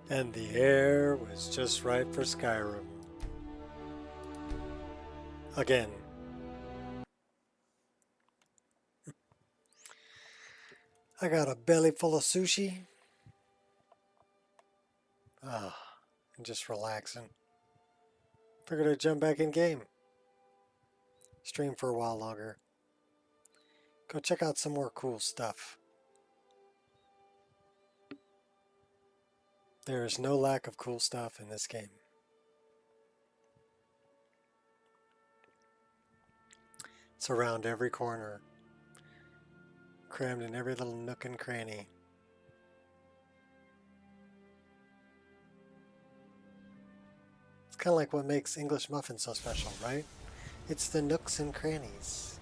And the air was just right for Skyrim. Again. I got a belly full of sushi. Ah, I'm just relaxing. Figured I'd jump back in game. Stream for a while longer. Go check out some more cool stuff. There is no lack of cool stuff in this game. It's around every corner. Crammed in every little nook and cranny. It's kind of like what makes English muffins so special, right? It's the nooks and crannies.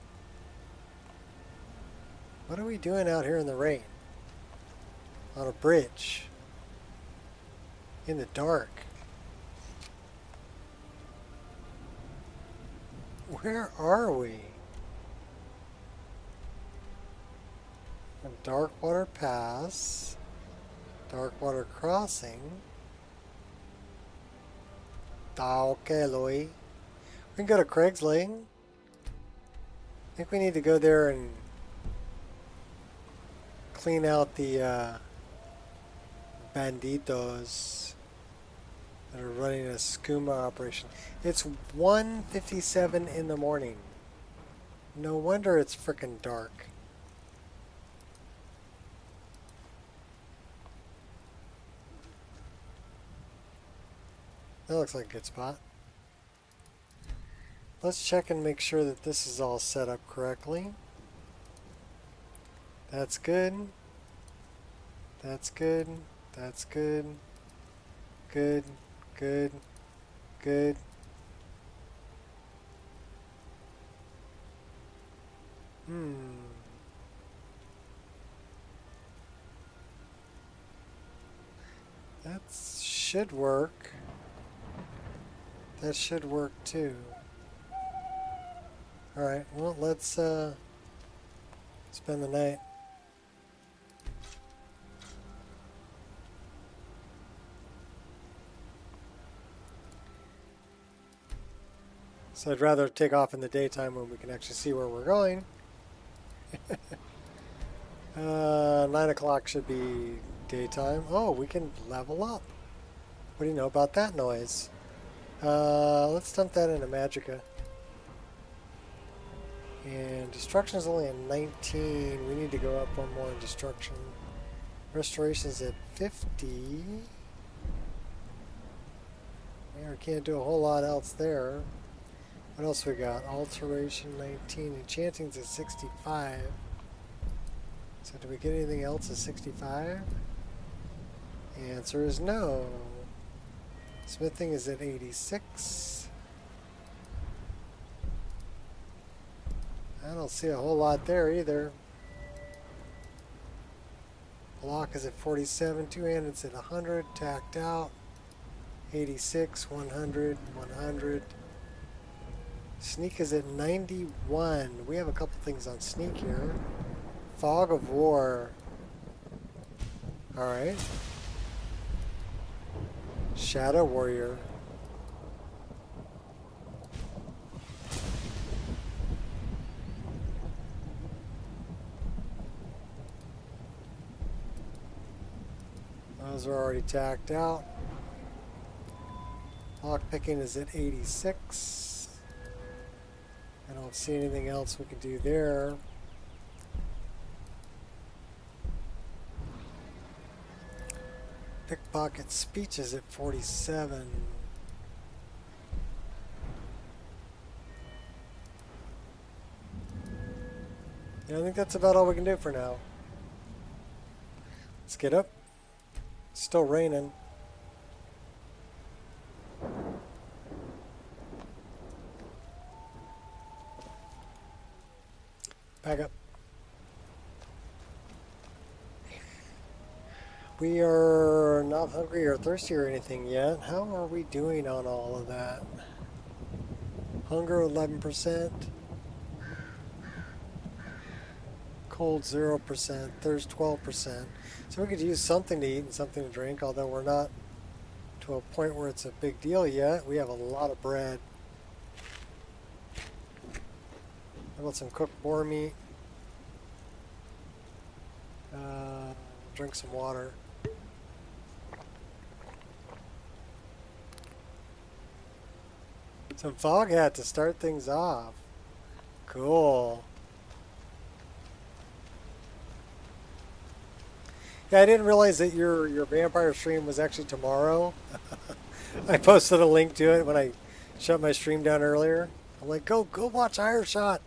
What are we doing out here in the rain? On a bridge. In the dark. Where are we? Darkwater Pass. Darkwater Crossing. Okay, Louie. We can go to Craig's Lane. I think we need to go there and clean out the banditos that are running a skooma operation. It's 1:57 in the morning. No wonder it's frickin' dark. That looks like a good spot. Let's check and make sure that this is all set up correctly. That's good. That's good. That's good. Good. Good. Good. That should work. That should work too. Alright, well, let's spend the night. So I'd rather take off in the daytime when we can actually see where we're going. 9 o'clock should be daytime. Oh, we can level up. What do you know about that noise? Let's dump that into Magicka. And destruction is only at 19. We need to go up one more in destruction. Restoration's at 50. Yeah, we can't do a whole lot else there. What else we got? Alteration 19. Enchanting's at 65. So do we get anything else at 65? The answer is no. Smithing is at 86. I don't see a whole lot there either. Block is at 47. Two-handed's at 100. Tacked out. 86, 100, 100. Sneak is at 91. We have a couple things on sneak here. Fog of War. Alright. Shadow Warrior. Those are already tacked out. Lock picking is at 86. I don't see anything else we can do there. Pickpocket speech is at 47. Yeah, I think that's about all we can do for now. Let's get up. It's still raining. Back up. We are not hungry or thirsty or anything yet. How are we doing on all of that? Hunger 11%. Cold 0%. Thirst 12%. So we could use something to eat and something to drink, although we're not to a point where it's a big deal yet. We have a lot of bread. How about some cooked boar meat? Drink some water. Some fog hat to start things off. Cool. Yeah, I didn't realize that your vampire stream was actually tomorrow. I posted a link to it when I shut my stream down earlier. I'm like, go watch Iron Shot.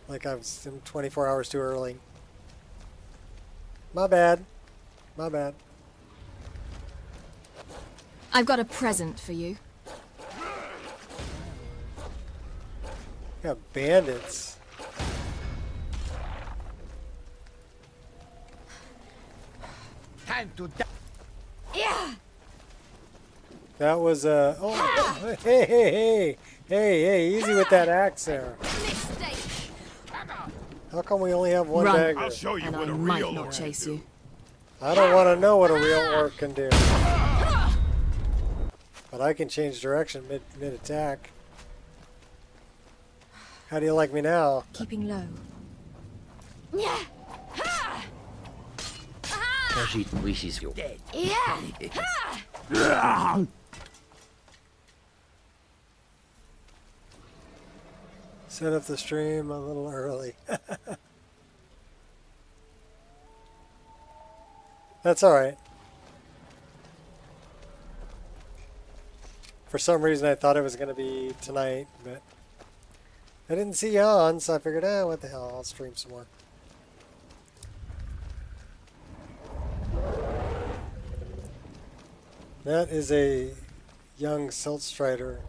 Like I was 24 hours too early. My bad. My bad. I've got a present for you. Got bandits. Time to die. Yeah. That was oh, hey, easy with that axe there. Mistake. How come we only have one Run. dagger? I'll show you And what I a might real not orc chase can you. I don't want to know what a real orc can do. But I can change direction mid-attack. How do you like me now? Keeping low. Yeah. She wishes you dead. Yeah. Set up the stream a little early. That's alright. For some reason I thought it was going to be tonight, but I didn't see you on, so I figured, what the hell, I'll stream some more. That is a young Silt Strider.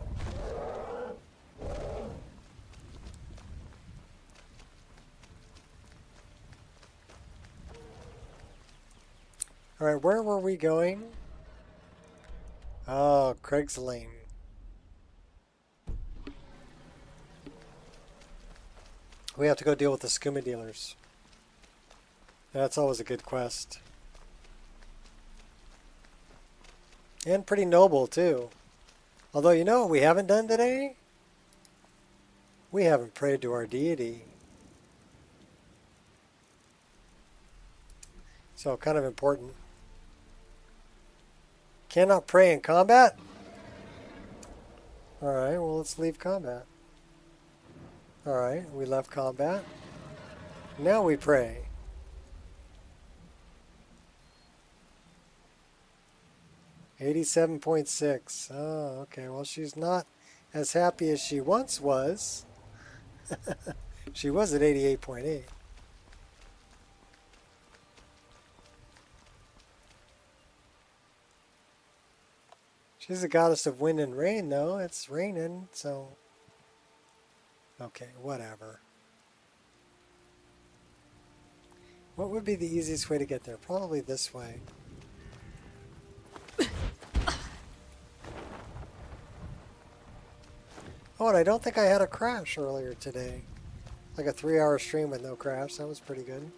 Alright, where were we going? Oh, Craig's Lane. We have to go deal with the skooma dealers. That's always a good quest. And pretty noble, too. Although, you know what we haven't done today? We haven't prayed to our deity. So, kind of important. Cannot pray in combat? Alright, well, let's leave combat. Alright, we left combat. Now we pray. $87.6. Oh, okay. Well, she's not as happy as she once was. She was at 88.8. She's the goddess of wind and rain, though. It's raining, so... Okay, whatever. What would be the easiest way to get there? Probably this way. Oh, and I don't think I had a crash earlier today. Like a 3-hour stream with no crash. That was pretty good.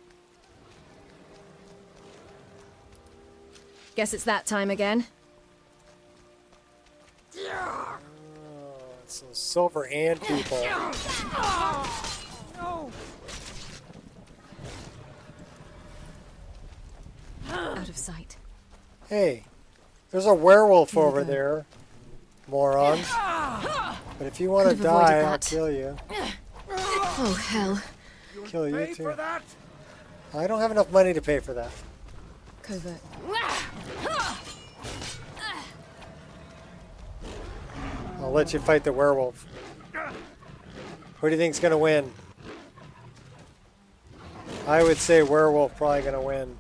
Guess it's that time again. Oh, it's those silver ant people. Out of sight. Hey, there's a werewolf Here we over go. there, moron. But if you want to Could have avoided die, I'll that. kill you. Oh, hell. Kill you Pay too. for that? I don't have enough money to pay for that. Covert. I'll let you fight the werewolf. Who do you think's gonna win? I would say werewolf probably gonna win.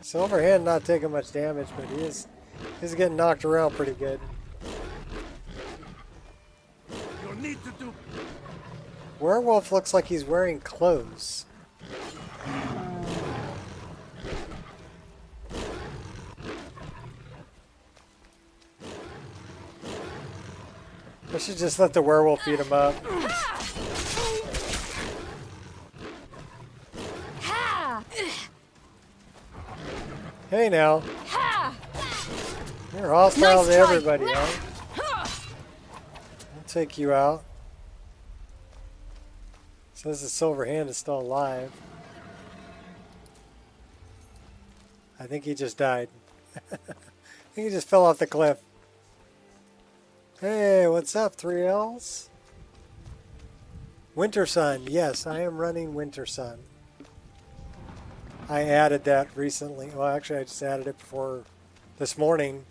Silverhand not taking much damage, but he's getting knocked around pretty good. You'll need to do. Werewolf looks like he's wearing clothes. I should just let the werewolf beat him up. Hey now. You're hostile Nice to try. everybody, huh? I'll take you out. Says the silver hand is still alive. I think he just died. I think he just fell off the cliff. Hey, what's up, 3Ls? Winter Sun. Yes, I am running Winter Sun. I added that recently. Well, actually, I just added it before this morning.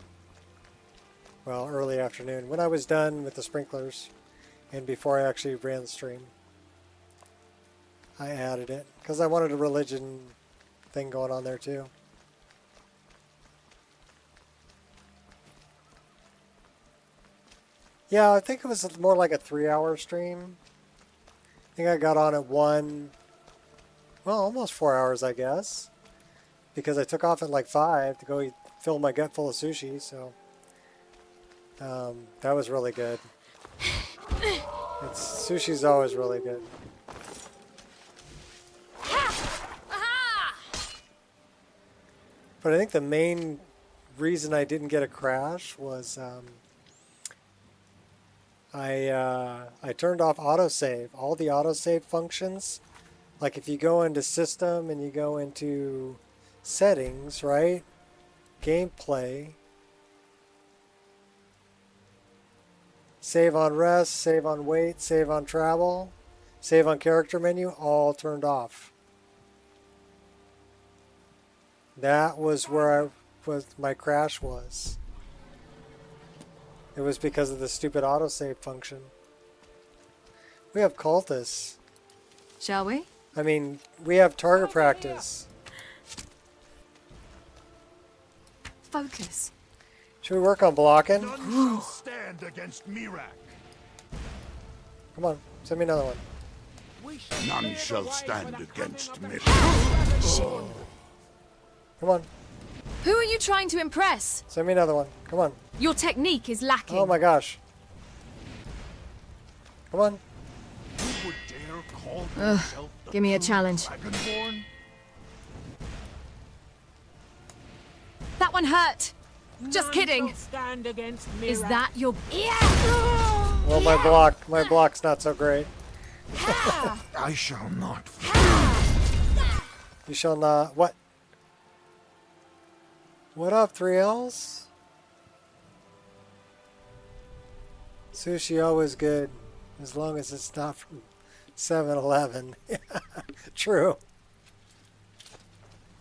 Well, early afternoon. When I was done with the sprinklers and before I actually ran the stream. I added it because I wanted a religion thing going on there too. Yeah, I think it was more like a 3-hour stream. I think I got on at 1, well, almost 4 hours, I guess, because I took off at like 5 to go fill my gut full of sushi. So that was really good. Sushi's always really good. But I think the main reason I didn't get a crash was I turned off autosave. All the autosave functions, like if you go into system and you go into settings, right? Gameplay. Save on rest, save on wait, save on travel, save on character menu, all turned off. That was where my crash was. It was because of the stupid autosave function. We have cultists. Shall we? I mean, we have target practice. Focus. Should we work on blocking? None shall stand against Mirak. Come on, send me another one. None shall stand against Mirak. Come on, Who are you trying to impress? send me another one. Come on. Your technique is lacking. Oh my gosh. Come on. Who would dare call himself the Give me a true challenge. Dragonborne? That one hurt. Just kidding. Stand against Is Mirak. that your... Well, my block's not so great. I shall not. You shall not. What? What up, 3Ls? Sushi always good, as long as it's not from 7-Eleven. True.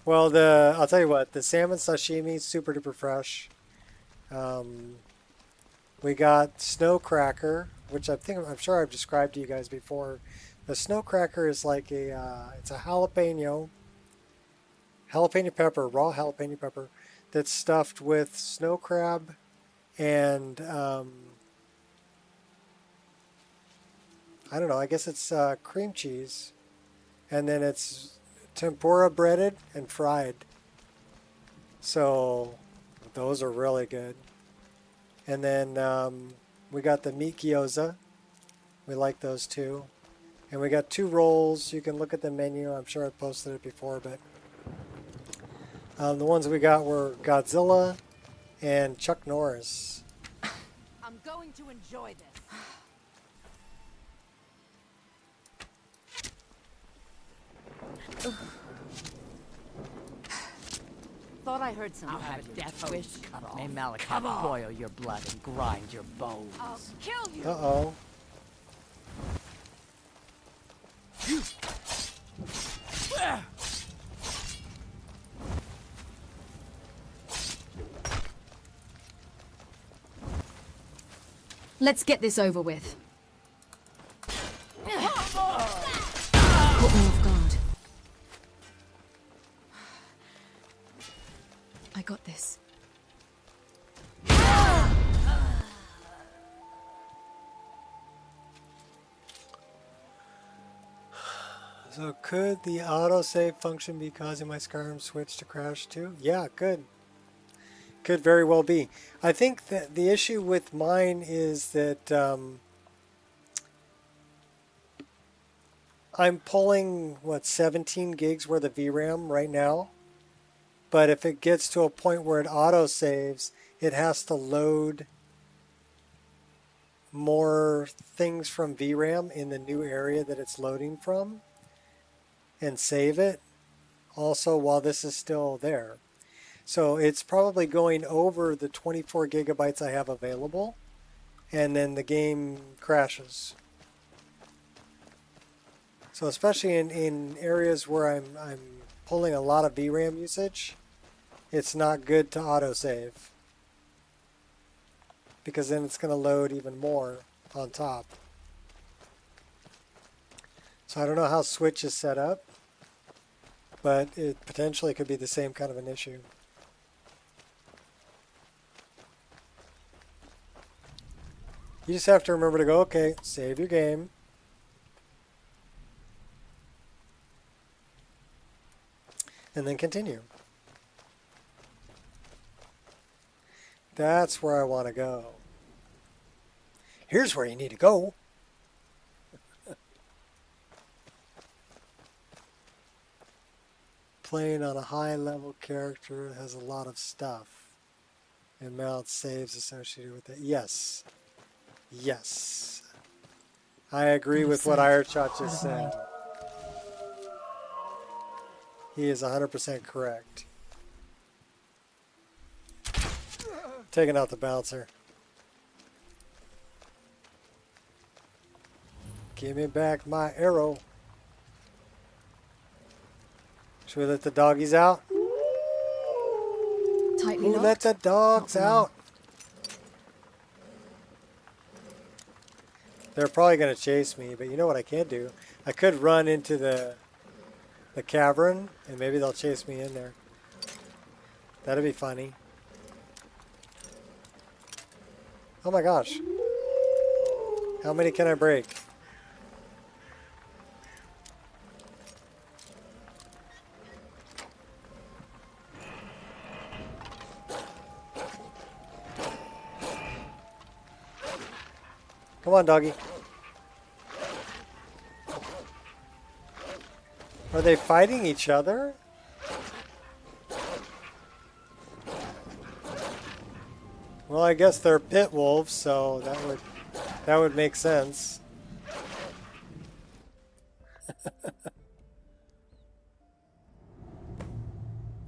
Well, I'll tell you what, the salmon sashimi is super duper fresh. We got snow cracker, which I'm sure I've described to you guys before. The snow cracker is like it's a jalapeno pepper, raw jalapeno pepper, that's stuffed with snow crab and I don't know, I guess it's cream cheese, and then it's tempura breaded and fried. So those are really good. And then we got the meat gyoza. We like those too. And we got 2 rolls. You can look at the menu. I'm sure I posted it before, but the ones we got were Godzilla and Chuck Norris. I'm going to enjoy this. Thought I heard something. I'll have a death wish. May Malachi boil your blood and grind your bones. I'll kill you. Uh-oh. Let's get this over with. Put me off guard. I got this. So could the autosave function be causing my Skyrim switch to crash too? Yeah, it could. Could very well be. I think that the issue with mine is that I'm pulling, 17 gigs worth of VRAM right now. But if it gets to a point where it autosaves, it has to load more things from VRAM in the new area that it's loading from and save it also while this is still there. So it's probably going over the 24 gigabytes I have available, and then the game crashes. So especially in areas where I'm pulling a lot of VRAM usage, it's not good to autosave, because then it's going to load even more on top. So I don't know how Switch is set up, but it potentially could be the same kind of an issue. You just have to remember to go, okay, save your game. And then continue. That's where I want to go. Here's where you need to go. Playing on a high level character has a lot of stuff. Amount saves associated with it. Yes. Yes. I agree with what Ireshot just said. He is 100% correct. Taking out the bouncer. Give me back my arrow. Should we let the doggies out? Tightly Ooh, locked. let the dogs out. They're probably going to chase me, but you know what I can do? I could run into the cavern, and maybe they'll chase me in there. That'd be funny. Oh my gosh. How many can I break? Come on, doggy. Are they fighting each other? Well, I guess they're pit wolves, so that would make sense.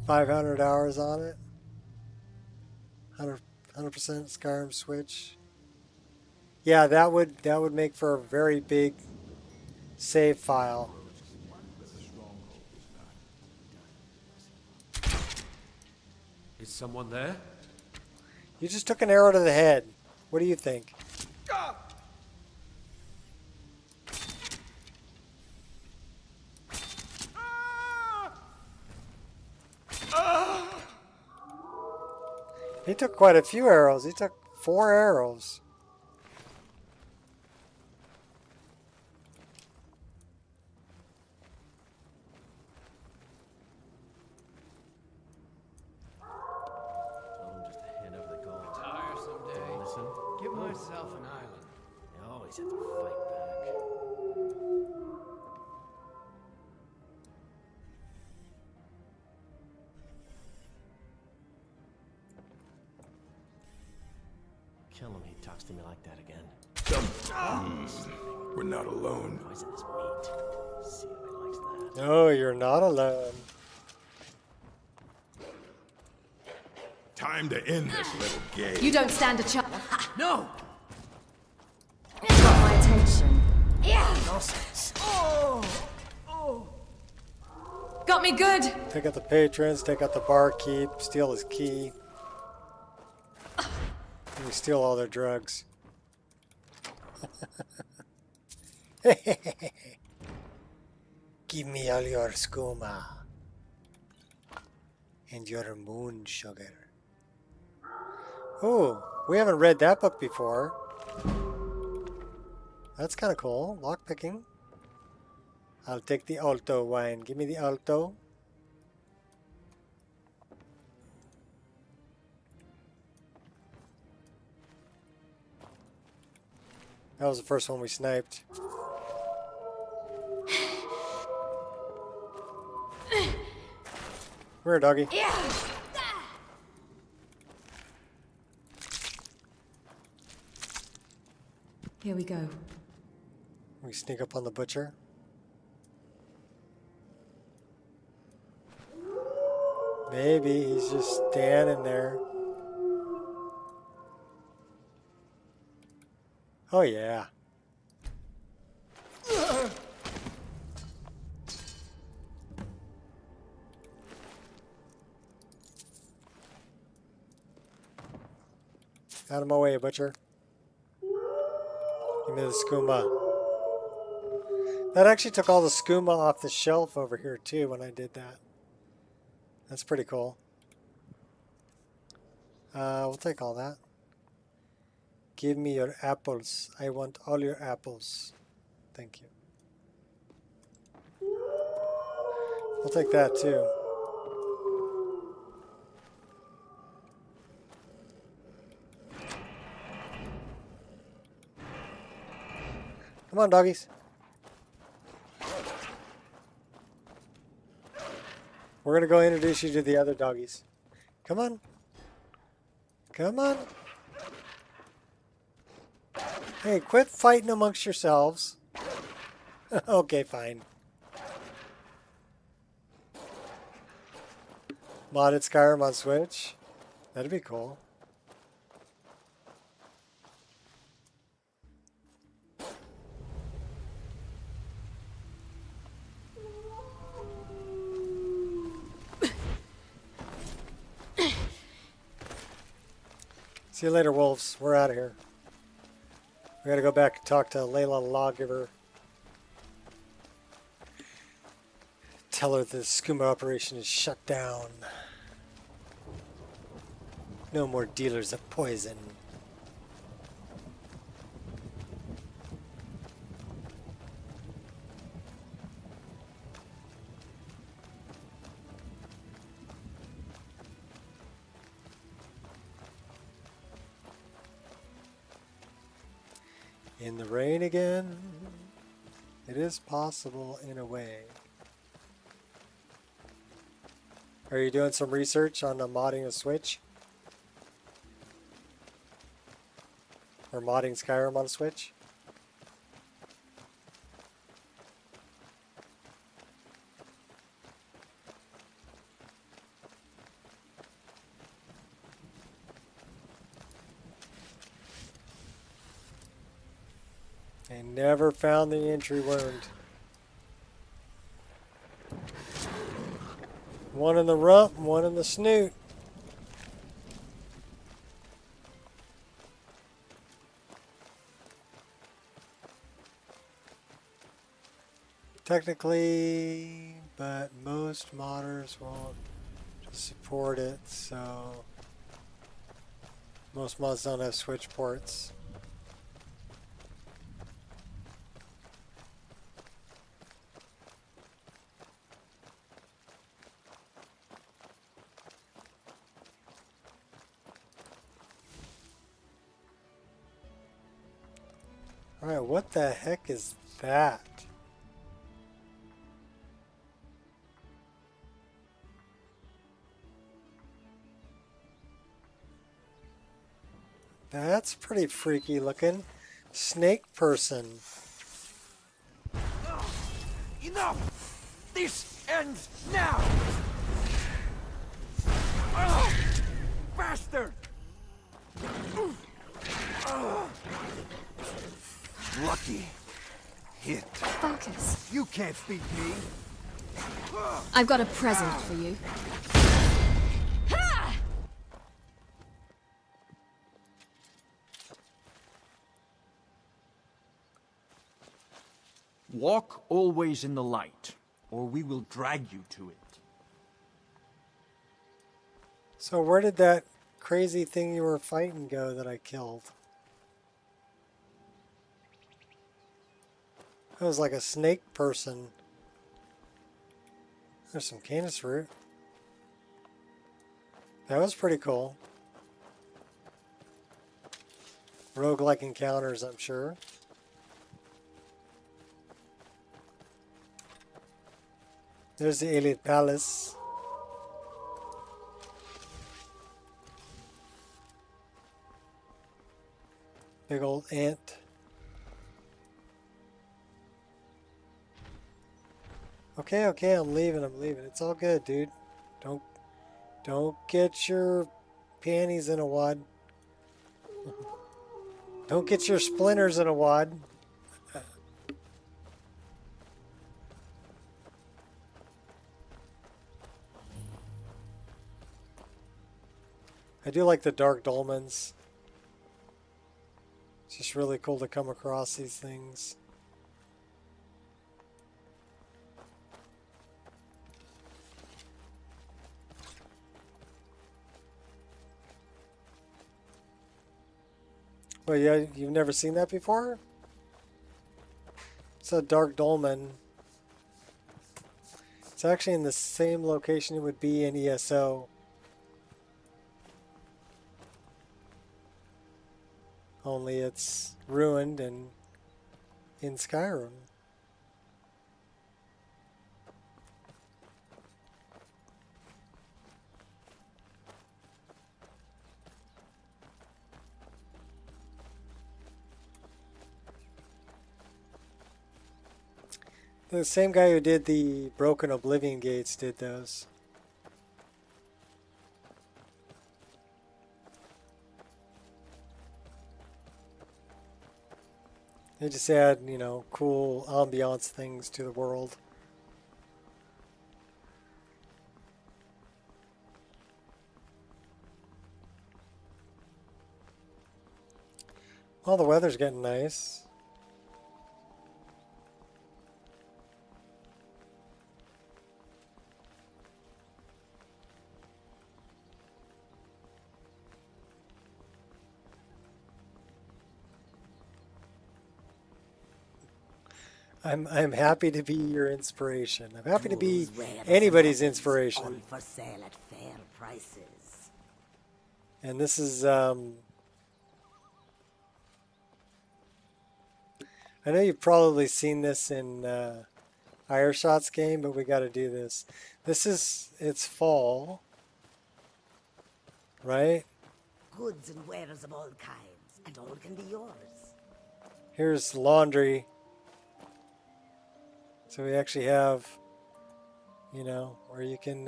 500 hours on it. 100% Skyrim Switch. Yeah, that would make for a very big save file. Is someone there? You just took an arrow to the head. What do you think? He took quite a few arrows. He took 4 arrows. Myself an island. You always have to fight back. Kill him, he talks to me like that again. We're not alone. Poisonous meat. See how he likes that. No, you're not alone. Time to end this little game. You don't stand a chance. No! Got my attention. Nonsense. Got me good. Take out the patrons, take out the barkeep, steal his key. And we steal all their drugs. Give me all your skooma. And your moon sugar. Oh, we haven't read that book before. That's kind of cool. Lockpicking. I'll take the Alto wine. Give me the Alto. That was the first one we sniped. Come here, doggy. Here we go. We sneak up on the butcher. Maybe he's just standing there. Oh yeah. Out of my way, butcher. Give me the skooma. That actually took all the skooma off the shelf over here too when I did that. That's pretty cool. We'll take all that. Give me your apples. I want all your apples. Thank you. We'll take that too. Come on, doggies. We're gonna go introduce you to the other doggies. Come on. Come on. Hey, quit fighting amongst yourselves. Okay, fine. Modded Skyrim on Switch. That'd be cool. See you later, wolves. We're out of here. We gotta go back and talk to Layla Lawgiver. Tell her the skooma operation is shut down. No more dealers of poison. In the rain again? It is possible in a way. Are you doing some research on the modding of Switch? Or modding Skyrim on Switch? I never found the entry wound. One in the rump, one in the snoot. Technically, but most modders won't support it, so most mods don't have Switch ports. Alright, what the heck is that? That's pretty freaky looking. Snake person. Enough! This ends now! Bastard! Lucky. Hit. Focus. You can't beat me. I've got a present for you. Walk always in the light, or we will drag you to it. So where did that crazy thing you were fighting go that I killed? It was like a snake person. There's some canis root. That was pretty cool. Roguelike encounters, I'm sure. There's the Elite Palace. Big old ant. Okay, okay, I'm leaving, I'm leaving. It's all good, dude. Don't get your panties in a wad. Don't get your splinters in a wad. I do like the dark dolmens. It's just really cool to come across these things. Well, yeah, you've never seen that before? It's a dark dolmen. It's actually in the same location it would be in ESO. Only it's ruined and in Skyrim. The same guy who did the Broken Oblivion Gates did those. They just add, you know, cool ambiance things to the world. Well, the weather's getting nice. I'm happy to be your inspiration. I'm happy to be anybody's inspiration. All for sale at fair prices. And this is I know you've probably seen this in Ireshot's game, but we got to do this. It's fall, right? Goods and wares of all kinds, and all can be yours. Here's laundry. So we actually have, you know, where you can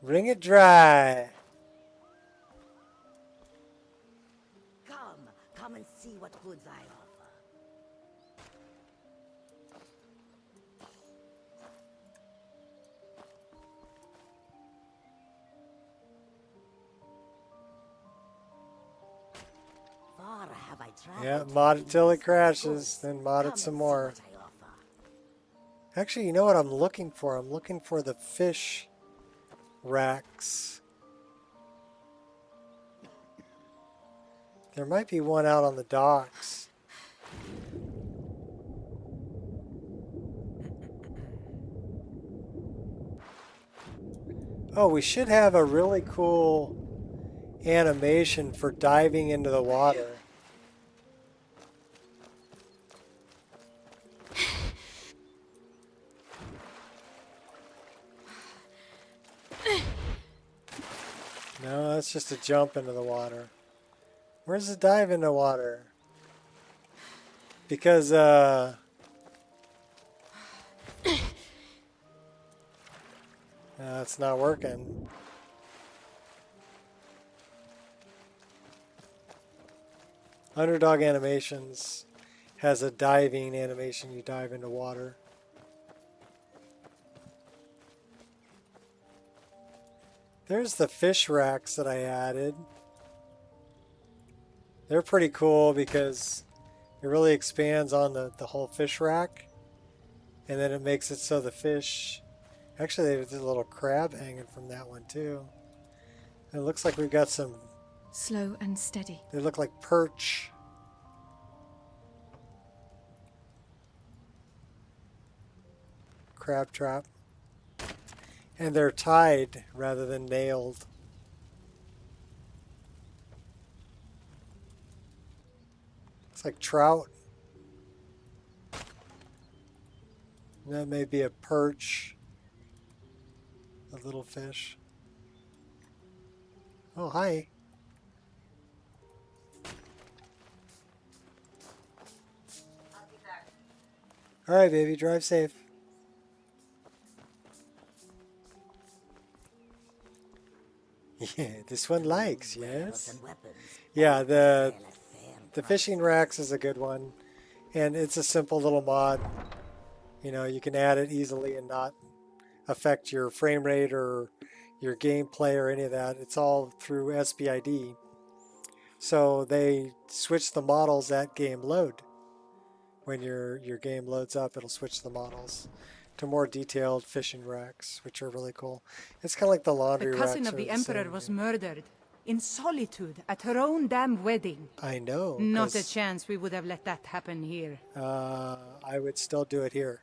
wring it dry. Come and see what goods I offer. Far have I traveled. Yeah, mod it till it crashes, then mod it some more. Actually, you know what I'm looking for? I'm looking for the fish racks. There might be one out on the docks. Oh, we should have a really cool animation for diving into the water. No, that's just a jump into the water. Where's the dive into water? Because, no, it's not working. Underdog Animations has a diving animation. You dive into water. There's the fish racks that I added. They're pretty cool because it really expands on the whole fish rack. And then it makes it so the fish... Actually, there's a little crab hanging from that one too. It looks like we've got some... Slow and steady. They look like perch. Crab trap. And they're tied rather than nailed. Looks like trout. And that may be a perch. A little fish. Oh, hi. All right, baby, drive safe. Yeah, this one likes, yes. Yeah, the fishing racks is a good one, and it's a simple little mod. You know, you can add it easily and not affect your frame rate or your gameplay or any of that. It's all through SBID. So they switch the models at game load. When your game loads up, it'll switch the models to more detailed fishing racks, which are really cool. It's kind of like the laundry The racks. cousin of the are Emperor same, was yeah. murdered in solitude at her own damn wedding. I know. Not a 'cause, chance we would have let that happen here. I would still do it here.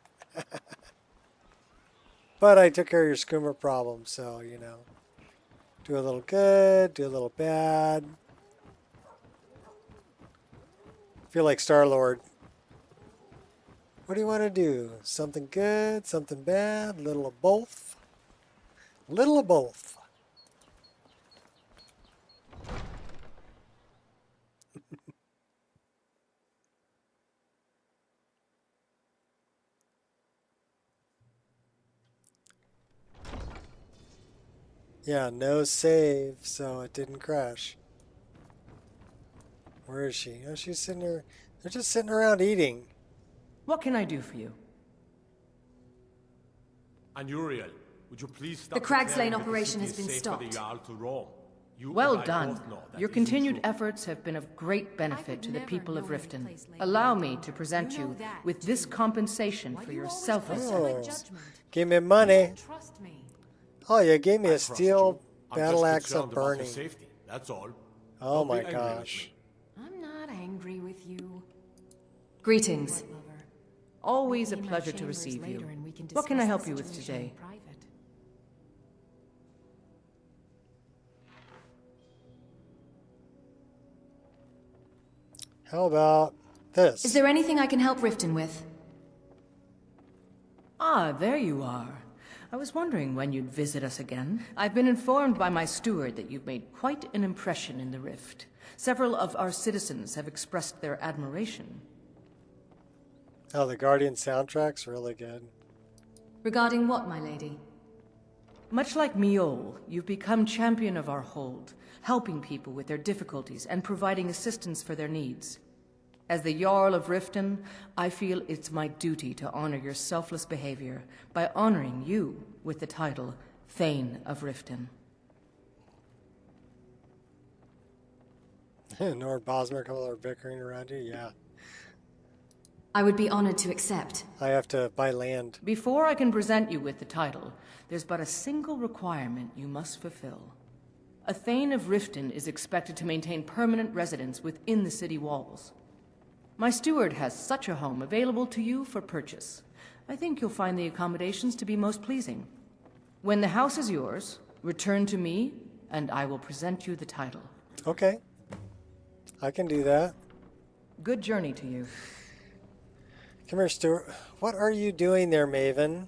But I took care of your skimmer problem, so, you know. Do a little good, do a little bad. Feel like Star-Lord. What do you want to do? Something good, something bad, little of both? Little of both. Yeah, no save, so it didn't crash. Where is she? Oh, she's sitting there. They're just sitting around eating. What can I do for you? And Uriel, would you please stop The Crags declaring Lane that the operation city has is been safe for stopped. the Jarl to roam? You Well and I done. both know that Your isn't continued true. efforts have been of great benefit could to the never people of know any Riften. place like Allow that. me to present You know you that, with this too. compensation Why for do you your always selflessness. question my Oh. judgment? Give me You money. don't trust me. Oh, you gave me I a trust steel you. I'm battle just axe of concerned about your burning. safety, that's all. Oh Don't be my angry with gosh. me. I'm not angry with you. Greetings. Lover. Always a Meet me in my pleasure to chambers receive later you. and we can What can I discuss help the you with situation today? in private. How about this? Is there anything I can help Riften with? Ah, there you are. I was wondering when you'd visit us again. I've been informed by my steward that you've made quite an impression in the Rift. Several of our citizens have expressed their admiration. Oh, the Guardian soundtrack's really good. Regarding what, my lady? Much like Miol, you've become champion of our hold, helping people with their difficulties and providing assistance for their needs. As the Jarl of Riften, I feel it's my duty to honor your selfless behavior by honoring you with the title Thane of Riften. Nord Bosmer, couple are bickering around you. Yeah, I would be honored to accept. I have to buy land. Before I can present you with the title, there's but a single requirement you must fulfill. A Thane of Riften is expected to maintain permanent residence within the city walls. My steward has such a home available to you for purchase. I think you'll find the accommodations to be most pleasing. When the house is yours, return to me, and I will present you the title. Okay, I can do that. Good journey to you. Come here, Stuart. What are you doing there, Maven?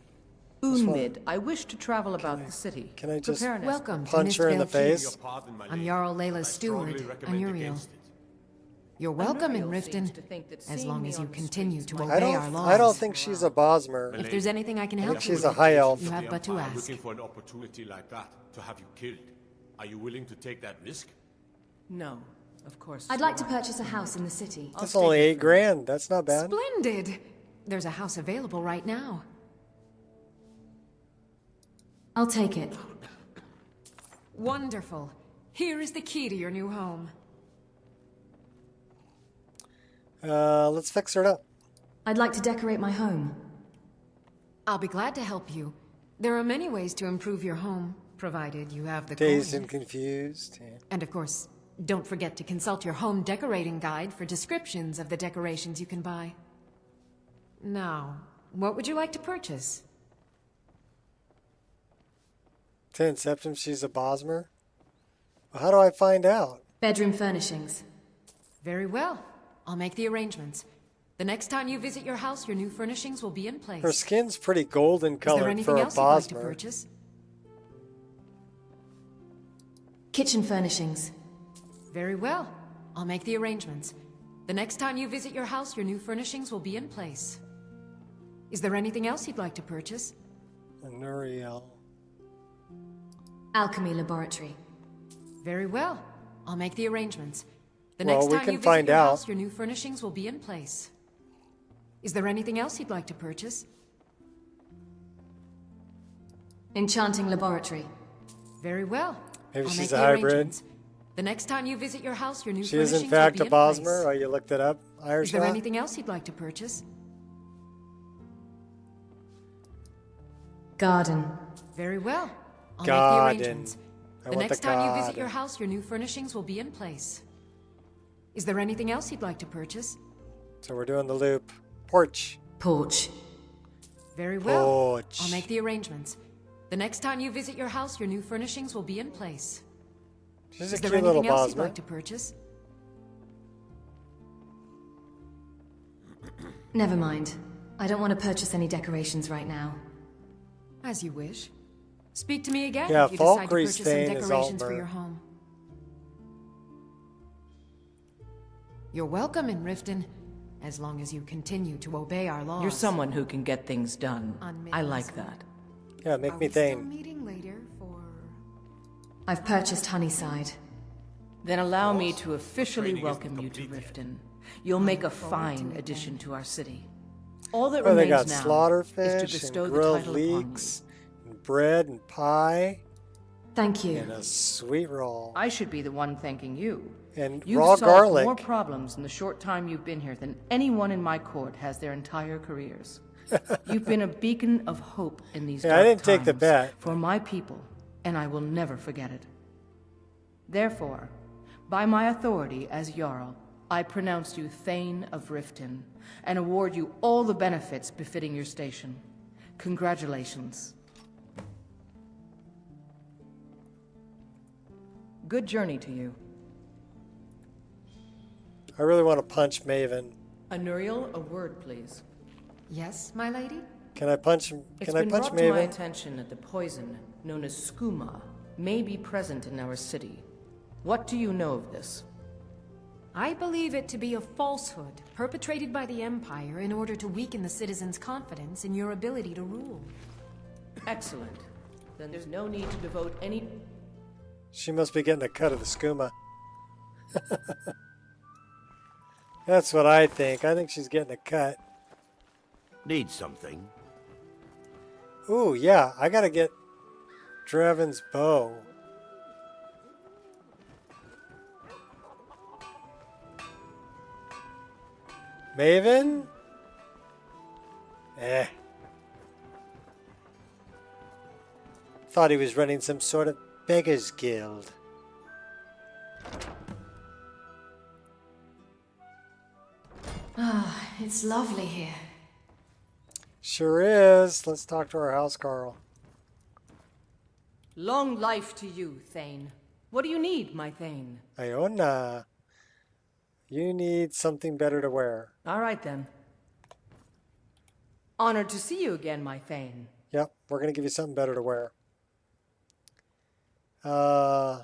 Unmid, I wish to travel about the city. Can I just Prepare an Welcome to punch her in the Mistvale Keep. face? Your pardon, my I'm lady. Jarl Layla's I strongly steward, recommend Anuriel. against it. You're welcome in Anuriel seems Riften, to think that as seeing long me as you on the continue streets to might- obey our laws. I don't think she's a Bosmer. If there's anything I can I help think you she's a with, high elf. you have The but to Empire ask. looking for an opportunity like that to have you killed. Are you willing to take that risk? No, of course. I'd like to purchase a house in the city. That's only $8 grand. That's not bad. Splendid! There's a house available right now. I'll take it. Wonderful. Here is the key to your new home. Let's fix her up. I'd like to decorate my home. I'll be glad to help you. There are many ways to improve your home, provided you have the Dazed coin. and confused. Yeah. And of course, don't forget to consult your home decorating guide for descriptions of the decorations you can buy. Now, what would you like to purchase? To Inception, she's a Bosmer? Well, how do I find out? Bedroom furnishings. Very well. I'll make the arrangements. The next time you visit your house, your new furnishings will be in place. Her skin's pretty golden Is there colored anything for a else you'd like to Bosmer. purchase? Kitchen furnishings. Very well. I'll make the arrangements. The next time you visit your house, your new furnishings will be in place. Is there anything else you'd like to purchase? Nuriel. Alchemy laboratory. Very well. I'll make the arrangements. The Well, next we time can you visit find your out. house, your new furnishings will be in place. Is there anything else you'd like to purchase? Enchanting laboratory. Very well. Maybe I'll she's make a the hybrid. arrangements. The next time you visit your house, your new She is furnishings in fact will a be in place. Bosmer. Oh, you looked it up, Irish Is there guy? anything else you'd like to purchase? Garden. Very well. I'll Garden. make the arrangements. I The want next the time you visit garden. your house, your new furnishings will be in place. Is there anything else you'd like to purchase? So we're doing the loop. Porch. Porch. Very well. Porch. I'll make the arrangements. The next time you visit your house, your new furnishings will be in place. She's a Is there cute little anything else you'd Bosmer. like to purchase? Never mind. I don't want to purchase any decorations right now. As you wish. Speak to me again Yeah, if you decide to Valkyrie's purchase some Thane is decorations for Altmer. your home. You're welcome in Riften, as long as you continue to obey our laws. You're someone who can get things done. On I Midlands like Road. that. Yeah, make Are me we still Thane. meeting later for... I've purchased Honeyside. Then allow me to officially training isn't welcome you to complete yet. Riften. You'll make a fine addition to our city. All that Oh, they remains got now is to slaughterfish bestow and the grilled title upon leeks and bread and pie Thank you. and a sweet roll you. I should be the one thanking you. and You've raw solved garlic. more problems in the short time you've been here than anyone in my court has their entire careers. You've been a beacon of hope in these Yeah, I dark didn't take the times bet. for my people, and I will never forget it. Therefore, by my authority as Jarl, I pronounce you Thane of Riften, and award you all the benefits befitting your station. Congratulations. Good journey to you. I really want to punch Maven. Anuriel, a word, please. Yes, my lady? Can I punch him? It's Can I been punch brought to my Maven? attention that the poison, known as skooma, may be present in our city. What do you know of this? I believe it to be a falsehood perpetrated by the Empire in order to weaken the citizens' confidence in your ability to rule. Excellent. Then there's no need to devote any... She must be getting a cut of the skooma. That's what I think. I think she's getting a cut. Need something? Ooh, yeah. I gotta get Draven's bow. Maven? Eh. Thought he was running some sort of beggars guild. Ah, it's lovely here. Sure is. Let's talk to our house, Carl. Long life to you, Thane. What do you need, my Thane? Iona. You need something better to wear. All right, then. Honored to see you again, my Thane. Yep, we're gonna give you something better to wear. I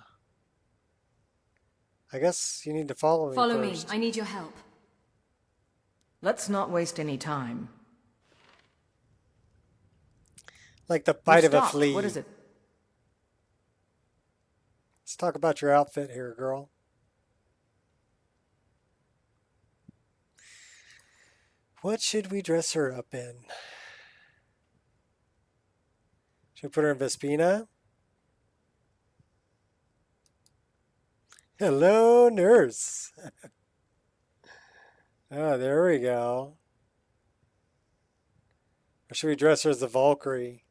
guess you need to follow me Follow me. first. I need your help. Let's not waste any time. Like the bite You've of a stopped. flea. What is it? Let's talk about your outfit here, girl. What should we dress her up in? Should we put her in Vespina? Hello, nurse. Oh, there we go. Or should we dress her as the Valkyrie?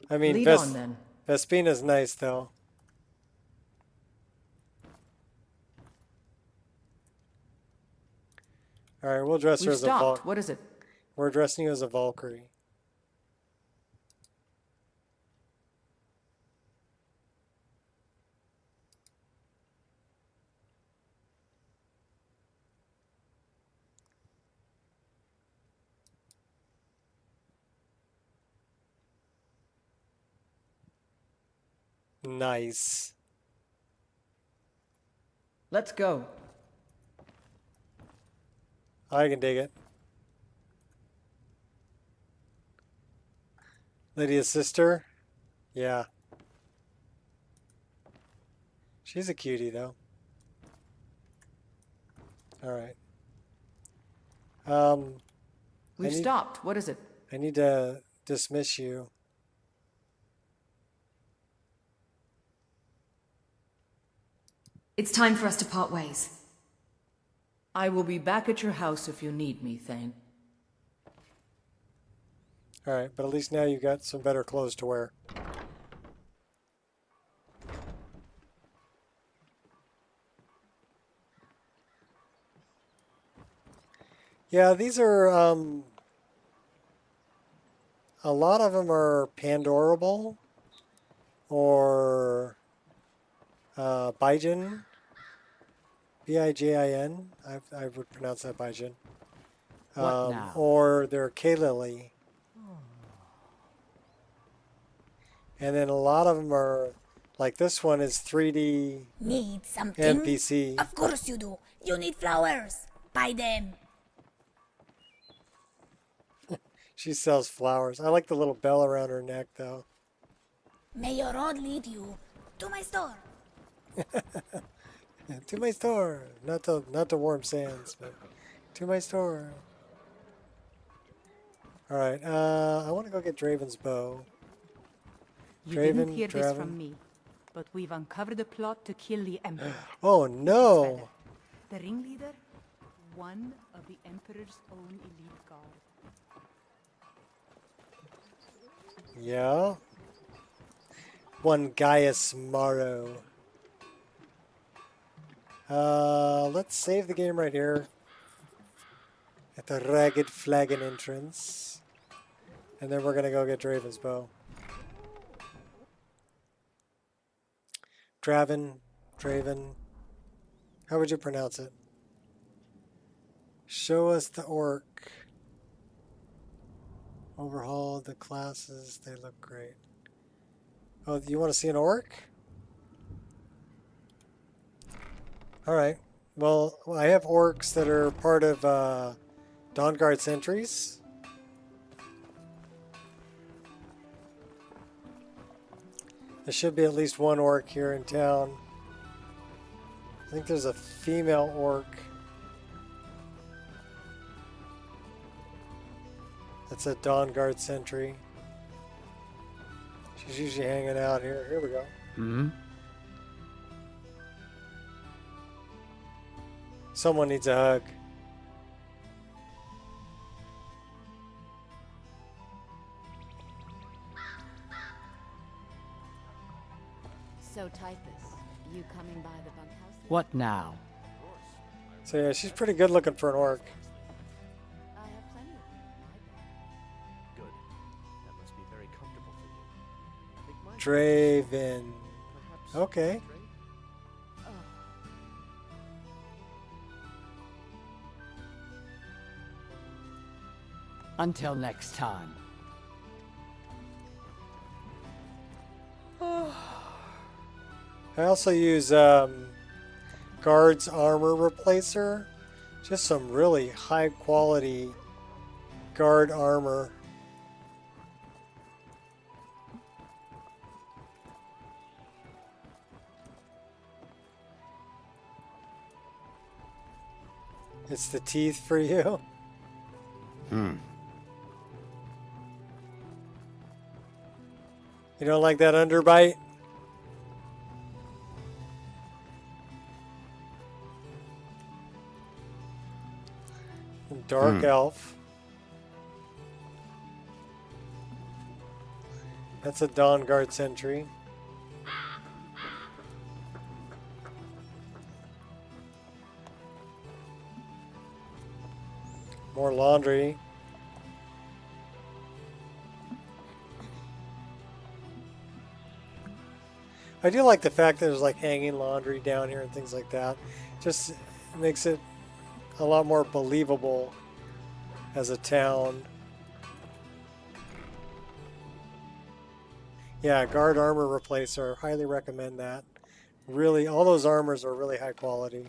I mean, Lead on, then. Vespina's nice, though. All right, we'll dress her We've as a stopped. Valkyrie. What is it? We're dressing you as a Valkyrie. Nice. Let's go. I can dig it. Lydia's sister? Yeah. She's a cutie, though. Alright. We've stopped. What is it? I need to dismiss you. It's time for us to part ways. I will be back at your house if you need me, Thane. Alright, but at least now you got some better clothes to wear. Yeah, these are, a lot of them are Pandorable or Bijin. B-I-J-I-N. I would pronounce that Bijin. What now? Or they're K-Lily. And then a lot of them are, like this one is 3D Need something? NPC. Of course you do. You need flowers. Buy them. She sells flowers. I like the little bell around her neck, though. May your road lead you to my store. To my store. Not to Warm Sands, but to my store. Alright, I want to go get Draven's bow. You didn't hear this from me, but we've uncovered a plot to kill the Emperor. Oh no! The ringleader, one of the Emperor's own elite guard. Yeah? One Gaius Morrow. Let's save the game right here. At the Ragged Flagon entrance. And then we're gonna go get Draven's bow. Draven. How would you pronounce it? Show us the orc. Overhaul the classes. They look great. Oh, you want to see an orc? Alright. Well, I have orcs that are part of Dawnguard sentries. There should be at least one orc here in town. I think there's a female orc. That's a Dawnguard sentry. She's usually hanging out here. Here we go. Hmm? Someone needs a hug. So, Typhus, you coming by the bunkhouse? What now? So yeah, she's pretty good looking for an orc. I have plenty of room in my bed. Good. That must be very comfortable for you. I think mine Draven. perhaps Okay. straight? Until next time. I also use Guard's Armor Replacer. Just some really high quality guard armor. It's the teeth for you. Hmm. You don't like that underbite? Dark Elf. That's a Dawnguard sentry. More laundry. I do like the fact that there's like hanging laundry down here and things like that. Just makes it a lot more believable as a town. Yeah, guard armor replacer. Highly recommend that. Really, all those armors are really high quality.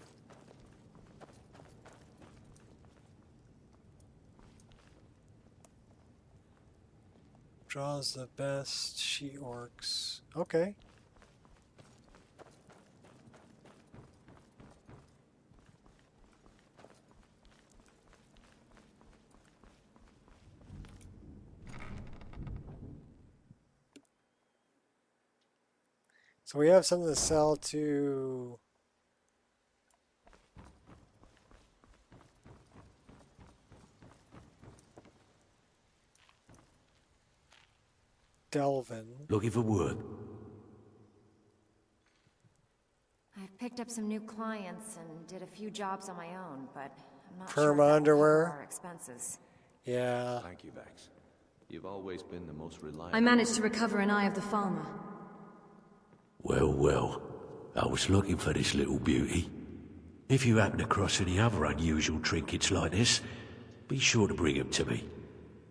Draws the best she orcs. Okay. So we have something to sell to Delvin. Looking for work? I've picked up some new clients and did a few jobs on my own, but I'm not Perma sure if that will underwear. cover our expenses. Yeah. Thank you, Vex. You've always been the most reliable. I managed to recover an eye of the farmer. Well, well. I was looking for this little beauty. If you happen across any other unusual trinkets like this, be sure to bring them to me.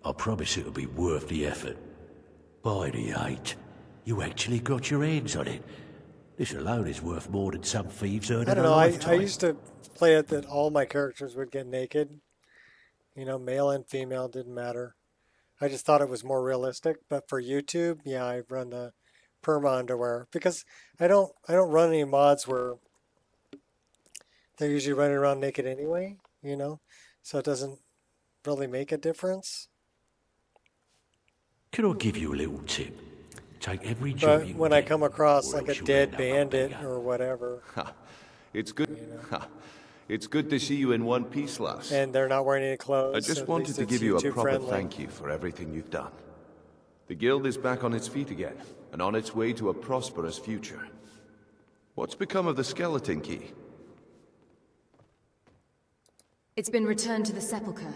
I promise it'll be worth the effort. By the 8, you actually got your hands on it. This alone is worth more than some thieves earn I in don't a know. lifetime. I used to play it that all my characters would get naked. You know, male and female didn't matter. I just thought it was more realistic. But for YouTube, yeah, I run the perma underwear because I don't run any mods where they're usually running around naked anyway. You know, so it doesn't really make a difference. Can I give you a little tip? Take every job But you when can I get, come across or like a else you'll dead end up bandit bigger. or whatever, It's good. It's good to see you in one piece, lass. and they're not wearing any clothes, I just at wanted least to it's give you a YouTube proper friendly. thank you for everything you've done. The guild is back on its feet again, and on its way to a prosperous future. What's become of the skeleton key? It's been returned to the sepulchre.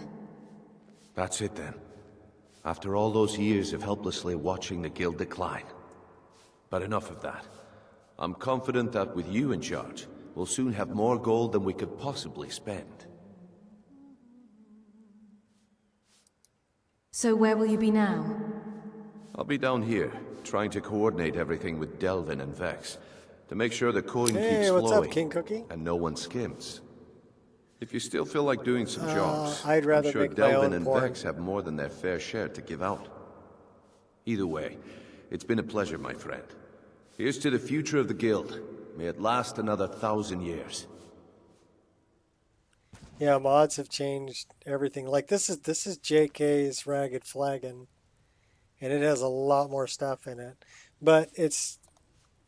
That's it then. After all those years of helplessly watching the guild decline. But enough of that. I'm confident that with you in charge, we'll soon have more gold than we could possibly spend. So where will you be now? I'll be down here, trying to coordinate everything with Delvin and Vex, to make sure the coin Hey, keeps what's flowing up, King Cookie? and no one skims. If you still feel like doing some jobs, I'd rather I'm sure make my Delvin own and porn. Vex have more than their fair share to give out. Either way, it's been a pleasure, my friend. Here's to the future of the guild. May it last another 1,000 years. Yeah, mods have changed everything. Like this is JK's Ragged Flagon, and it has a lot more stuff in it. But it's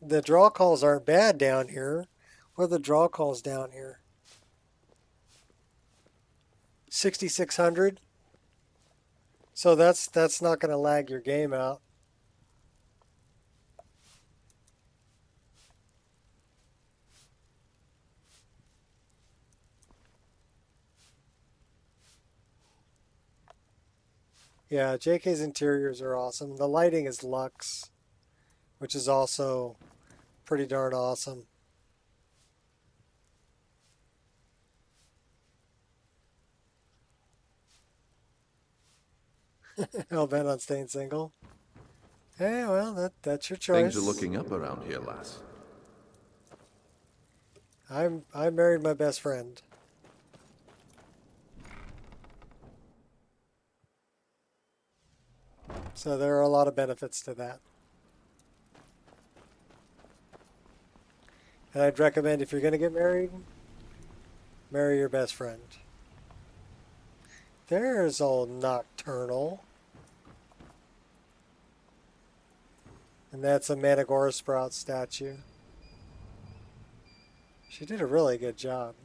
the draw calls aren't bad down here. What are the draw calls down here? 6,600. So that's not going to lag your game out. Yeah, JK's interiors are awesome. The lighting is luxe, which is also pretty darn awesome. Hell-bent on staying single. Hey, well, that's your choice. Things are looking up around here, lass. I married my best friend. So there are a lot of benefits to that. And I'd recommend if you're going to get married, marry your best friend. There's old Nocturnal. And that's a Managora Sprout statue. She did a really good job.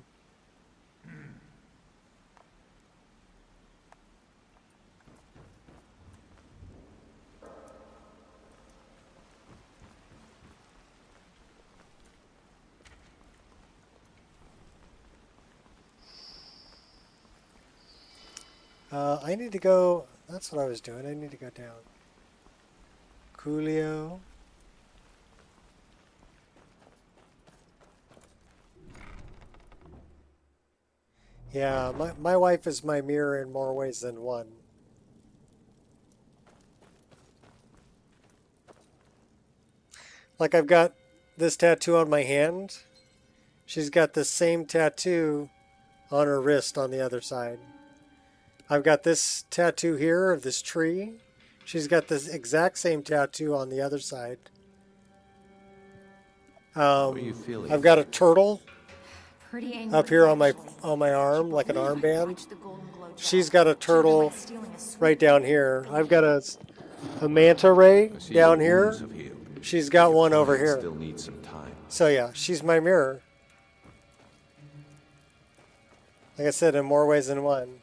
I need to go, that's what I was doing, I need to go down. Coolio. Yeah, my wife is my mirror in more ways than one. Like I've got this tattoo on my hand. She's got the same tattoo on her wrist on the other side. I've got this tattoo here of this tree. She's got this exact same tattoo on the other side. How are you feeling? I've got a turtle Pretty angry, up here on my actually. arm, like an armband. Watch the golden glow drop. She's got a turtle Like stealing a sweet right down here. I've got a manta ray I see down your here. wounds have healed. She's got Your one over plan here. Still needs some time. So yeah, she's my mirror. Like I said, in more ways than one.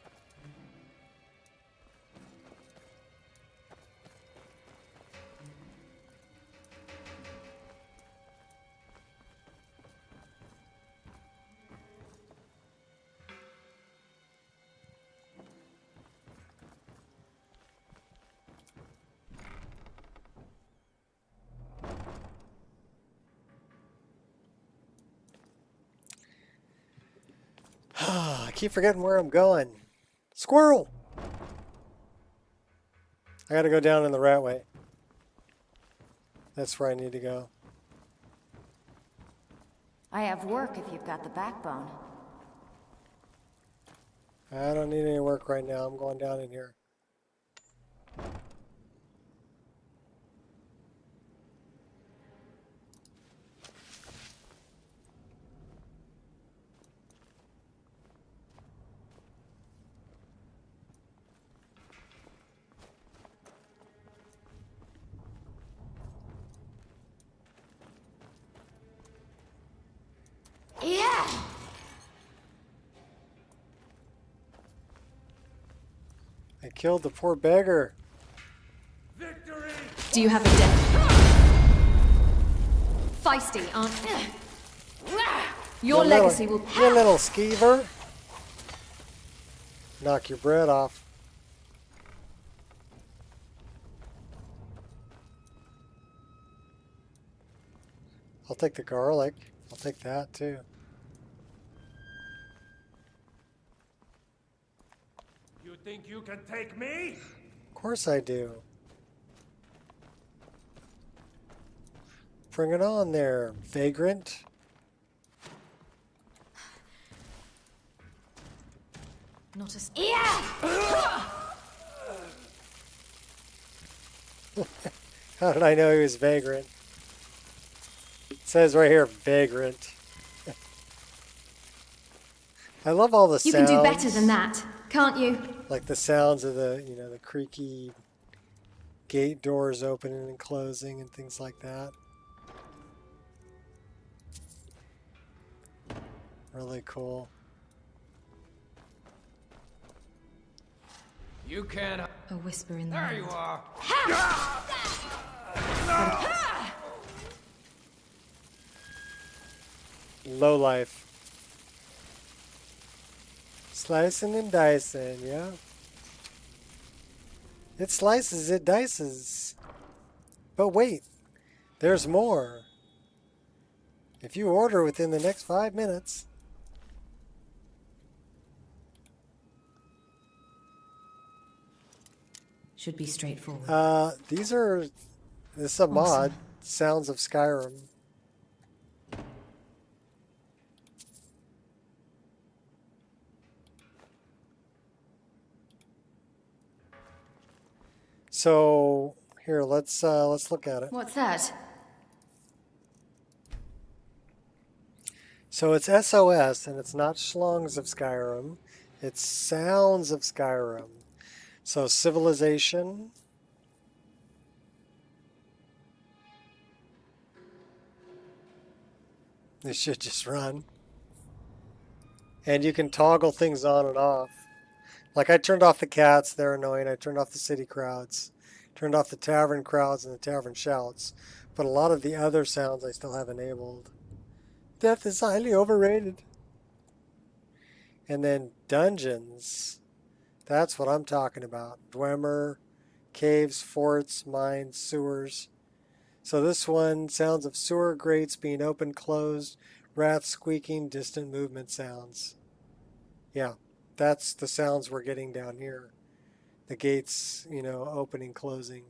I keep forgetting where I'm going. Squirrel! I gotta go down in the rat way. That's where I need to go. I have work if you've got the backbone. I don't need any work right now. I'm going down in here. Yeah! I killed the poor beggar. Do you have a deck? Feisty, aren't you? Your legacy will... You little skeever. Knock your bread off. I'll take the garlic. I'll take that too. You think you can take me? Of course I do. Bring it on there, vagrant. Not as... Yeah! How did I know he was vagrant? It says right here, vagrant. I love all the sounds. You can do better than that, can't you? Like the sounds of the, the creaky gate doors opening and closing and things like that. Really cool. You can. A whisper in the There wind. you are. Low life. Slicing and dicing, yeah. It slices, it dices. But wait, there's more. If you order within the next 5 minutes. Should be straightforward. This is a mod. Sounds of Skyrim. So here, let's look at it. What's that? So it's SOS, and it's not Schlongs of Skyrim. It's Sounds of Skyrim. So civilization. This should just run. And you can toggle things on and off. Like I turned off the cats, they're annoying. I turned off the city crowds. Turned off the tavern crowds and the tavern shouts. But a lot of the other sounds I still have enabled. Death is highly overrated. And then dungeons. That's what I'm talking about. Dwemer, caves, forts, mines, sewers. So this one, sounds of sewer grates being opened, closed, rats squeaking, distant movement sounds. Yeah, that's the sounds we're getting down here. The gates, opening, closing.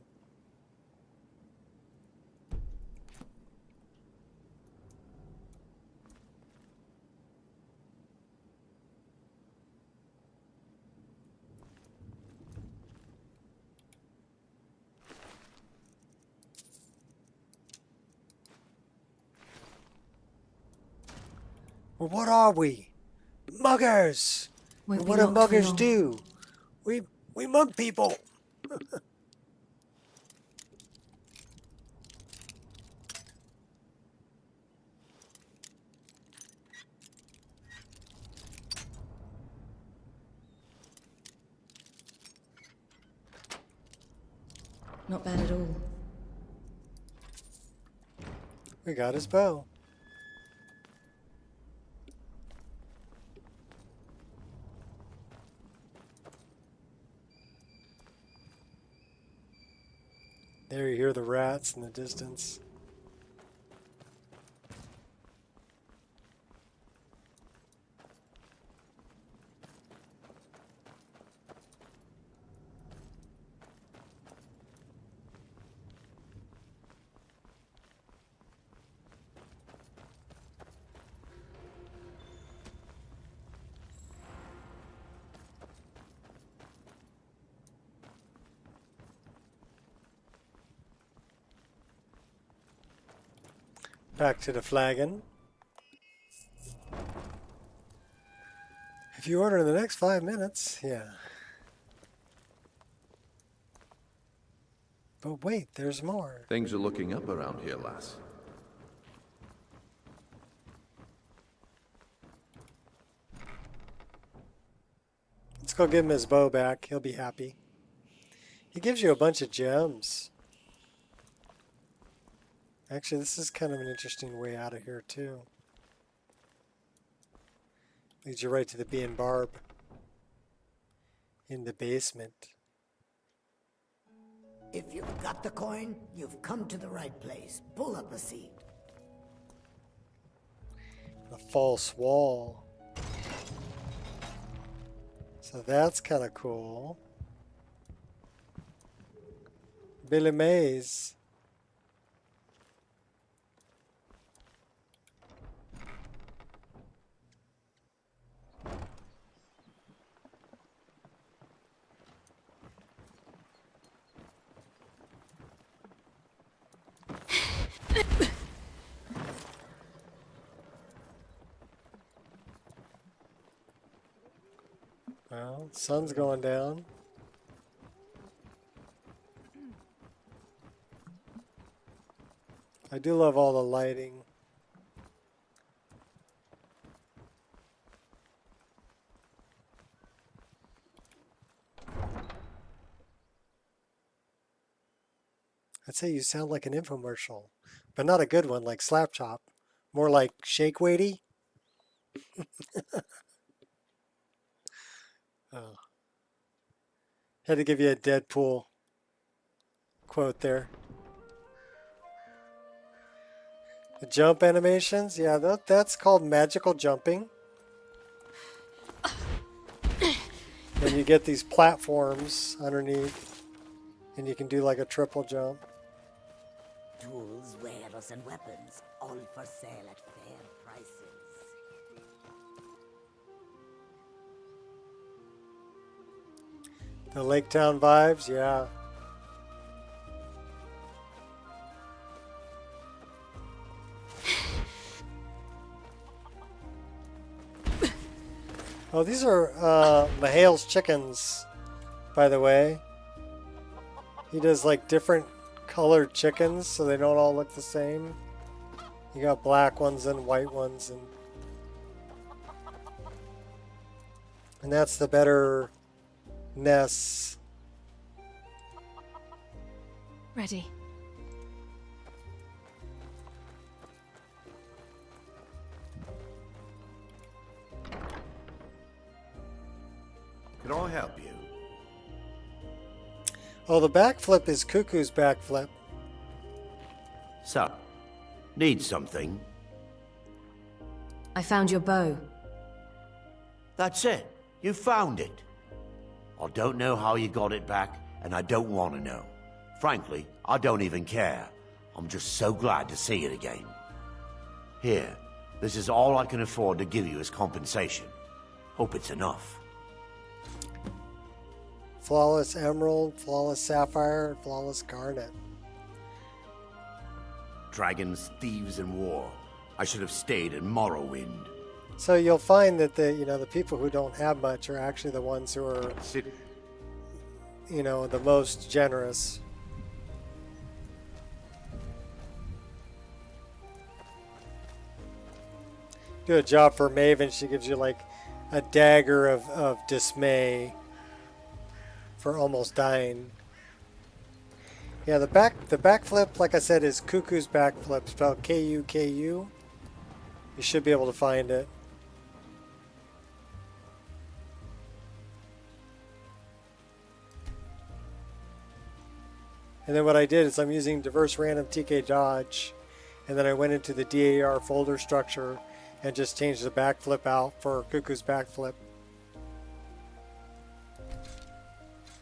Well, what are we? Muggers! Won't And be what do locked for muggers long. do? We mug people! Not bad at all. We got his bow. There you hear the rats in the distance. Back to the flagon. If you order in the next 5 minutes, yeah. But wait, there's more. Things are looking up around here, lass. Let's go give him his bow back. He'll be happy. He gives you a bunch of gems. Actually, this is kind of an interesting way out of here, too. Leads you right to the Bee and Barb. In the basement. If you've got the coin, you've come to the right place. Pull up a seat. A false wall. So that's kind of cool. Billy Mays. Well, sun's going down. I do love all the lighting. I'd say you sound like an infomercial, but not a good one like Slap Chop. More like Shake Weighty. Oh. Had to give you a Deadpool quote there. The jump animations, yeah, that's called magical jumping. And you get these platforms underneath, and you can do like a triple jump. Tools, wares, and weapons, all for sale at fair prices. The Lake Town vibes, yeah. Oh, these are Mahale's chickens, by the way. He does like different colored chickens so they don't all look the same. You got black ones and white ones, and that's the better Ness. Ready. Can I help you? Oh, the backflip is Cuckoo's backflip. So, need something? I found your bow. That's it. You found it. I don't know how you got it back, and I don't want to know. Frankly, I don't even care. I'm just so glad to see it again. Here, this is all I can afford to give you as compensation. Hope it's enough. Flawless emerald, flawless sapphire, flawless garnet. Dragons, thieves, and war. I should have stayed in Morrowind. So you'll find that the people who don't have much are actually the ones who are, the most generous. Do a job for Maven. She gives you like a dagger of dismay for almost dying. Yeah, the backflip, like I said, is Cuckoo's backflip, spelled K-U-K-U. You should be able to find it. And then what I did is I'm using diverse random TK dodge, and then I went into the DAR folder structure and just changed the backflip out for Cuckoo's backflip,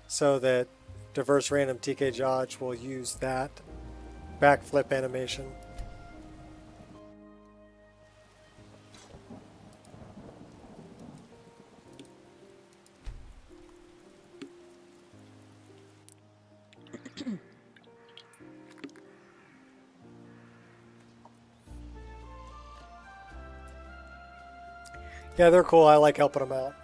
so that diverse random TK dodge will use that backflip animation. Yeah, they're cool. I like helping them out.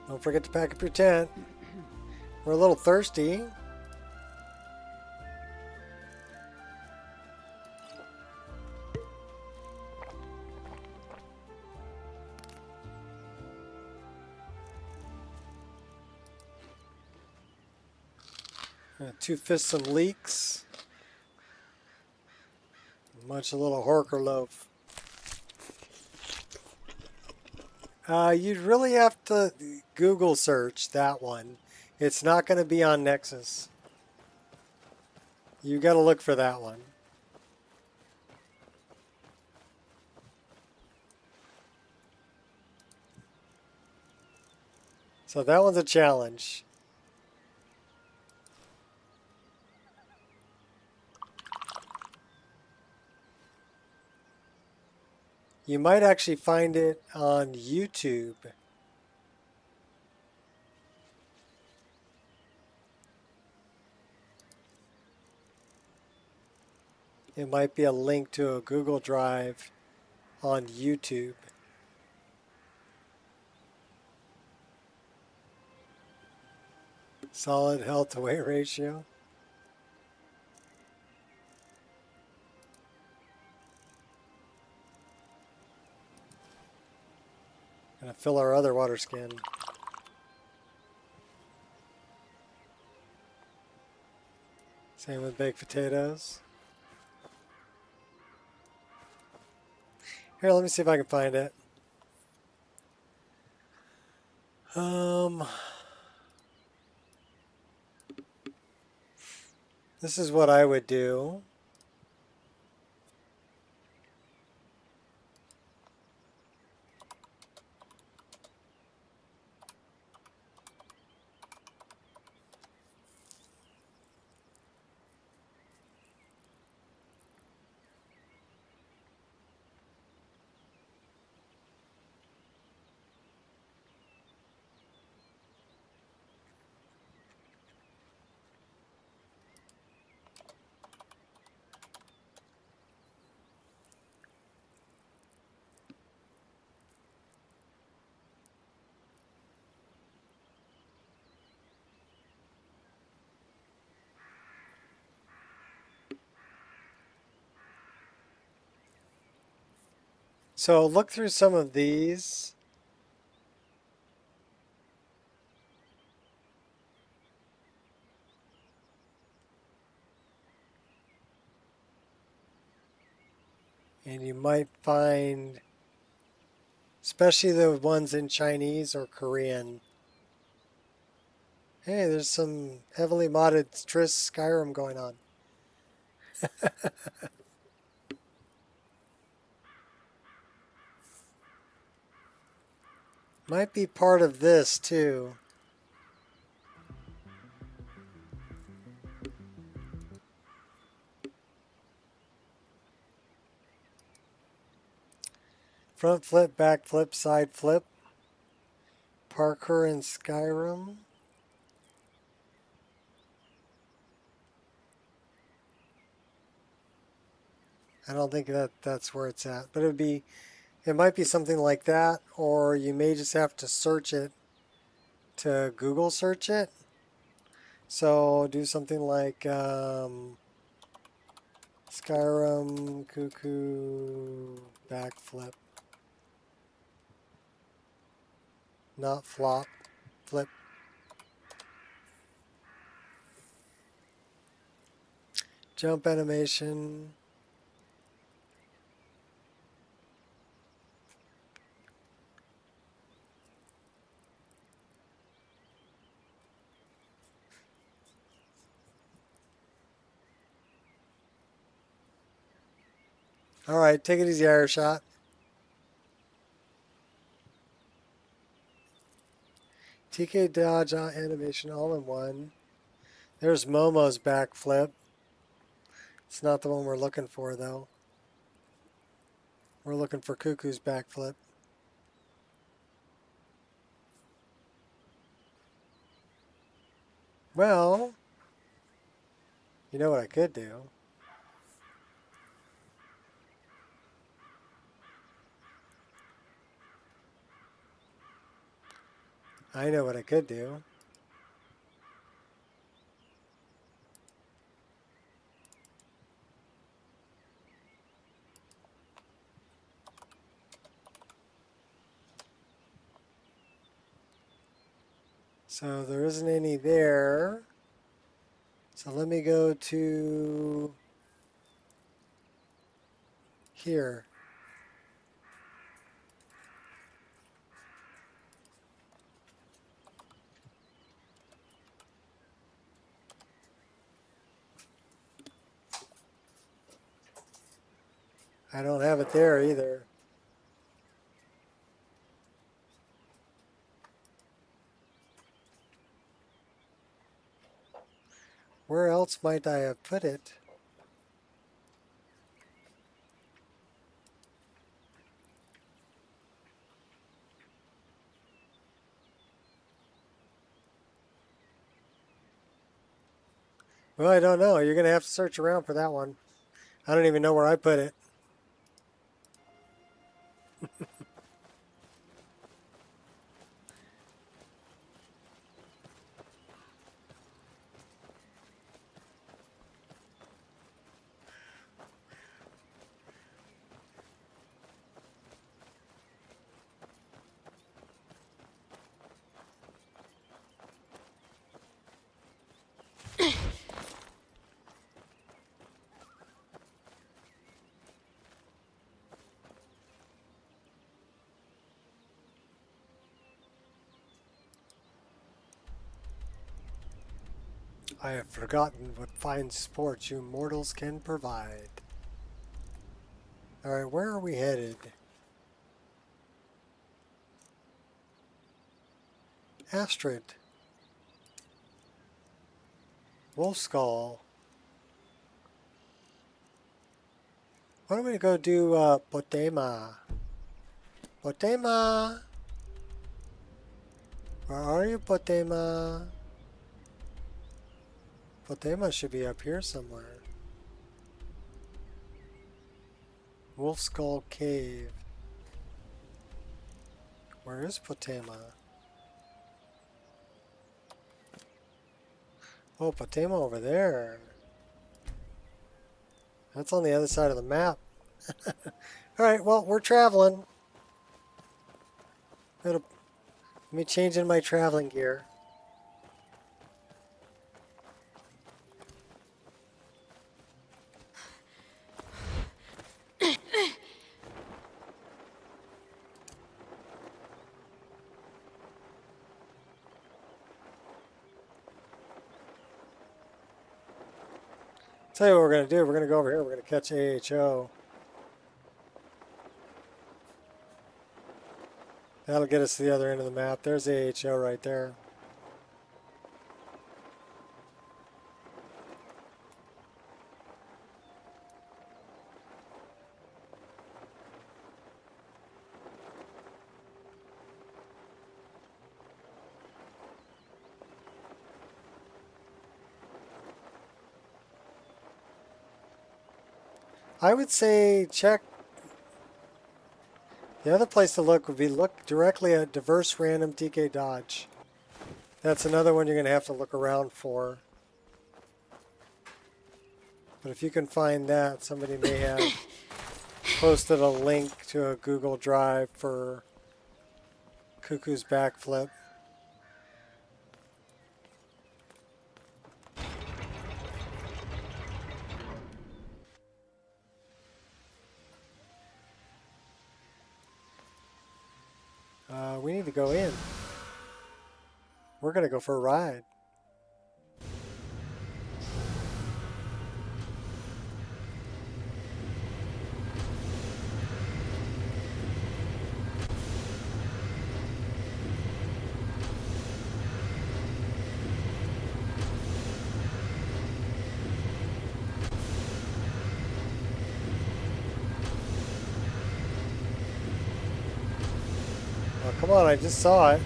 Don't forget to pack up your tent. We're a little thirsty. Two fists and leeks. Munch a little Horker loaf. You'd really have to Google search that one. It's not going to be on Nexus. You got to look for that one. So that one's a challenge. You might actually find it on YouTube. It might be a link to a Google Drive on YouTube. Solid health to weight ratio. Gonna fill our other water skin. Same with baked potatoes. Here, let me see if I can find it. This is what I would do. So look through some of these. And you might find, especially the ones in Chinese or Korean. Hey, there's some heavily modded Skyrim going on. Might be part of this too. Front flip, back flip, side flip. Parkour in Skyrim. I don't think that's where it's at, but it might be something like that, or you may just have to search it to Google search it. So do something like Skyrim cuckoo backflip, not flop, flip. Jump animation. All right, take it easy, Irish shot. TK dodge animation all in one. There's Momo's backflip. It's not the one we're looking for, though. We're looking for Cuckoo's backflip. Well, you know what I could do? I know what I could do. So there isn't any there. So let me go to here. I don't have it there either. Where else might I have put it? Well, I don't know. You're going to have to search around for that one. I don't even know where I put it. I have forgotten what fine sports you mortals can provide. Alright, where are we headed? Astrid. Wolf Skull. Why don't we go do Potema? Potema! Where are you, Potema? Potema should be up here somewhere. Wolf Skull Cave. Where is Potema? Oh, Potema over there. That's on the other side of the map. Alright, well, we're traveling. Let me change in my traveling gear. Tell you what we're going to do. We're going to go over here. We're going to catch AHO. That'll get us to the other end of the map. There's AHO right there. I would say check. The other place to look would be look directly at diverse random DK dodge. That's another one you're going to have to look around for. But if you can find that, somebody may have posted a link to a Google Drive for Cuckoo's Backflip. We need to go in. We're going to go for a ride. Oh, come on, I just saw it.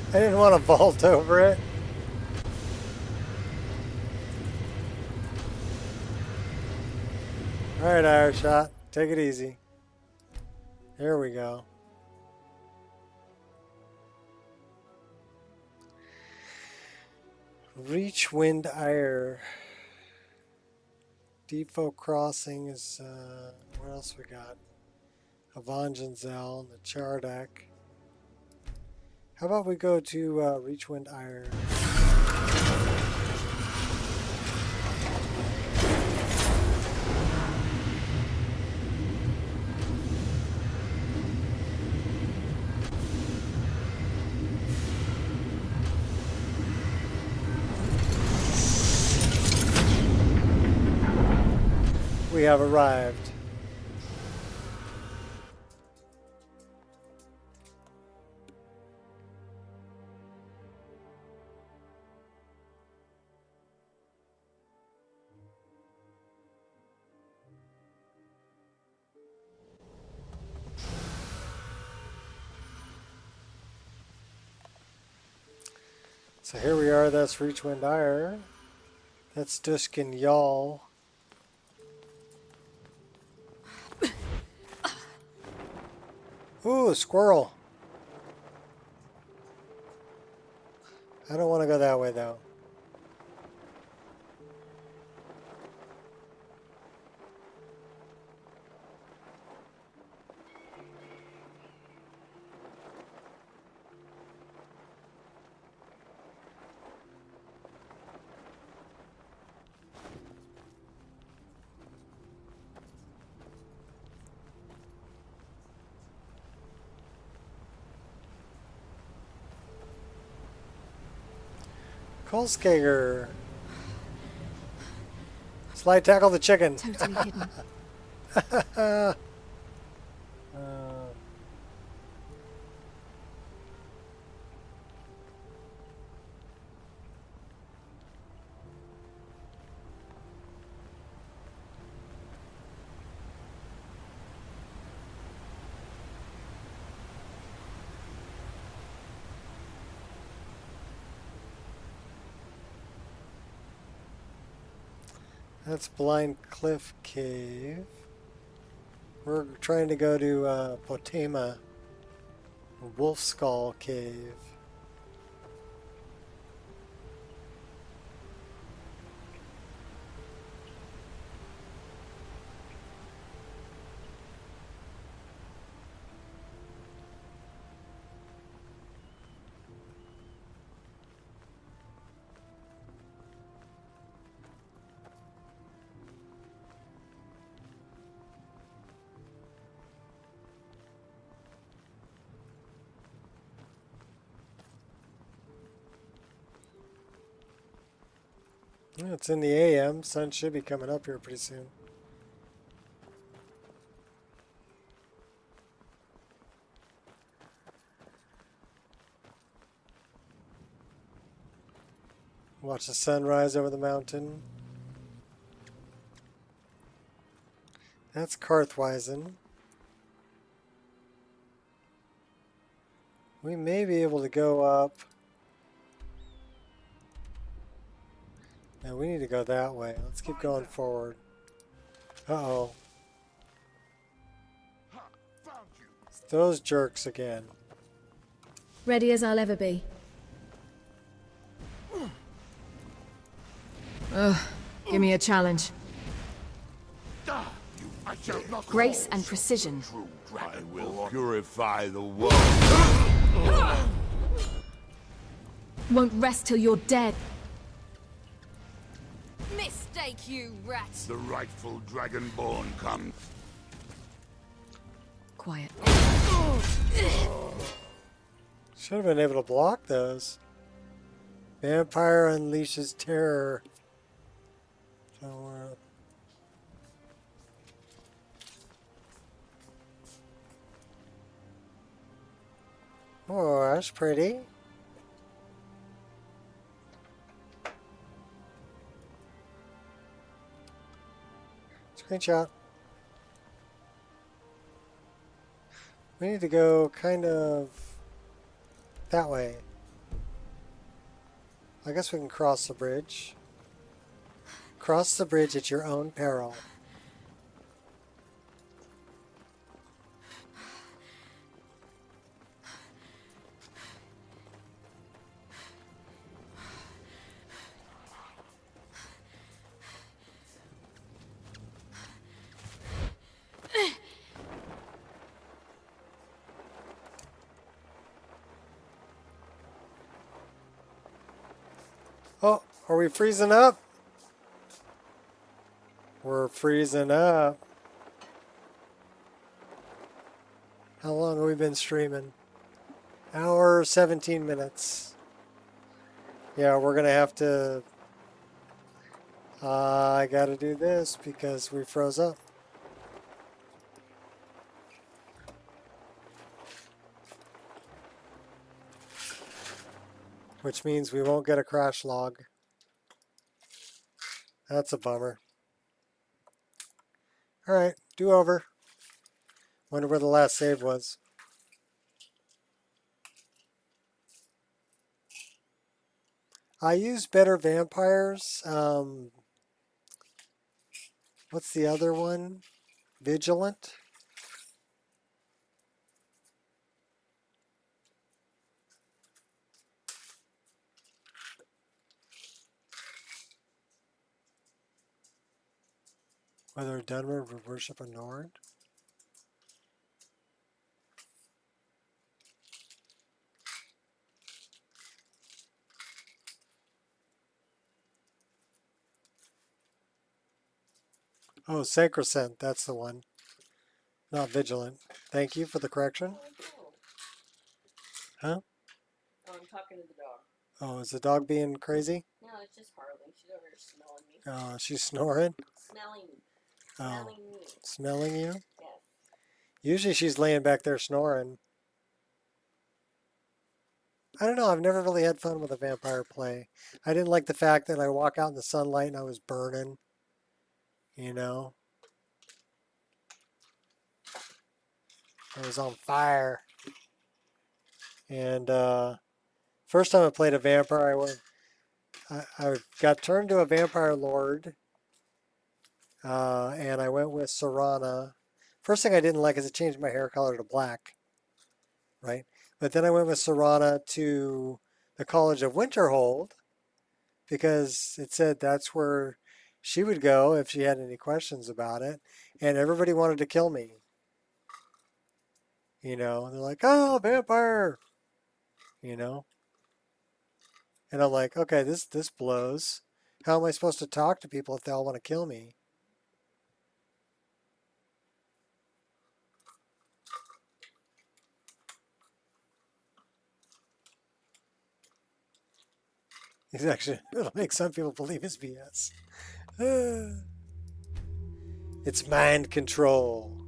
I didn't want to vault over it. Alright, Ireshot, take it easy. There we go. Reachwind Ire. Default Crossing is, what else we got? Avangenzel, the Chardak. How about we go to Reachwind Ire? We have arrived. So here we are, that's Reachwind Ire. That's Duskin Y'all. Ooh, a squirrel. I don't want to go that way though. Kolskager. Slide tackle the chicken. Totally hidden. That's Blind Cliff Cave. We're trying to go to Potema, Wolf Skull Cave. Yeah, it's in the AM. Sun should be coming up here pretty soon. Watch the sun rise over the mountain. That's Karthweisen. We may be able to go up. No, we need to go that way. Let's keep going forward. Uh-oh. It's those jerks again. Ready as I'll ever be. Ugh, give me a challenge. Grace and precision. I will purify the world. Won't rest till you're dead. Mistake, you rat! The rightful Dragonborne comes. Quiet. Should have been able to block those. Vampire unleashes terror. So, oh, that's pretty. Screenshot. We need to go kind of that way. I guess we can cross the bridge. Cross the bridge at your own peril. Oh, are we freezing up? We're freezing up. How long have we been streaming? Hour 17 minutes. Yeah, we're gonna have to... I gotta do this because we froze up. Which means we won't get a crash log. That's a bummer. Alright, do over. Wonder where the last save was. I use better vampires. What's the other one? Vigilant? Whether Denver would worship a Nord? Oh, Sacrosanct, that's the one. Not Vigilant. Thank you for the correction. Huh? Oh, I'm talking to the dog. Oh, is the dog being crazy? No, it's just Harley. She's over here smelling me. Oh, she's snoring? Smelling me. Oh, Smelling me. smelling you? Yes. Usually she's laying back there snoring. I don't know, I've never really had fun with a vampire play. I didn't like the fact that I walk out in the sunlight and I was burning. You know? I was on fire. And first time I played a vampire, I got turned to a vampire lord. And I went with Serana. First thing I didn't like is it changed my hair color to black. Right? But then I went with Serana to the College of Winterhold because it said that's where she would go if she had any questions about it. And everybody wanted to kill me. You know, they're like, oh, vampire. You know? And I'm like, okay, this blows. How am I supposed to talk to people if they all want to kill me? He's actually, it'll make some people believe it's BS. It's mind control.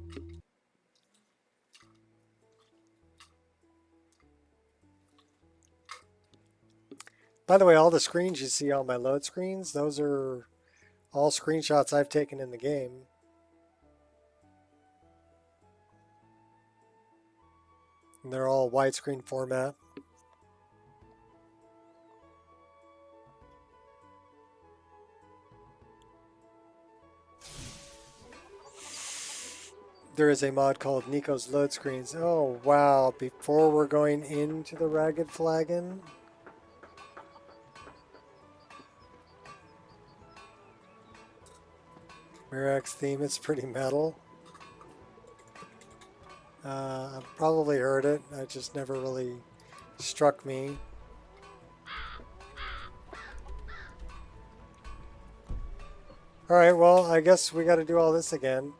By the way, all the screens you see on my load screens, those are all screenshots I've taken in the game. And they're all widescreen format. There is a mod called Nico's Load Screens. Oh, wow. Before we're going into the Ragged Flagon. Mirak's theme, it's pretty metal. I've probably heard it. It just never really struck me. Alright, well, I guess we got to do all this again.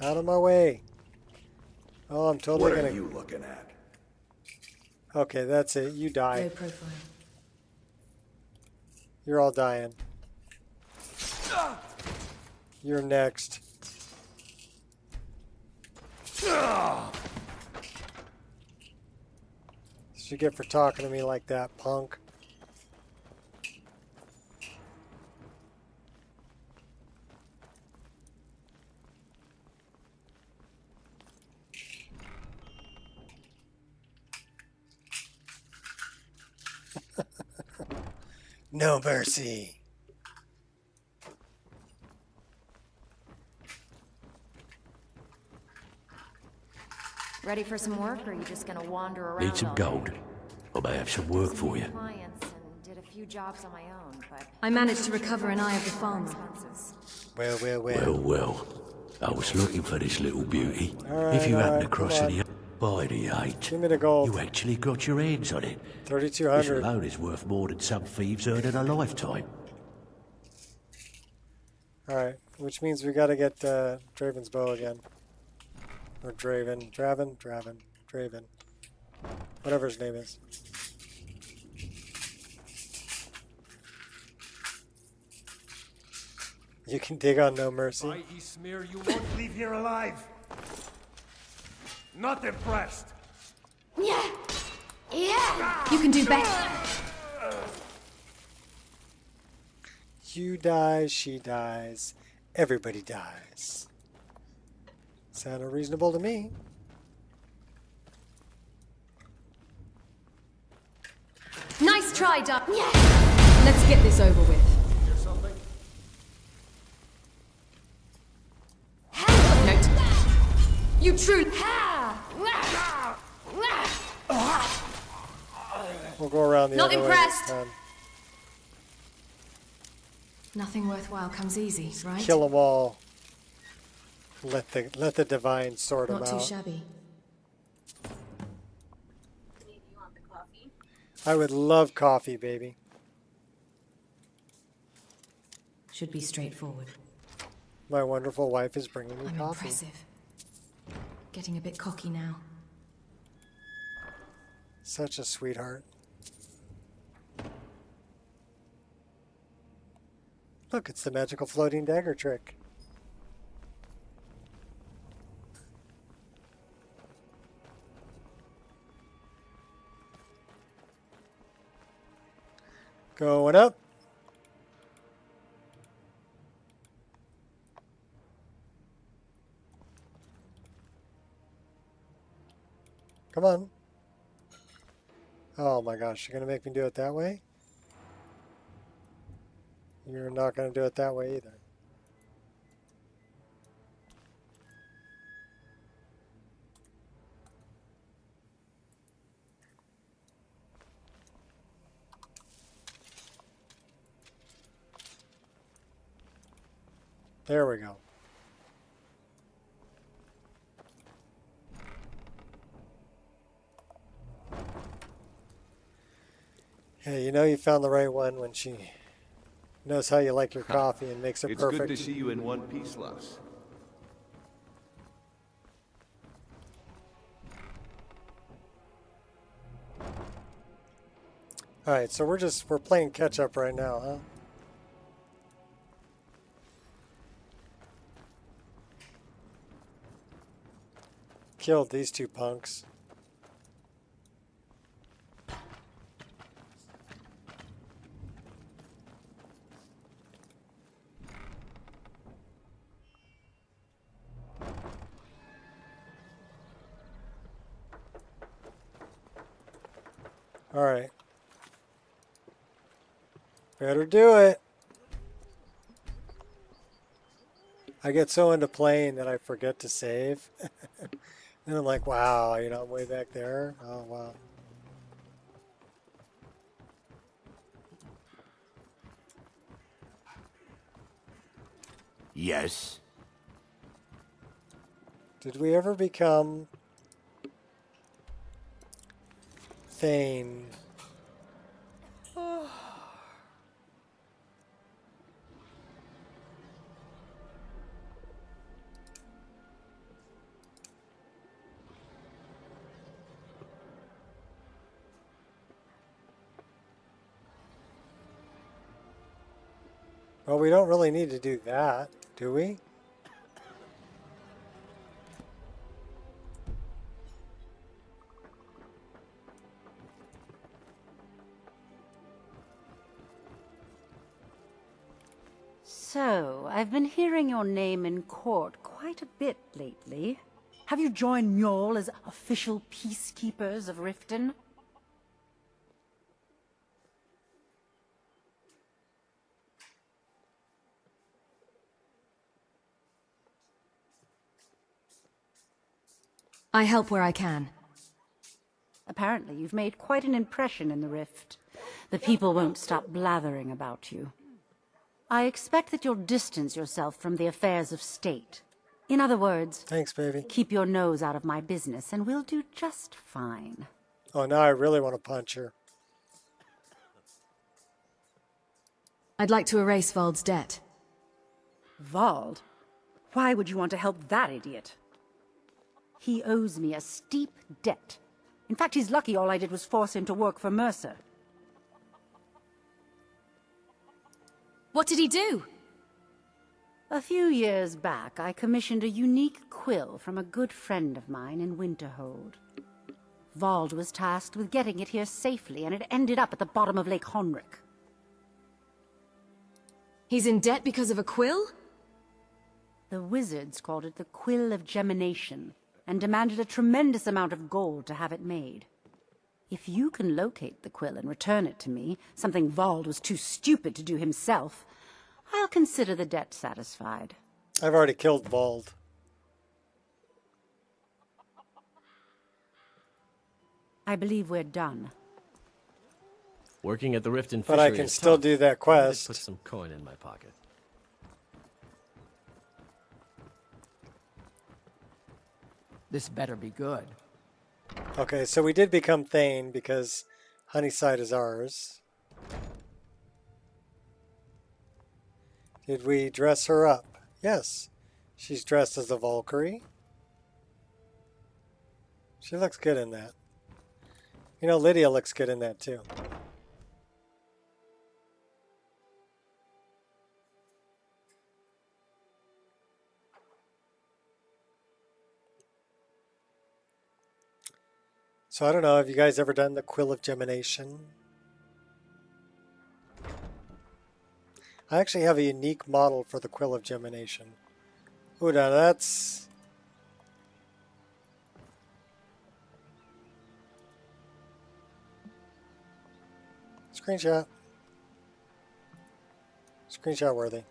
Out of my way. Oh, I'm totally gonna... What are you looking at? Okay, that's it. You die. Low profile. You're all dying. You're next. What did you get for talking to me like that, punk? No mercy. Ready for some work, or are you just gonna wander around? Need some all gold. day? I may have some work for you. Clients and did a few jobs on my own, but I managed to recover an eye of the farmer. Well. I was looking for this little beauty. Right, if you happen right, across any... By the 8. Give me the gold. You actually got your hands on it. 3,200. This alone is worth more than some thieves earn in a lifetime. Alright, which means we gotta get Draven's bow again. Or Draven. Draven. Whatever his name is. You can dig on No Mercy. By Ismir, you won't leave here alive. Not impressed. Yeah. You can do better. You die, she dies, everybody dies. Sounded reasonable to me. Nice try, Duck. Let's get this over with. Hear something? Note. You truly... We'll go around the Not other impressed. way this time. Nothing worthwhile comes easy, right? Kill them all. Let the divine sort them Not out. too shabby. I would love coffee, baby. Should be straightforward. My wonderful wife is bringing me I'm coffee. impressive. Getting a bit cocky now. Such a sweetheart. Look, it's the magical floating dagger trick. Going up. Come on. Oh my gosh, you're going to make me do it that way? You're not going to do it that way either. There we go. Yeah, you know you found the right one when she knows how you like your coffee and makes it It's perfect. good to see you in one piece, lass. Alright, so we're playing catch up right now, huh? killed these two punks. All right. Better do it. I get so into playing that I forget to save. And I'm like, wow, you're not way back there? Oh, wow. Yes. Did we ever become Thane? Well, we don't really need to do that, do we? So, I've been hearing your name in court quite a bit lately. Have you joined Mjol as official peacekeepers of Riften? I help where I can. Apparently, you've made quite an impression in the Rift. The people won't stop blathering about you. I expect that you'll distance yourself from the affairs of state. In other words, thanks, baby. Keep your nose out of my business and we'll do just fine. Oh, now I really want to punch her. I'd like to erase Vald's debt. Vald? Why would you want to help that idiot? He owes me a steep debt. In fact, he's lucky all I did was force him to work for Mercer. What did he do? A few years back, I commissioned a unique quill from a good friend of mine in Winterhold. Vald was tasked with getting it here safely, and it ended up at the bottom of Lake Honrick. He's in debt because of a quill? The wizards called it the Quill of Gemination, and demanded a tremendous amount of gold to have it made. If you can locate the quill and return it to me, something Vald was too stupid to do himself, I'll consider the debt satisfied. I've already killed Vald. I believe we're done. Working at the Rift and But I can still do that quest. Put some coin in my pocket. This better be good. Okay, so we did become Thane because Honeyside is ours. Did we dress her up? Yes. She's dressed as a Valkyrie. She looks good in that. You know, Lydia looks good in that too. So I don't know, have you guys ever done the Quill of Gemination? I actually have a unique model for the Quill of Gemination. Ooh, now that's... Screenshot. Screenshot worthy.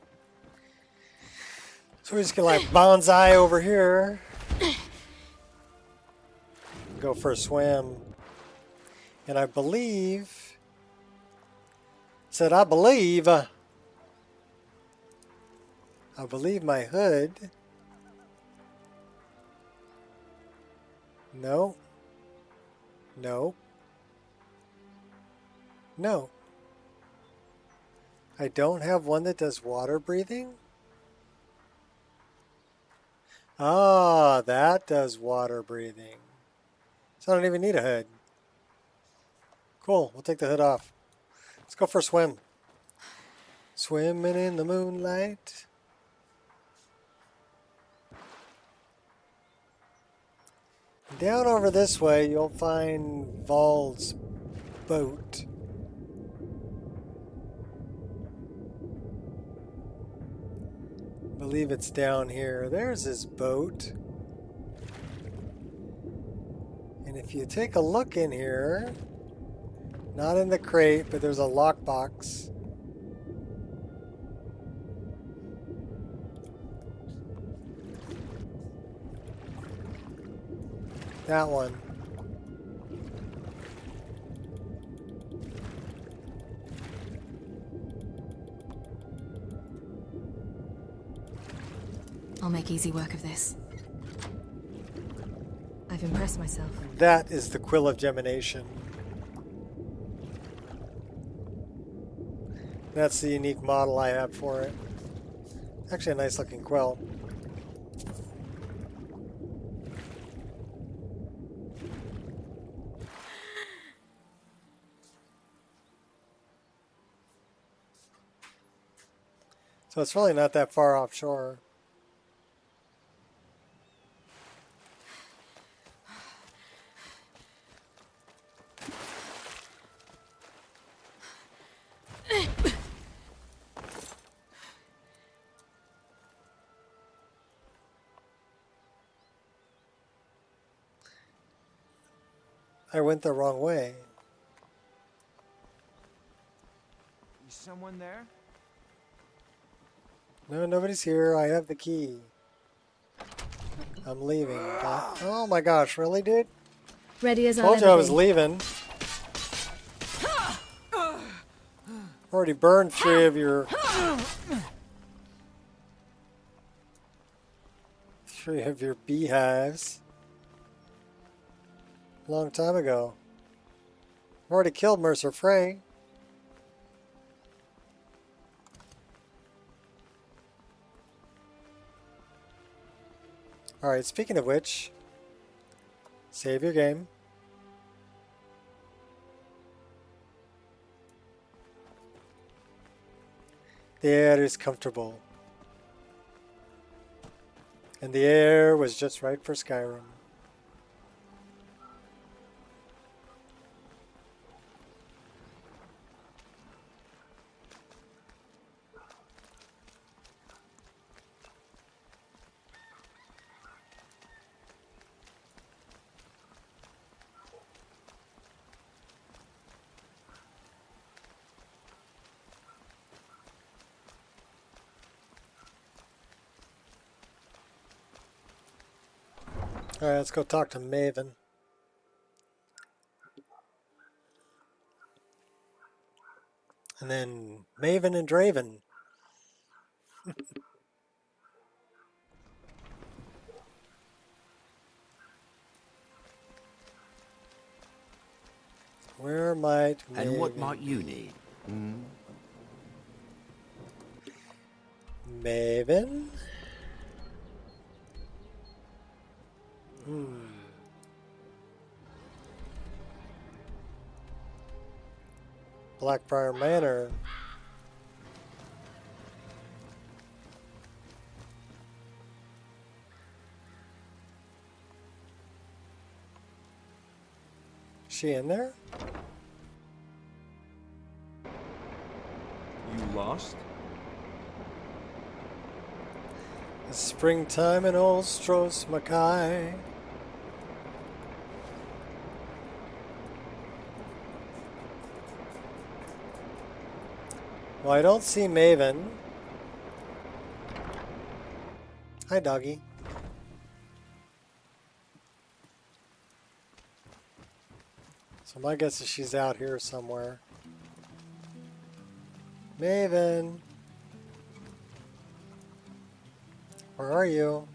So we just get like bonsai over here. Go for a swim. And I believe... I believe my hood... No. No. No. I don't have one that does water breathing? Ah, that does water breathing. So I don't even need a hood. Cool, we'll take the hood off. Let's go for a swim. Swimming in the moonlight. Down over this way, you'll find Vol's boat. I believe it's down here. There's his boat. And if you take a look in here, not in the crate, but there's a lockbox. That one. I'll make easy work of this. I've impressed myself. That is the Quill of Gemination. That's the unique model I have for it. Actually a nice looking quill. So it's really not that far offshore. I went the wrong way. Is someone there? No, nobody's here. I have the key. I'm leaving. Oh my gosh, really, dude? Ready as Told you I was leaving. Already burned 3 of your... 3 of your beehives. Long time ago. I've already killed Mercer Frey. Alright, speaking of which, save your game. The air is comfortable. And the air was just right for Skyrim. Alright, let's go talk to Maven. And then Maven and Draven. Where might Maven And what might you need? Maven? Blackbriar Manor. Is she in there? You lost? It's springtime in Old Stros Mackay. Well, I don't see Maven. Hi, doggy. So my guess is she's out here somewhere. Maven! Where are you?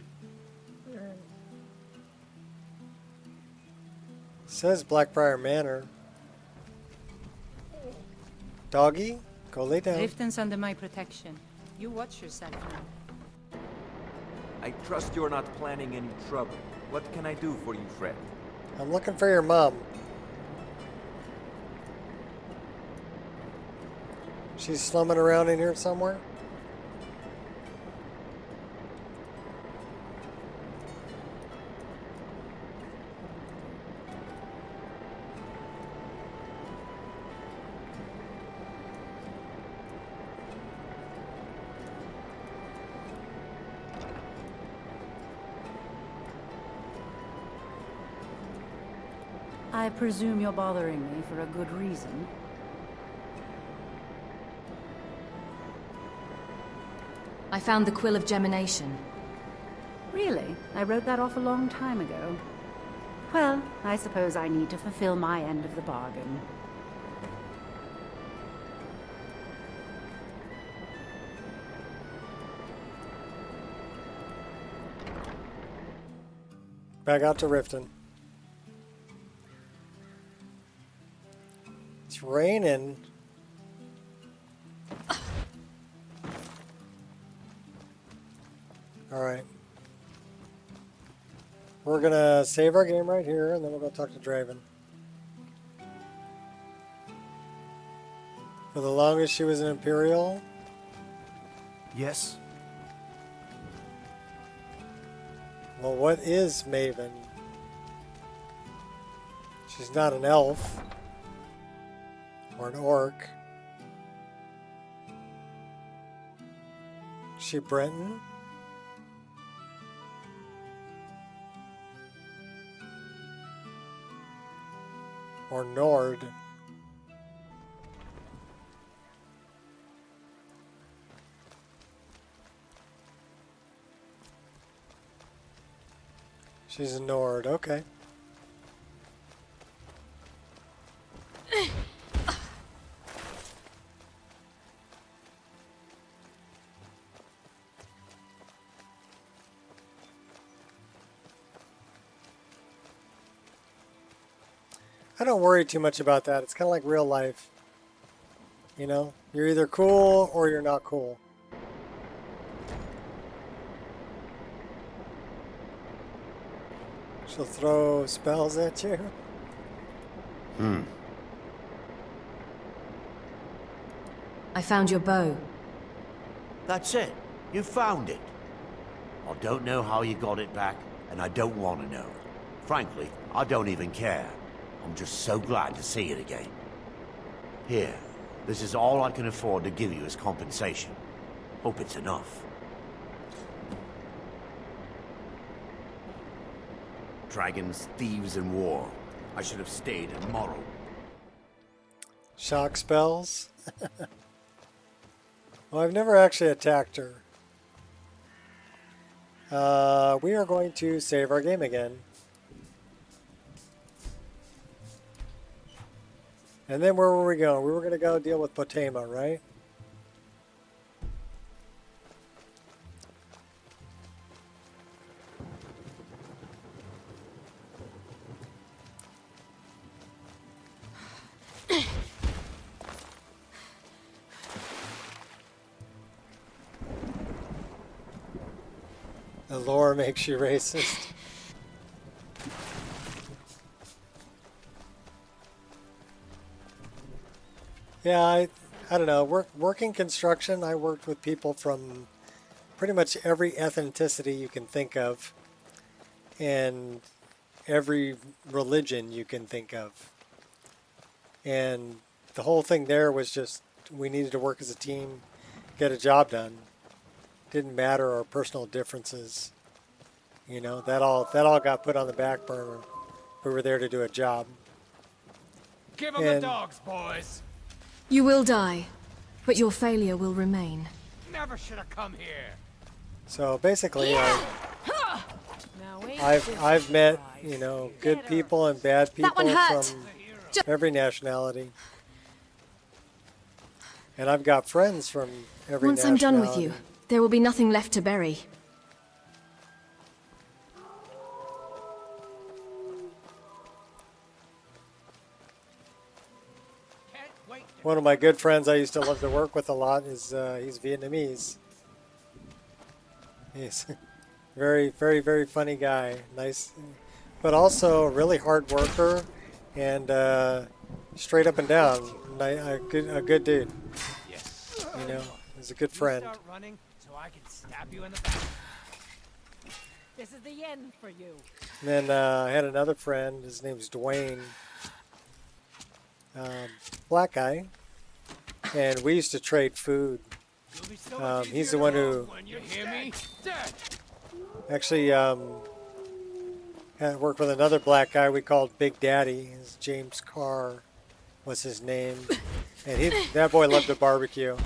Says Blackbriar Manor. Doggy? Go lay down. Riften's under my protection. You watch yourself now. I trust you're not planning any trouble. What can I do for you, Fred? I'm looking for your mom. She's slumming around in here somewhere? I presume you're bothering me for a good reason. I found the Quill of Gemination. Really? I wrote that off a long time ago. Well, I suppose I need to fulfill my end of the bargain. Back out to Riften. It's raining. Alright. We're gonna save our game right here, and then we'll go talk to Draven. For the longest she was an Imperial. Yes. Well, what is Maven? She's not an elf. Or an orc. Is she Breton? Or Nord? She's a Nord, okay. I don't worry too much about that. It's kind of like real life. You know, you're either cool or you're not cool. She'll throw spells at you. I found your bow. That's it. You found it. I don't know how you got it back, and I don't want to know. Frankly, I don't even care. I'm just so glad to see it again. Here, this is all I can afford to give you as compensation. Hope it's enough. Dragons, thieves, and war. I should have stayed in Morrow. Shock spells? Well, I've never actually attacked her. We are going to save our game again. And then where were we going? We were going to go deal with Potema, right? The lore makes you racist. Yeah, I don't know. Working construction, I worked with people from pretty much every ethnicity you can think of, and every religion you can think of. And the whole thing there was just we needed to work as a team, get a job done. Didn't matter our personal differences. You know, that all got put on the back burner. We were there to do a job. Give them the dogs, boys. You will die, but your failure will remain. Never should have come here. So basically, I've met, you know, good people and bad people from every nationality. And I've got friends from every Once nationality. I'm done with you, there will be nothing left to bury. One of my good friends I used to love to work with a lot is he's Vietnamese. He's a very, very, very funny guy. Nice, but also a really hard worker and straight up and down. A good dude. Yes. You know, he's a good friend. Start running so I can stab you in the back. This is the end for you. And then I had another friend. His name's Dwayne. Black guy, and we used to trade food. He's the one who actually Had worked with another black guy we called Big Daddy. His James Carr was his name. And that boy loved to barbecue.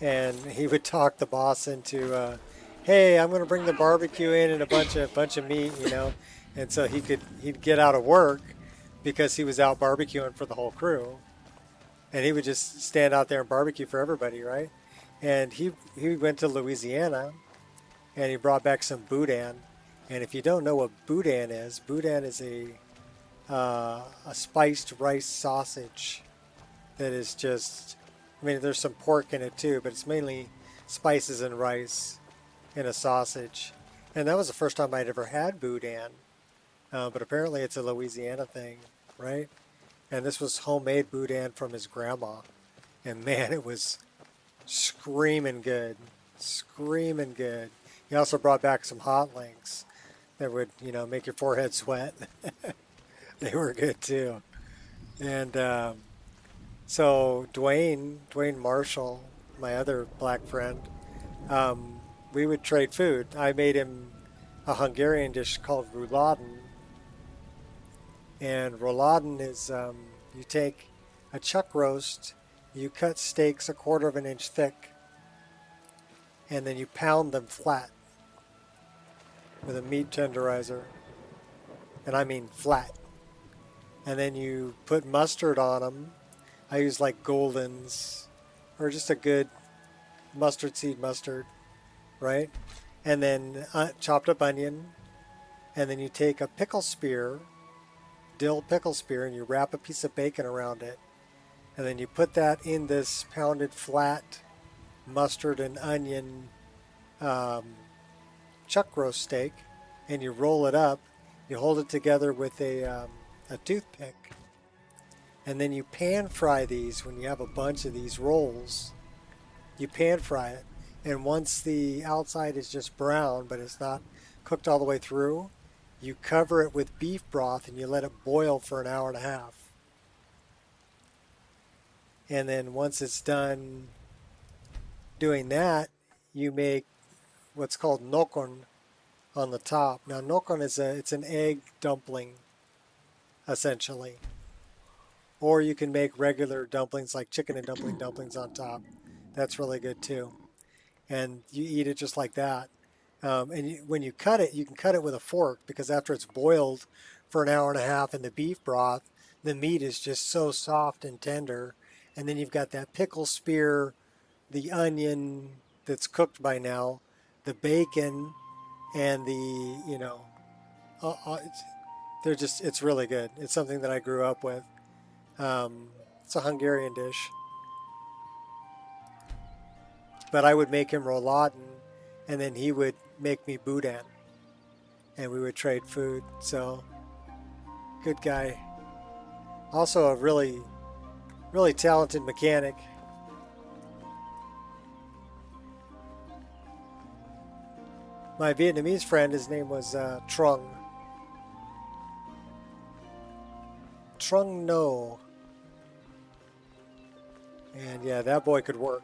And he would talk the boss into, hey, I'm going to bring the barbecue in and a bunch of meat, you know. And so he'd get out of work because he was out barbecuing for the whole crew. And he would just stand out there and barbecue for everybody, right? And he went to Louisiana and he brought back some boudin. And if you don't know what boudin is a spiced rice sausage that is just, I mean, there's some pork in it too, but it's mainly spices and rice in a sausage. And that was the first time I'd ever had boudin. But apparently it's a Louisiana thing, right? And this was homemade boudin from his grandma. And man, it was screaming good. Screaming good. He also brought back some hot links that would, you know, make your forehead sweat. They were good too. And so Dwayne Marshall, my other black friend, we would trade food. I made him a Hungarian dish called rouladen. And rouladen is, you take a chuck roast, you cut steaks 1/4 of an inch thick, and then you pound them flat with a meat tenderizer. And I mean flat. And then you put mustard on them. I use like Golden's, or just a good mustard seed mustard, right? And then chopped up onion. And then you take a pickle spear, dill pickle spear, and you wrap a piece of bacon around it. And then you put that in this pounded flat mustard and onion chuck roast steak, and you roll it up. You hold it together with a toothpick, and then you pan fry these. When you have a bunch of these rolls, you pan fry it, and once the outside is just brown but it's not cooked all the way through, you cover it with beef broth and you let it boil for 1.5 hours. And then once it's done doing that, you make what's called nokon on the top. Now nokon is it's an egg dumpling, essentially. Or you can make regular dumplings like chicken and dumplings on top. That's really good too. And you eat it just like that. When you cut it, you can cut it with a fork, because after it's boiled for 1.5 hours in the beef broth, the meat is just so soft and tender. And then you've got that pickle spear, the onion that's cooked by now, the bacon, and the, you know, it's really good. It's something that I grew up with. It's a Hungarian dish. But I would make him rouladen, and then he would make me boudin, and we would trade food. So, good guy. Also a really talented mechanic. My Vietnamese friend, his name was Trung No. And yeah, that boy could work.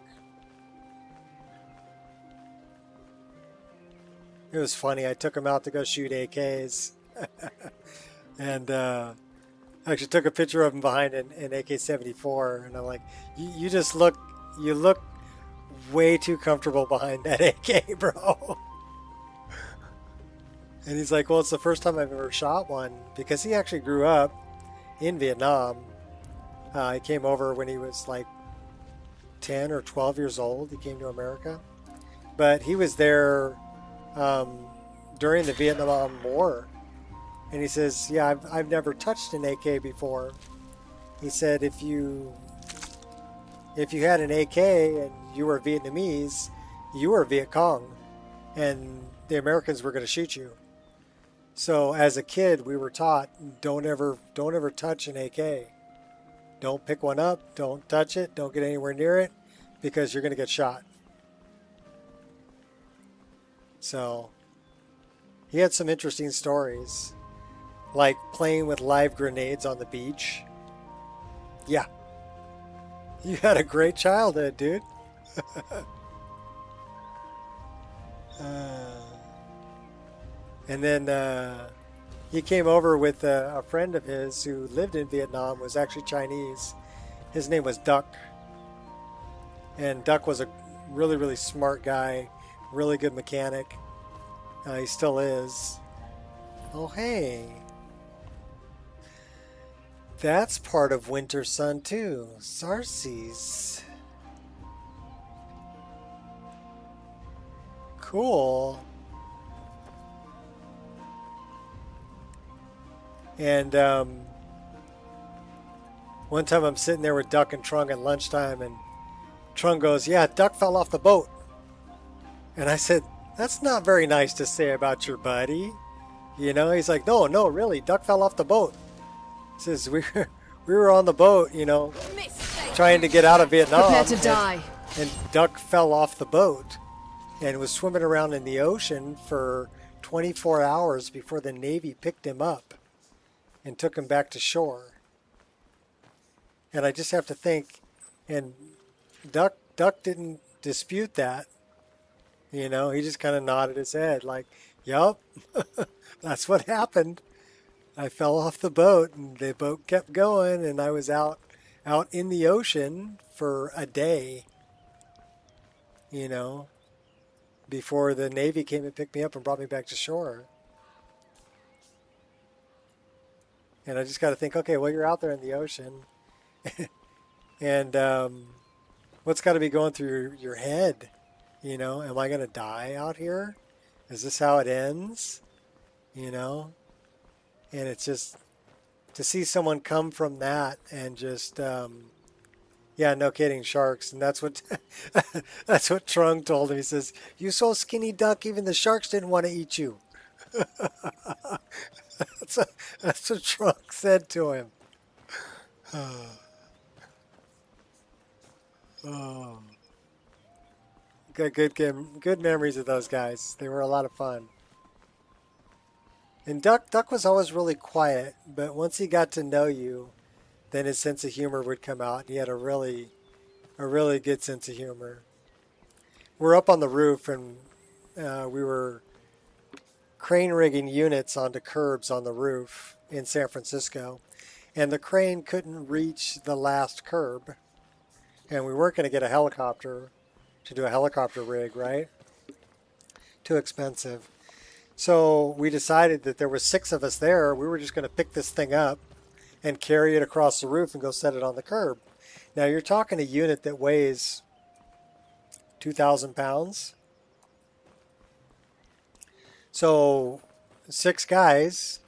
It was funny. I took him out to go shoot AKs. And I actually took a picture of him behind an AK-74. And I'm like, you look way too comfortable behind that AK, bro. And he's like, well, it's the first time I've ever shot one, because he actually grew up in Vietnam. He came over when he was like 10 or 12 years old. He came to America. But he was there during the Vietnam War. And he says, yeah, I've never touched an AK before. He said, if you had an AK and you were Vietnamese, you were Viet Cong, and the Americans were going to shoot you. So as a kid, we were taught, don't ever touch an AK. Don't pick one up. Don't touch it. Don't get anywhere near it, because you're going to get shot. So he had some interesting stories, like playing with live grenades on the beach. Yeah. You had a great childhood, dude. And then, he came over with a friend of his who lived in Vietnam, was actually Chinese. His name was Duck. And Duck was a really, really smart guy, really good mechanic. He still is. Oh, hey. That's part of Winter Sun, too. Sarces. Cool. And one time I'm sitting there with Duck and Trung at lunchtime, and Trung goes, "Yeah, Duck fell off the boat." And I said, "That's not very nice to say about your buddy." You know, he's like, "No, really, Duck fell off the boat." He says, we were on the boat, you know, trying to get out of Vietnam. Prepare to die. And Duck fell off the boat and was swimming around in the ocean for 24 hours before the Navy picked him up and took him back to shore. And I just have to think, and Duck didn't dispute that. You know, he just kind of nodded his head like, "Yup, that's what happened. I fell off the boat and the boat kept going and I was out in the ocean for a day, you know, before the Navy came and picked me up and brought me back to shore." And I just got to think, okay, well, you're out there in the ocean. And what's got to be going through your head? You know, am I going to die out here? Is this how it ends? You know? And it's just to see someone come from that and just, yeah, no kidding, sharks. And that's what that's what Trung told him. He says, "You so skinny, Duck, even the sharks didn't want to eat you." That's what Trung said to him. Oh. Good memories of those guys. They were a lot of fun. And Duck was always really quiet, but once he got to know you, then his sense of humor would come out. He had a really good sense of humor. We're up on the roof, and we were crane rigging units onto curbs on the roof in San Francisco, and the crane couldn't reach the last curb, and we weren't going to get a helicopter to do a helicopter rig, right? Too expensive. So we decided that there were 6 of us there. We were just going to pick this thing up and carry it across the roof and go set it on the curb. Now you're talking a unit that weighs 2,000 pounds. So 6 guys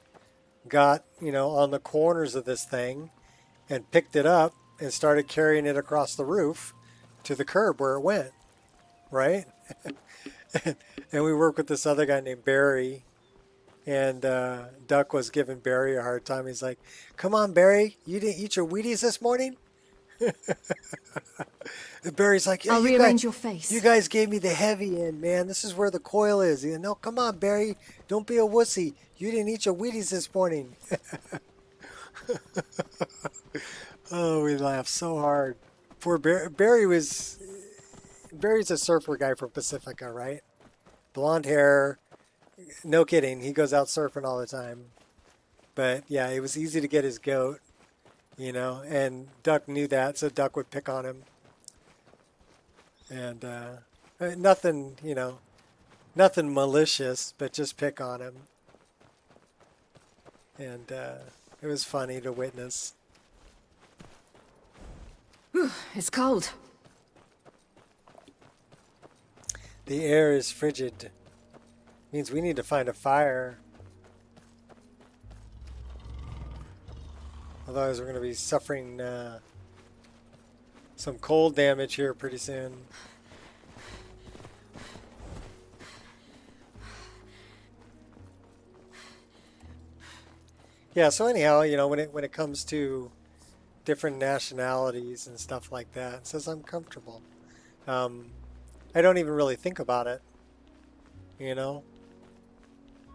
got, you know, on the corners of this thing and picked it up and started carrying it across the roof to the curb where it went, right? And we worked with this other guy named Barry, and Duck was giving Barry a hard time. He's like, "Come on, Barry, you didn't eat your Wheaties this morning?" And Barry's like, "Yeah, I'll rearrange your face. You guys gave me the heavy end, man. This is where the coil is. You know, come on, Barry, don't be a wussy. You didn't eat your Wheaties this morning." Oh, we laughed so hard. Poor Barry's a surfer guy from Pacifica, right? Blonde hair, no kidding. He goes out surfing all the time. But yeah, it was easy to get his goat, you know, and Duck knew that, so Duck would pick on him. And nothing, you know, nothing malicious, but just pick on him. And it was funny to witness. It's cold. The air is frigid. Means we need to find a fire. Otherwise we're going to be suffering some cold damage here pretty soon. Yeah, so anyhow, you know, when it comes to different nationalities and stuff like that, it says I'm comfortable. I don't even really think about it, you know,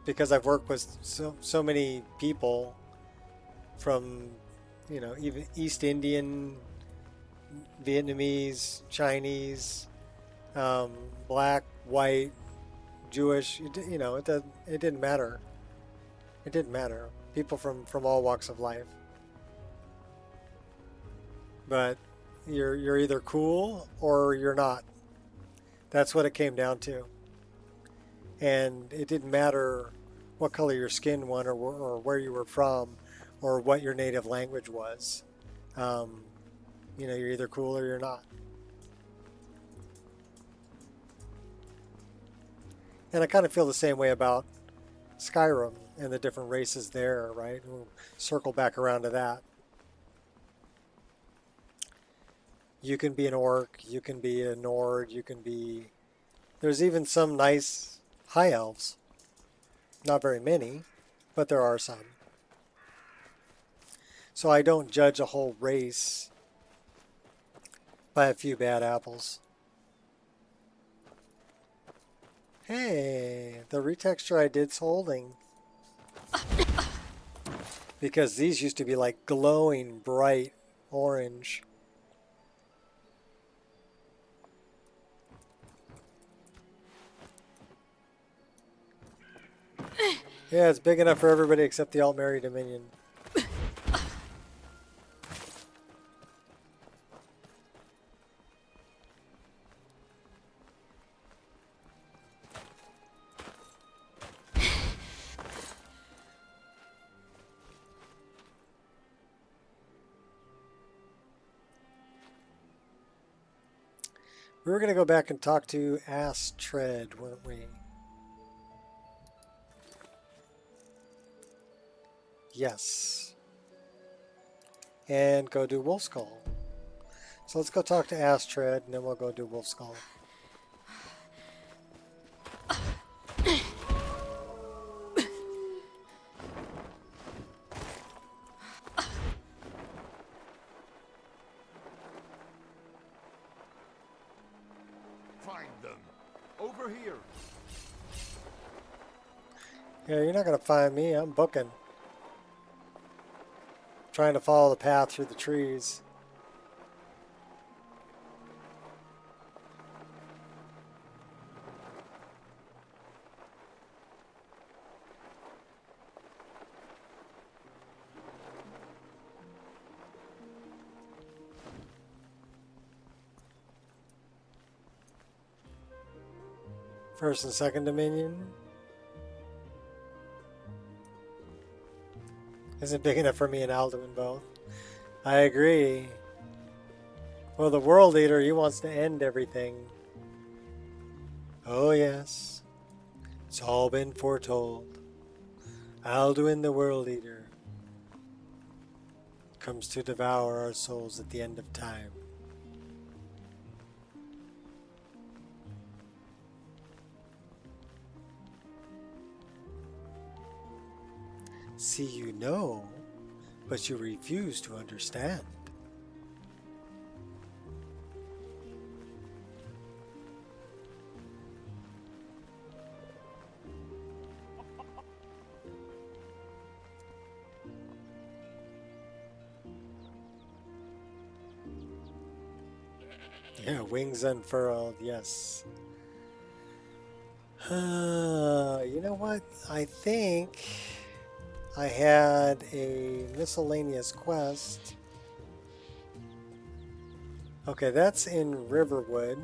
because I've worked with so many people from, you know, even East Indian, Vietnamese, Chinese, black, white, Jewish, you know, it didn't matter. It didn't matter. People from all walks of life. But you're either cool or you're not. That's what it came down to. And it didn't matter what color your skin was or where you were from or what your native language was. You know, you're either cool or you're not. And I kind of feel the same way about Skyrim and the different races there, right? We'll circle back around to that. You can be an orc, you can be a Nord, you can be... There's even some nice high elves. Not very many, but there are some. So I don't judge a whole race by a few bad apples. Hey, the retexture I did's holding. Because these used to be like glowing bright orange. Yeah, it's big enough for everybody except the Altmary Dominion. We were going to go back and talk to Astrid, weren't we? Yes. And go do Wolf Skull. So let's go talk to Astrid, and then we'll go do Wolf Skull. Find them. Over here. Yeah, you're not going to find me. I'm booking. Trying to follow the path through the trees. First and second dominion. Isn't big enough for me and Alduin both. I agree. Well, the World Eater, he wants to end everything. Oh yes. It's all been foretold. Alduin the World Eater comes to devour our souls at the end of time. See, you know, but you refuse to understand. Yeah, wings unfurled, yes. You know what? I think I had a miscellaneous quest. Okay, that's in Riverwood.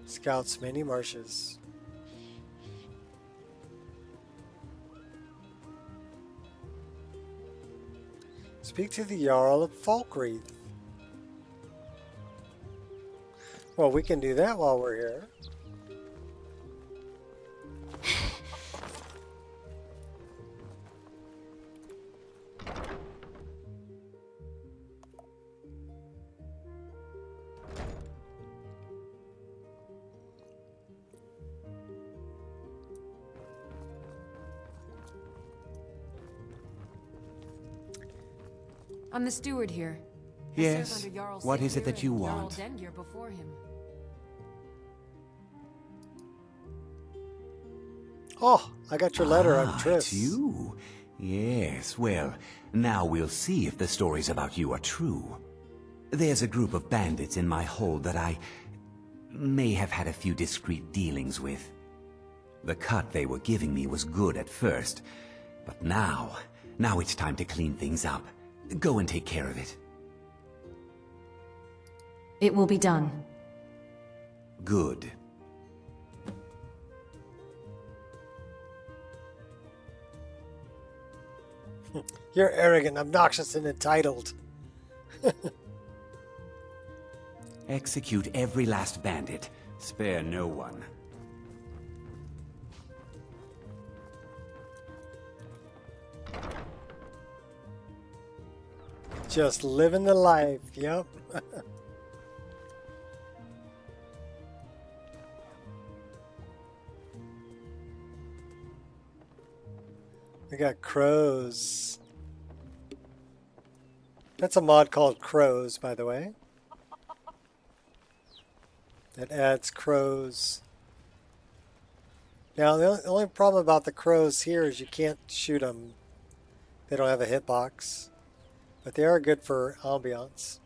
Scouts many marshes. Speak to the Jarl of Falkreath. Well, we can do that while we're here. I'm the steward here. Yes. What is it that you want? Before him. Oh, I got your letter on Triss. It's you? Yes, well, now we'll see if the stories about you are true. There's a group of bandits in my hold that I may have had a few discreet dealings with. The cut they were giving me was good at first, but now it's time to clean things up. Go and take care of it. It will be done. Good. You're arrogant, obnoxious, and entitled. Execute every last bandit. Spare no one. Just living the life, yep. We got crows. That's a mod called Crows, by the way. That adds crows. Now, the only problem about the crows here is you can't shoot them. They don't have a hitbox. But they are good for ambiance.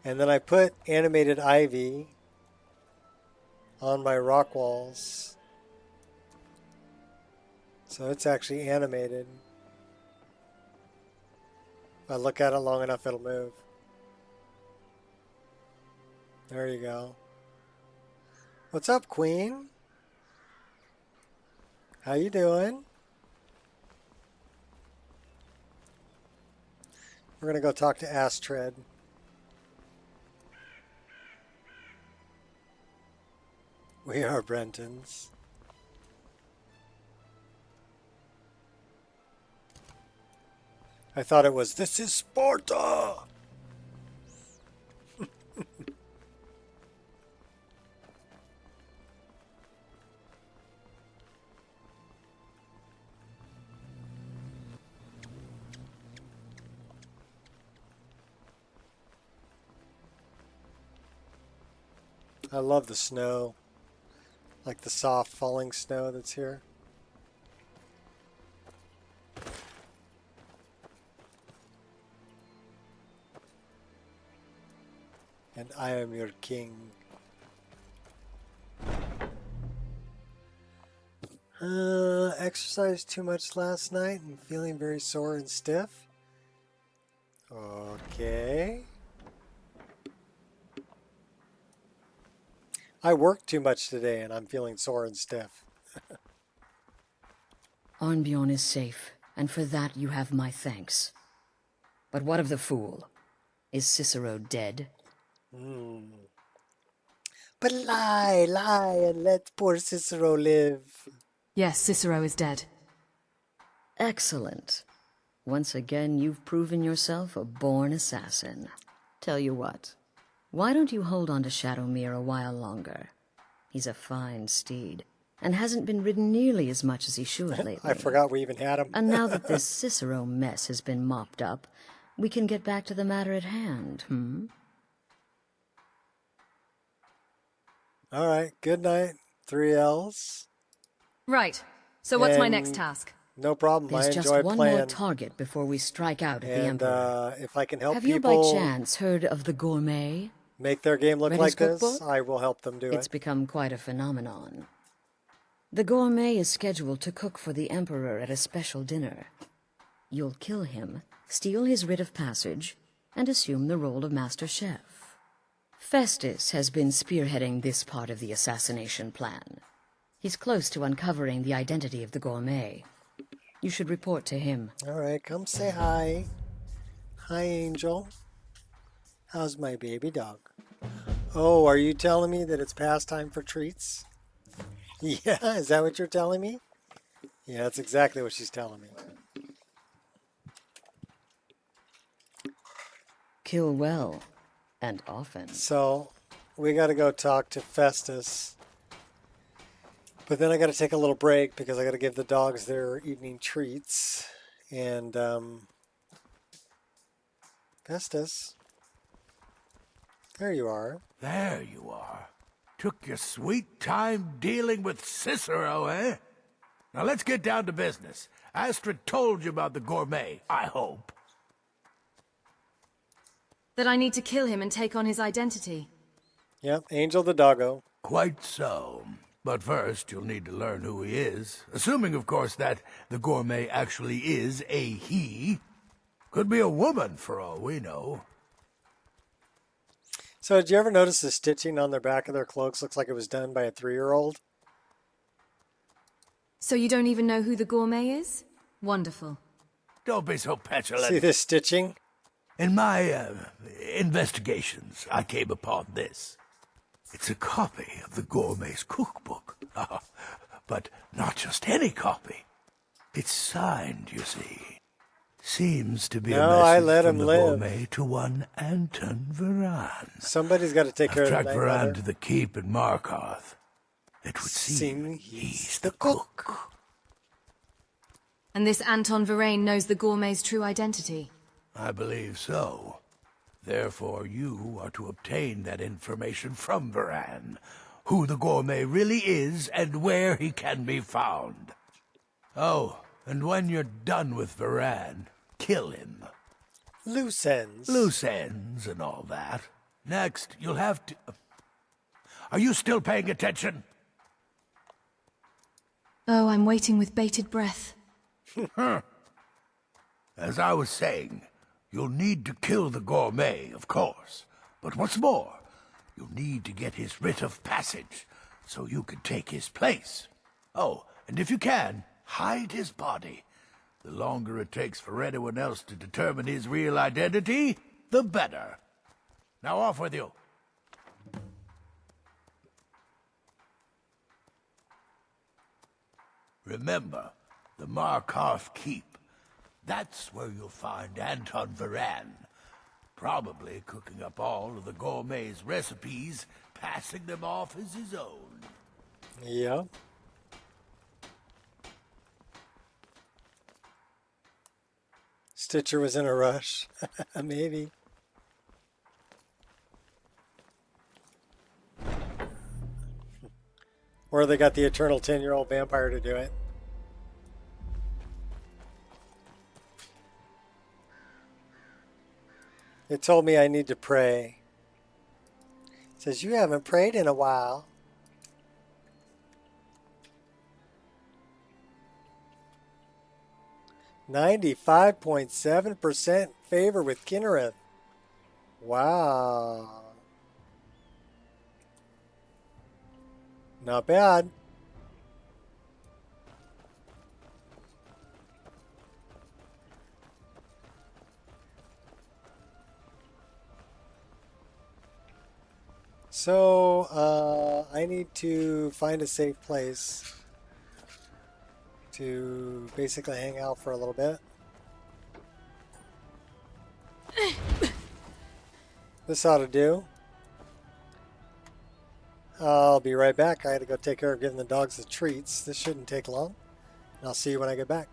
And then I put animated ivy on my rock walls. So it's actually animated. If I look at it long enough, it'll move. There you go. What's up, Queen? How you doing? We're going to go talk to Astrid. We are Brentons. I thought it was, this is Sparta! I love the snow, like the soft falling snow that's here. And I am your king. Exercised too much last night and feeling very sore and stiff. Okay. I worked too much today and I'm feeling sore and stiff. Arnbjorn is safe, and for that you have my thanks. But what of the fool? Is Cicero dead? But lie, and let poor Cicero live. Yes, Cicero is dead. Excellent. Once again, you've proven yourself a born assassin. Tell you what, why don't you hold on to Shadowmere a while longer? He's a fine steed, and hasn't been ridden nearly as much as he should lately. I forgot we even had him. And now that this Cicero mess has been mopped up, we can get back to the matter at hand, All right, good night, 3Ls. Right, so what's my next task? No problem, There's I enjoy just one playing. more target before we strike out at the And Emperor. if I can help Have people you by chance heard of the Gourmet? make their game look Read like his this, cookbook? I will help them do It's it. become quite a phenomenon. The Gourmet is scheduled to cook for the Emperor at a special dinner. You'll kill him, steal his writ of passage, and assume the role of Master Chef. Festus has been spearheading this part of the assassination plan. He's close to uncovering the identity of the Gourmet. You should report to him. All right, come say hi. Hi, Angel. How's my baby dog? Oh, are you telling me that it's past time for treats? Yeah, is that what you're telling me? Yeah, that's exactly what she's telling me. Kill well, and often. So, we got to go talk to Festus. But then I got to take a little break because I got to give the dogs their evening treats. And, Festus. There you are. There you are. Took your sweet time dealing with Cicero, eh? Now let's get down to business. Astrid told you about the Gourmet, I hope. That I need to kill him and take on his identity. Yep, Angel the doggo. Quite so. But first, you'll need to learn who he is. Assuming, of course, that the gourmet actually is a he. Could be a woman, for all we know. So did you ever notice the stitching on the back of their cloaks looks like it was done by a 3-year-old? So you don't even know who the gourmet is? Wonderful. Don't be so petulant. See this stitching? In my investigations, I came upon this. It's a copy of the gourmet's cookbook. But not just any copy. It's signed, you see. Seems to be a message from the gourmet to one Anton Varan. Somebody's got to take care of the I've tracked Varan Mother. to the keep in Markarth. It would seem he's the cook. And this Anton Varane knows the gourmet's true identity? I believe so. Therefore, you are to obtain that information from Varan. Who the gourmet really is and where he can be found. Oh, and when you're done with Varan, kill him. Loose ends. Loose ends and all that. Next, you'll have to... Are you still paying attention? Oh, I'm waiting with bated breath. As I was saying, you'll need to kill the gourmet, of course. But what's more, you'll need to get his writ of passage, so you can take his place. Oh, and if you can, hide his body. The longer it takes for anyone else to determine his real identity, the better. Now off with you. Remember, the Markarth Keep. That's where you'll find Anton Varan. Probably cooking up all of the gourmet's recipes, passing them off as his own. Yeah. Stitcher was in a rush. Maybe. Or they got the eternal 10-year-old vampire to do it. It told me I need to pray. It says, you haven't prayed in a while. "95.7% favor with Kinnereth." Wow. Not bad. So, I need to find a safe place to basically hang out for a little bit. This ought to do. I'll be right back. I had to go take care of giving the dogs the treats. This shouldn't take long. And I'll see you when I get back.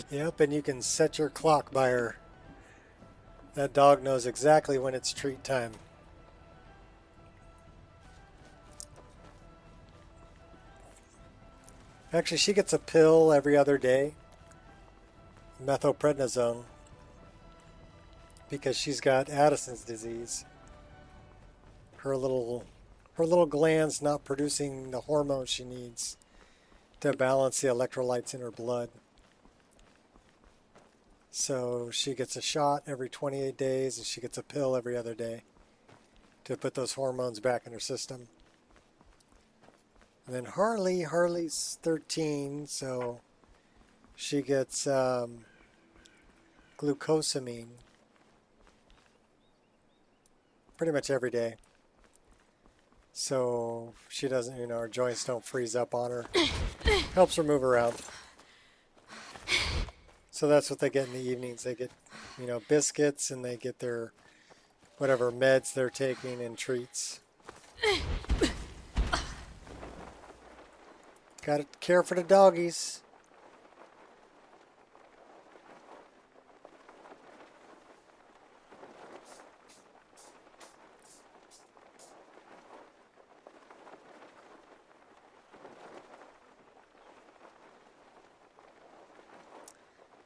Yep, and you can set your clock by her. That dog knows exactly when it's treat time. Actually, she gets a pill every other day, methylprednisone, because she's got Addison's disease. Her little gland's not producing the hormone she needs to balance the electrolytes in her blood. So she gets a shot every 28 days, and she gets a pill every other day to put those hormones back in her system. And then Harley's 13, so she gets glucosamine pretty much every day. So she doesn't, her joints don't freeze up on her. Helps her move around. So that's what they get in the evenings. They get, biscuits, and they get their whatever meds they're taking and treats. Gotta care for the doggies.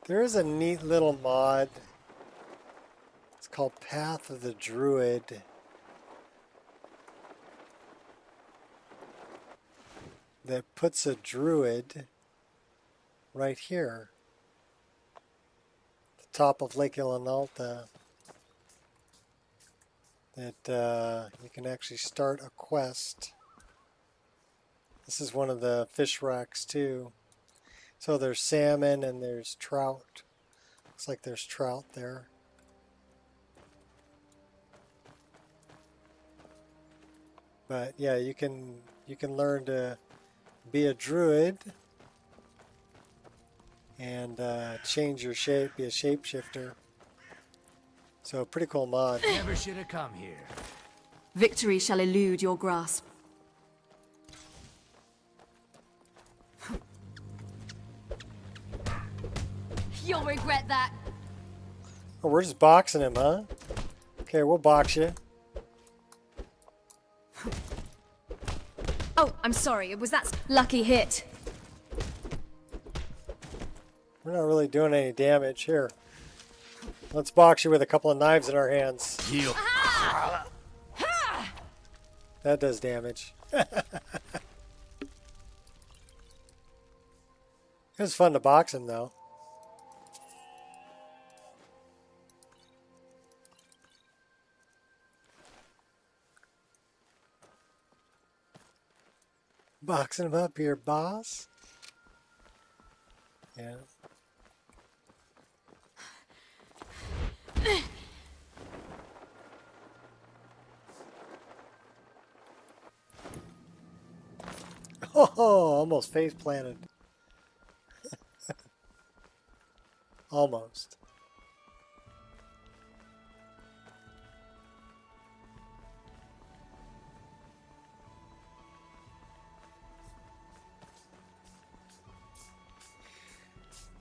There is a neat little mod. It's called Path of the Druid. That puts a druid right here. At the top of Lake Ilinalta. That you can actually start a quest. This is one of the fish racks too. So there's salmon and there's trout. Looks like there's trout there. But yeah, you can learn to be a druid and change your shape, be a shapeshifter. So pretty cool mod. Never should have come here. Victory shall elude your grasp. You'll regret that. Oh, we're just boxing him, huh? Okay, we'll box you. Oh, I'm sorry. Was that lucky hit? We're not really doing any damage here. Let's box you with a couple of knives in our hands. That does damage. It was fun to box him, though. Boxing him up here, boss. Yeah. Oh, almost face planted. Almost.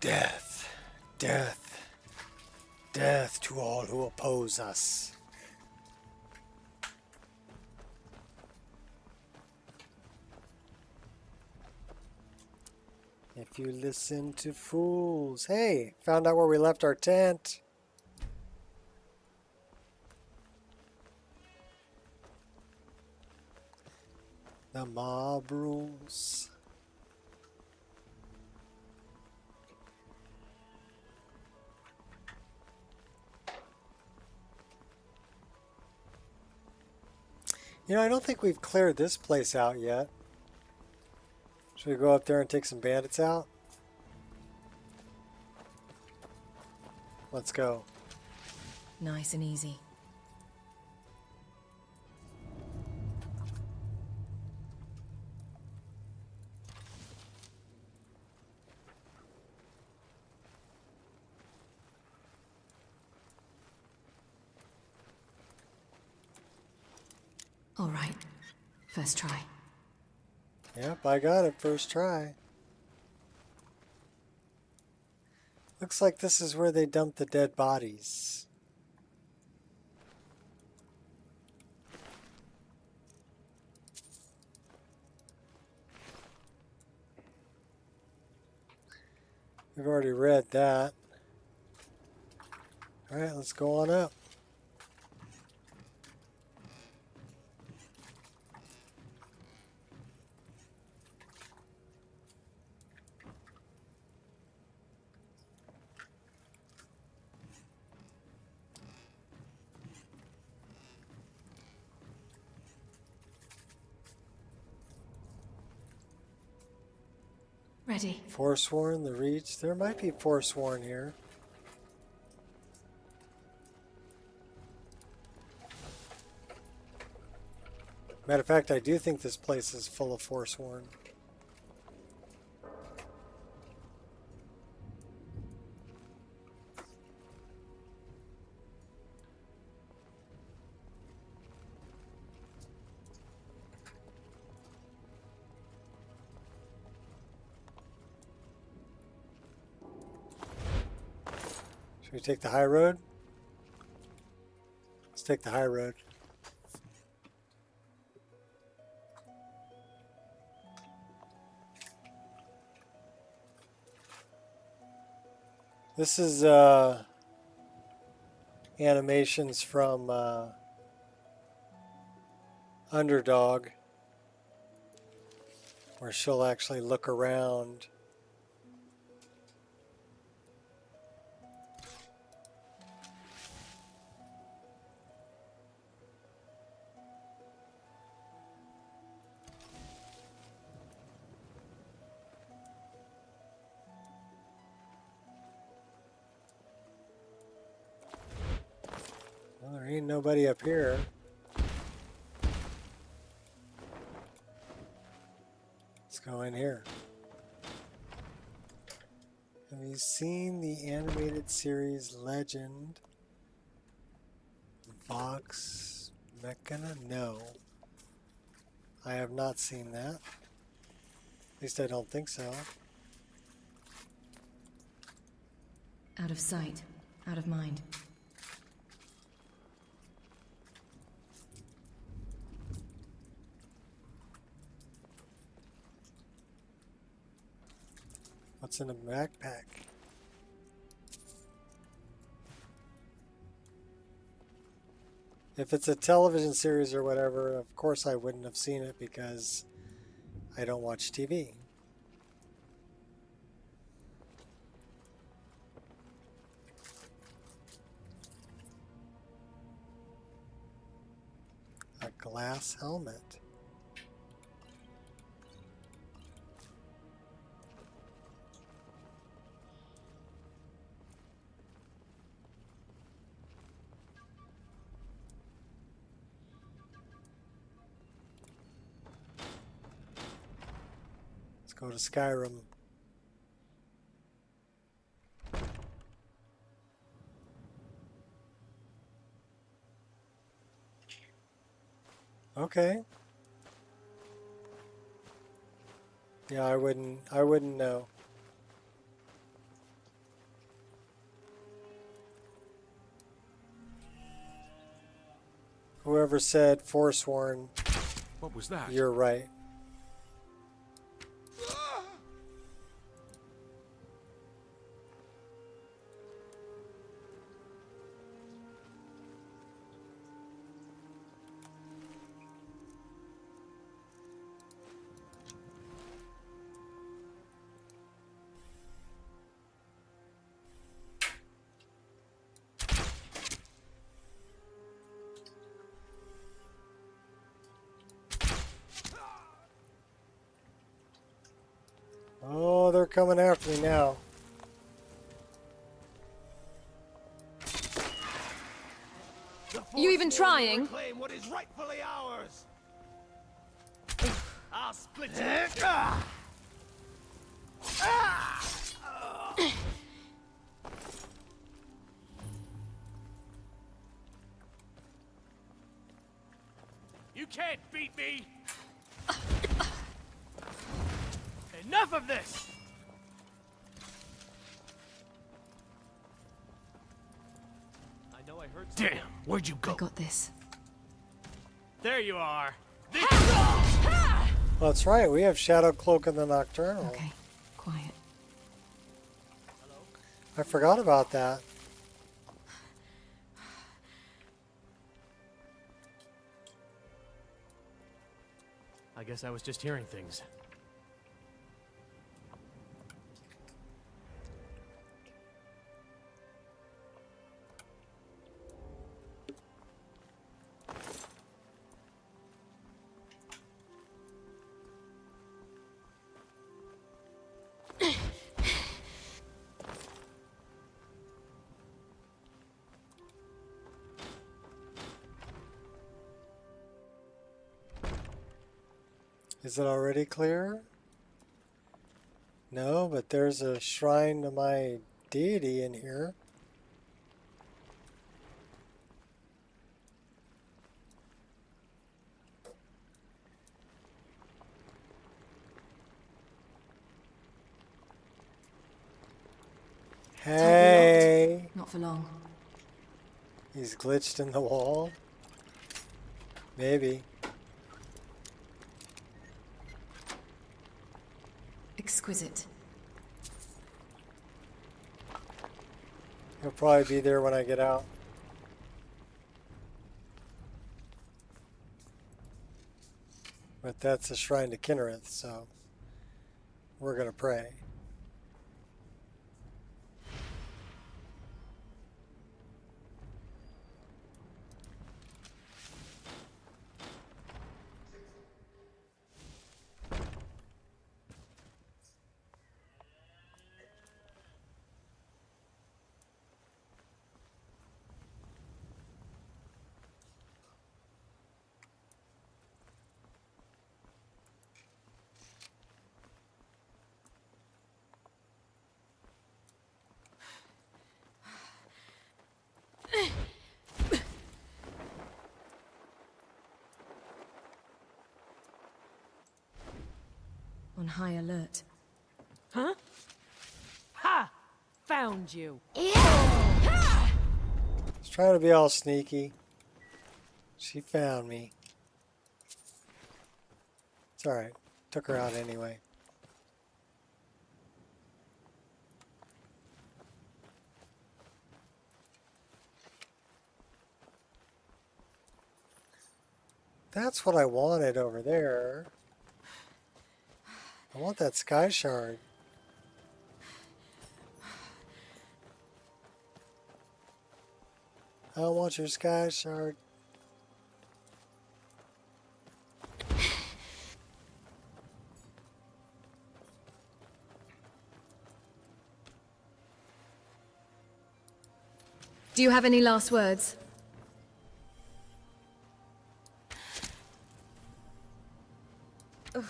Death, death, death to all who oppose us. If you listen to fools. Hey, found out where we left our tent. The mob rules. I don't think we've cleared this place out yet. Should we go up there and take some bandits out? Let's go. Nice and easy. All right. First try. Yep, I got it first try. Looks like this is where they dump the dead bodies. We've already read that. Alright, let's go on up. Ready. Forsworn, the Reach. There might be Forsworn here. Matter of fact, I do think this place is full of Forsworn. Should we take the high road? Let's take the high road. This is animations from Underdog, where she'll actually look around. Well, there ain't nobody up here. Let's go in here. Have you seen the animated series Legend? Vox Mechana? No. I have not seen that. At least I don't think so. Out of sight, out of mind. What's in a backpack? If it's a television series or whatever, of course I wouldn't have seen it because I don't watch TV. A glass helmet. Go to Skyrim. Okay. Yeah, I wouldn't know. Whoever said Forsworn, what was that? You're right. Oh, they're coming after me now. You even trying? Reclaim what is rightfully ours. I'll split you. You can't beat me. Enough of this! I heard. Damn, where'd you go? I got this. There you are. Well, that's right. We have Shadow Cloak and the Nocturnal. Okay, quiet. I forgot about that. I guess I was just hearing things. Is it already clear? No, but there's a shrine to my deity in here. Hey! Not for long. He's glitched in the wall? Maybe. Exquisite. He'll probably be there when I get out. But that's a shrine to Kinnereth, so we're gonna pray. On high alert. Huh? Ha! Found you. She's trying to be all sneaky. She found me. It's alright. Took her out anyway. That's what I wanted over there. I want that sky shard. I want your sky shard. Do you have any last words? Ugh.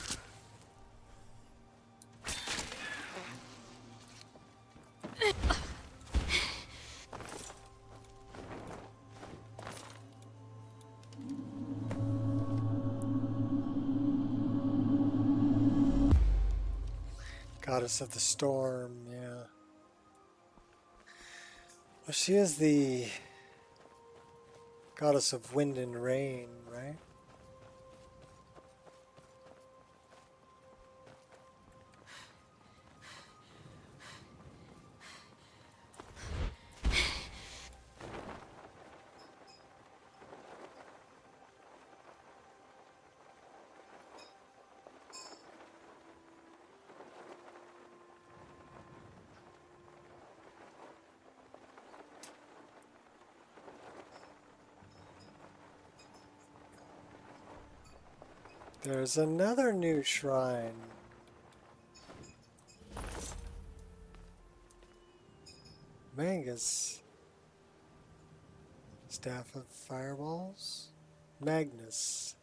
Goddess of the storm, yeah. Well, she is the goddess of wind and rain, right? There's another new shrine. Magus. Staff of Fireballs. Magnus.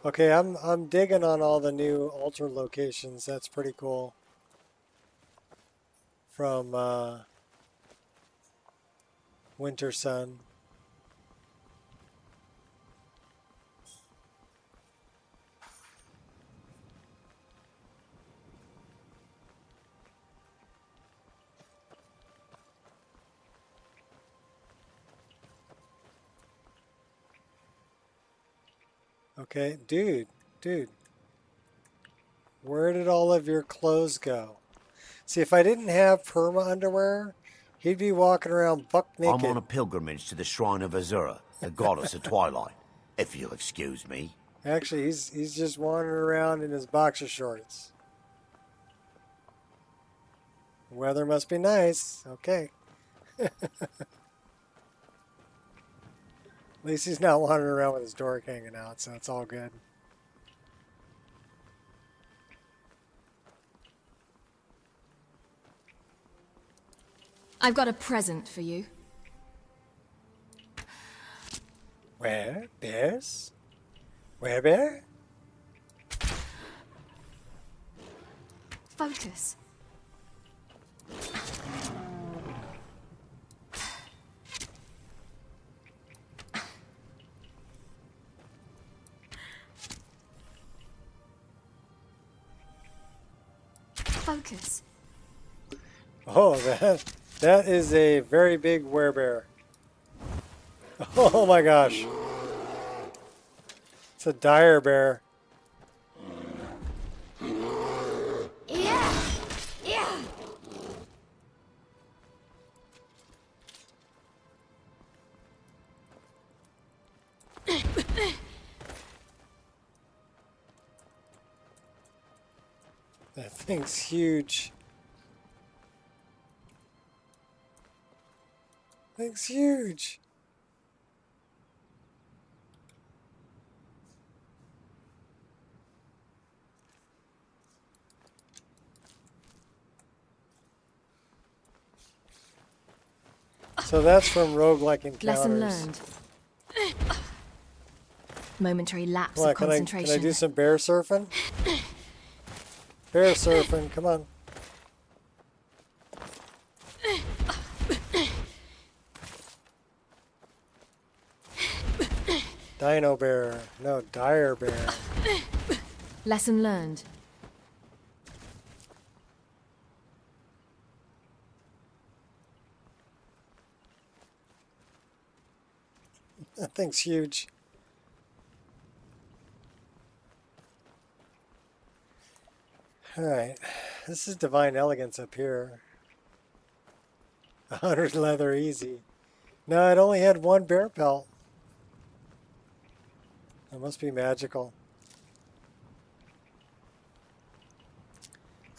Okay, I'm digging on all the new altar locations. That's pretty cool. From Winter Sun. Okay, dude. Where did all of your clothes go? See, if I didn't have perma underwear, he'd be walking around buck naked. I'm on a pilgrimage to the shrine of Azura, the goddess of twilight, if you'll excuse me. Actually, he's just wandering around in his boxer shorts. Weather must be nice. Okay. At least he's not wandering around with his dork hanging out, so it's all good. I've got a present for you. Where? Bears? Where bear? Focus. Focus. Oh, that is a very big werebear. Oh my gosh. It's a dire bear. Yeah. That thing's huge. Thing's huge. So that's from roguelike encounters. Lesson learned. Momentary lapse What, of concentration. Can I do some bear surfing? Bear surfing, come on. Dino bear. No, dire bear. Lesson learned. That thing's huge. Alright. This is divine elegance up here. 100 leather easy. No, it only had one bear pelt. It must be magical.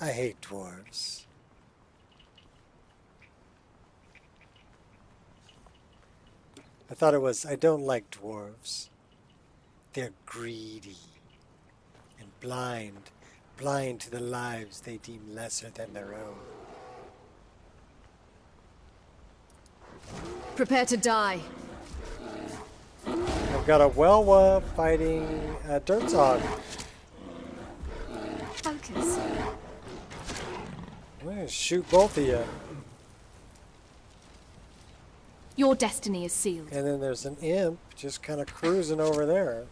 I hate dwarves. I thought it was, I don't like dwarves. They're greedy and blind to the lives they deem lesser than their own. Prepare to die. I've got a Welwa fighting a Dirtzog. Focus. I'm going to shoot both of you. Your destiny is sealed. And then there's an imp just kind of cruising over there.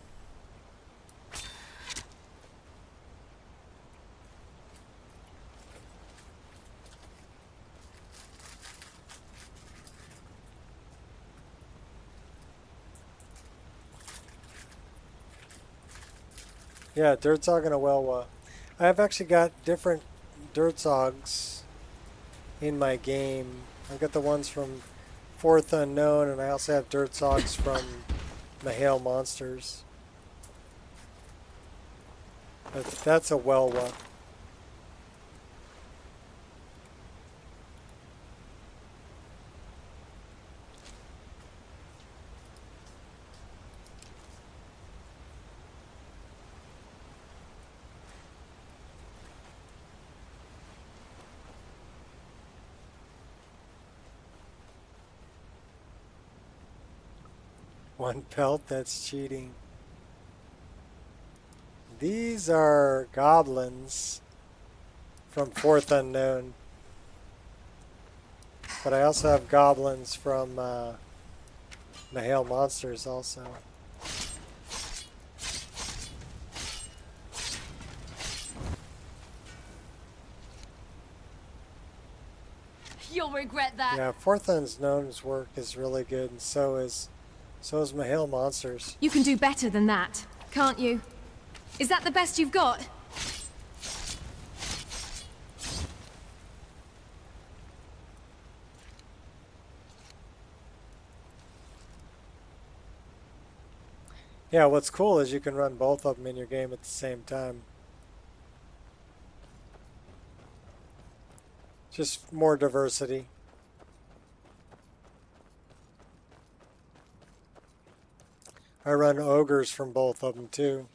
Yeah, Dirtzog and a Welwa. I've actually got different Dirtzogs in my game. I've got the ones from Fourth Unknown, and I also have Dirtzogs from Mahale Monsters. But that's a Welwa. One pelt, that's cheating. These are goblins from Fourth Unknown. But I also have goblins from Mahale Monsters also. You'll regret that. Yeah, Fourth Unknown's work is really good, and so is Mahale Monsters. You can do better than that. can't you? Is that the best you've got? Yeah, what's cool is you can run both of them in your game at the same time. Just more diversity. I run ogres from both of them too.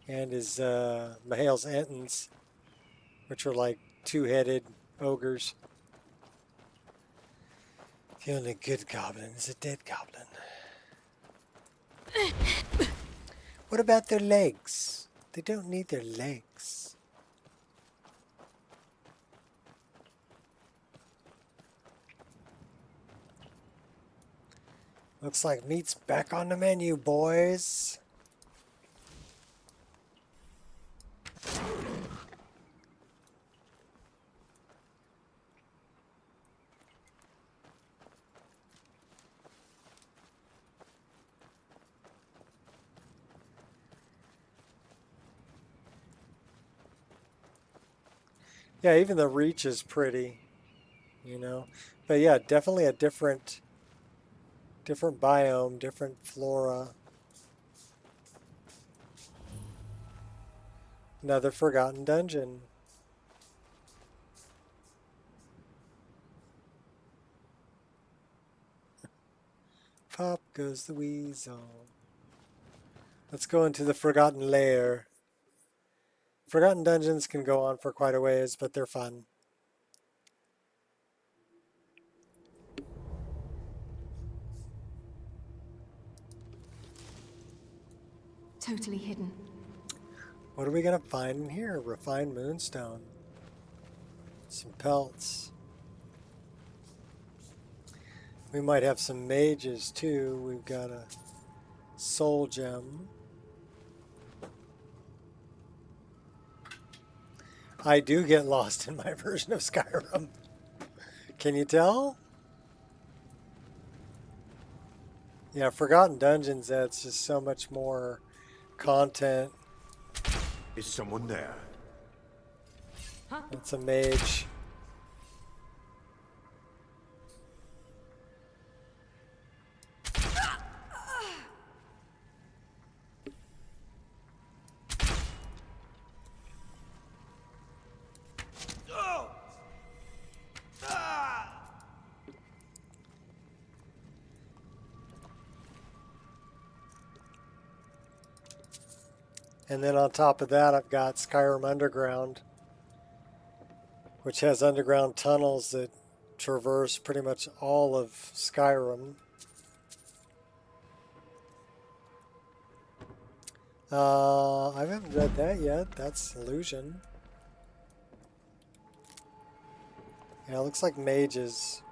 And his Mahal's Entons, which are like two-headed ogres. The only good goblin is a dead goblin. What about their legs? They don't need their legs. Looks like meat's back on the menu, boys. Yeah, even the reach is pretty, you know. But yeah, definitely a different biome, different flora. Another forgotten dungeon. Pop goes the weasel. Let's go into the forgotten lair. Forgotten dungeons can go on for quite a ways, but they're fun. Totally hidden. What are we going to find in here? Refined moonstone. Some pelts. We might have some mages too. We've got a soul gem. I do get lost in my version of Skyrim. Can you tell? Yeah, Forgotten Dungeons adds just so much more content. Is someone there? It's a mage. And then on top of that, I've got Skyrim Underground, which has underground tunnels that traverse pretty much all of Skyrim. I haven't read that yet. That's Illusion. Yeah, it looks like mages.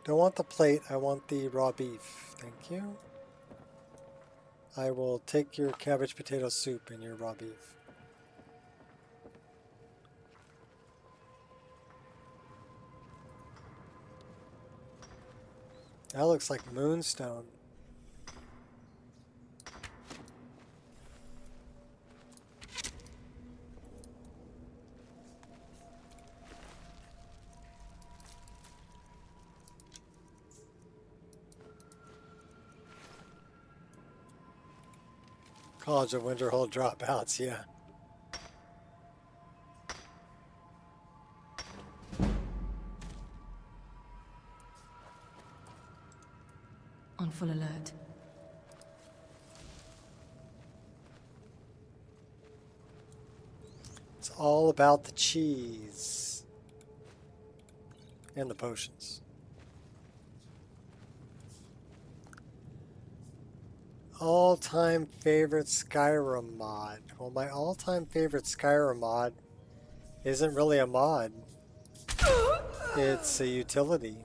Don't want the plate, I want the raw beef. Thank you. I will take your cabbage potato soup and your raw beef. That looks like moonstone. College of Winterhold dropouts, yeah. On full alert. It's all about the cheese. And the potions. All-time favorite Skyrim mod. Well, my all-time favorite Skyrim mod isn't really a mod. It's a utility.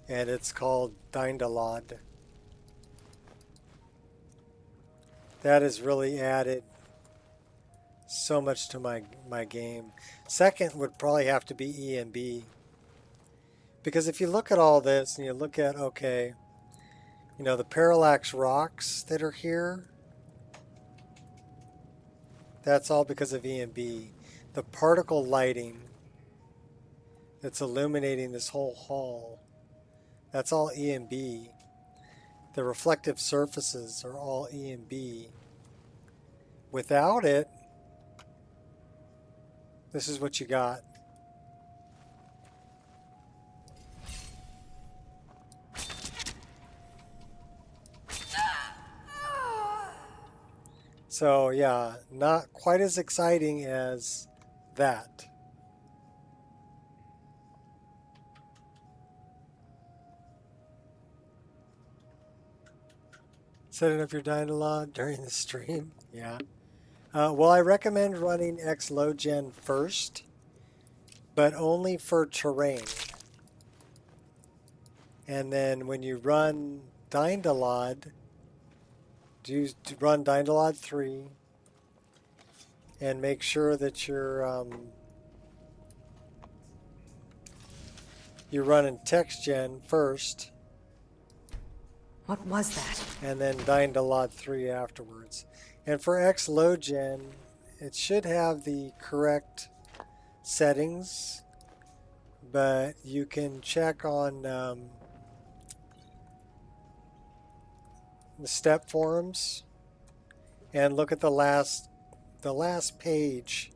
And it's called Dindalod. That has really added so much to my game. Second would probably have to be ENB. Because if you look at all this and you look at, okay, you know, the parallax rocks that are here, that's all because of ENB. The particle lighting that's illuminating this whole hall, that's all ENB. The reflective surfaces are all ENB. Without it, this is what you got. So yeah, not quite as exciting as that. Setting up your Dynalog during the stream. Yeah. Well, I recommend running XLoadGen first, but only for terrain. And then when you run Dynalog, run Dynalog 3 and make sure that you're running TextGen first. What was that? And then Dynalog 3 afterwards. And for XLoadGen, it should have the correct settings, but you can check on the step forums and look at the last page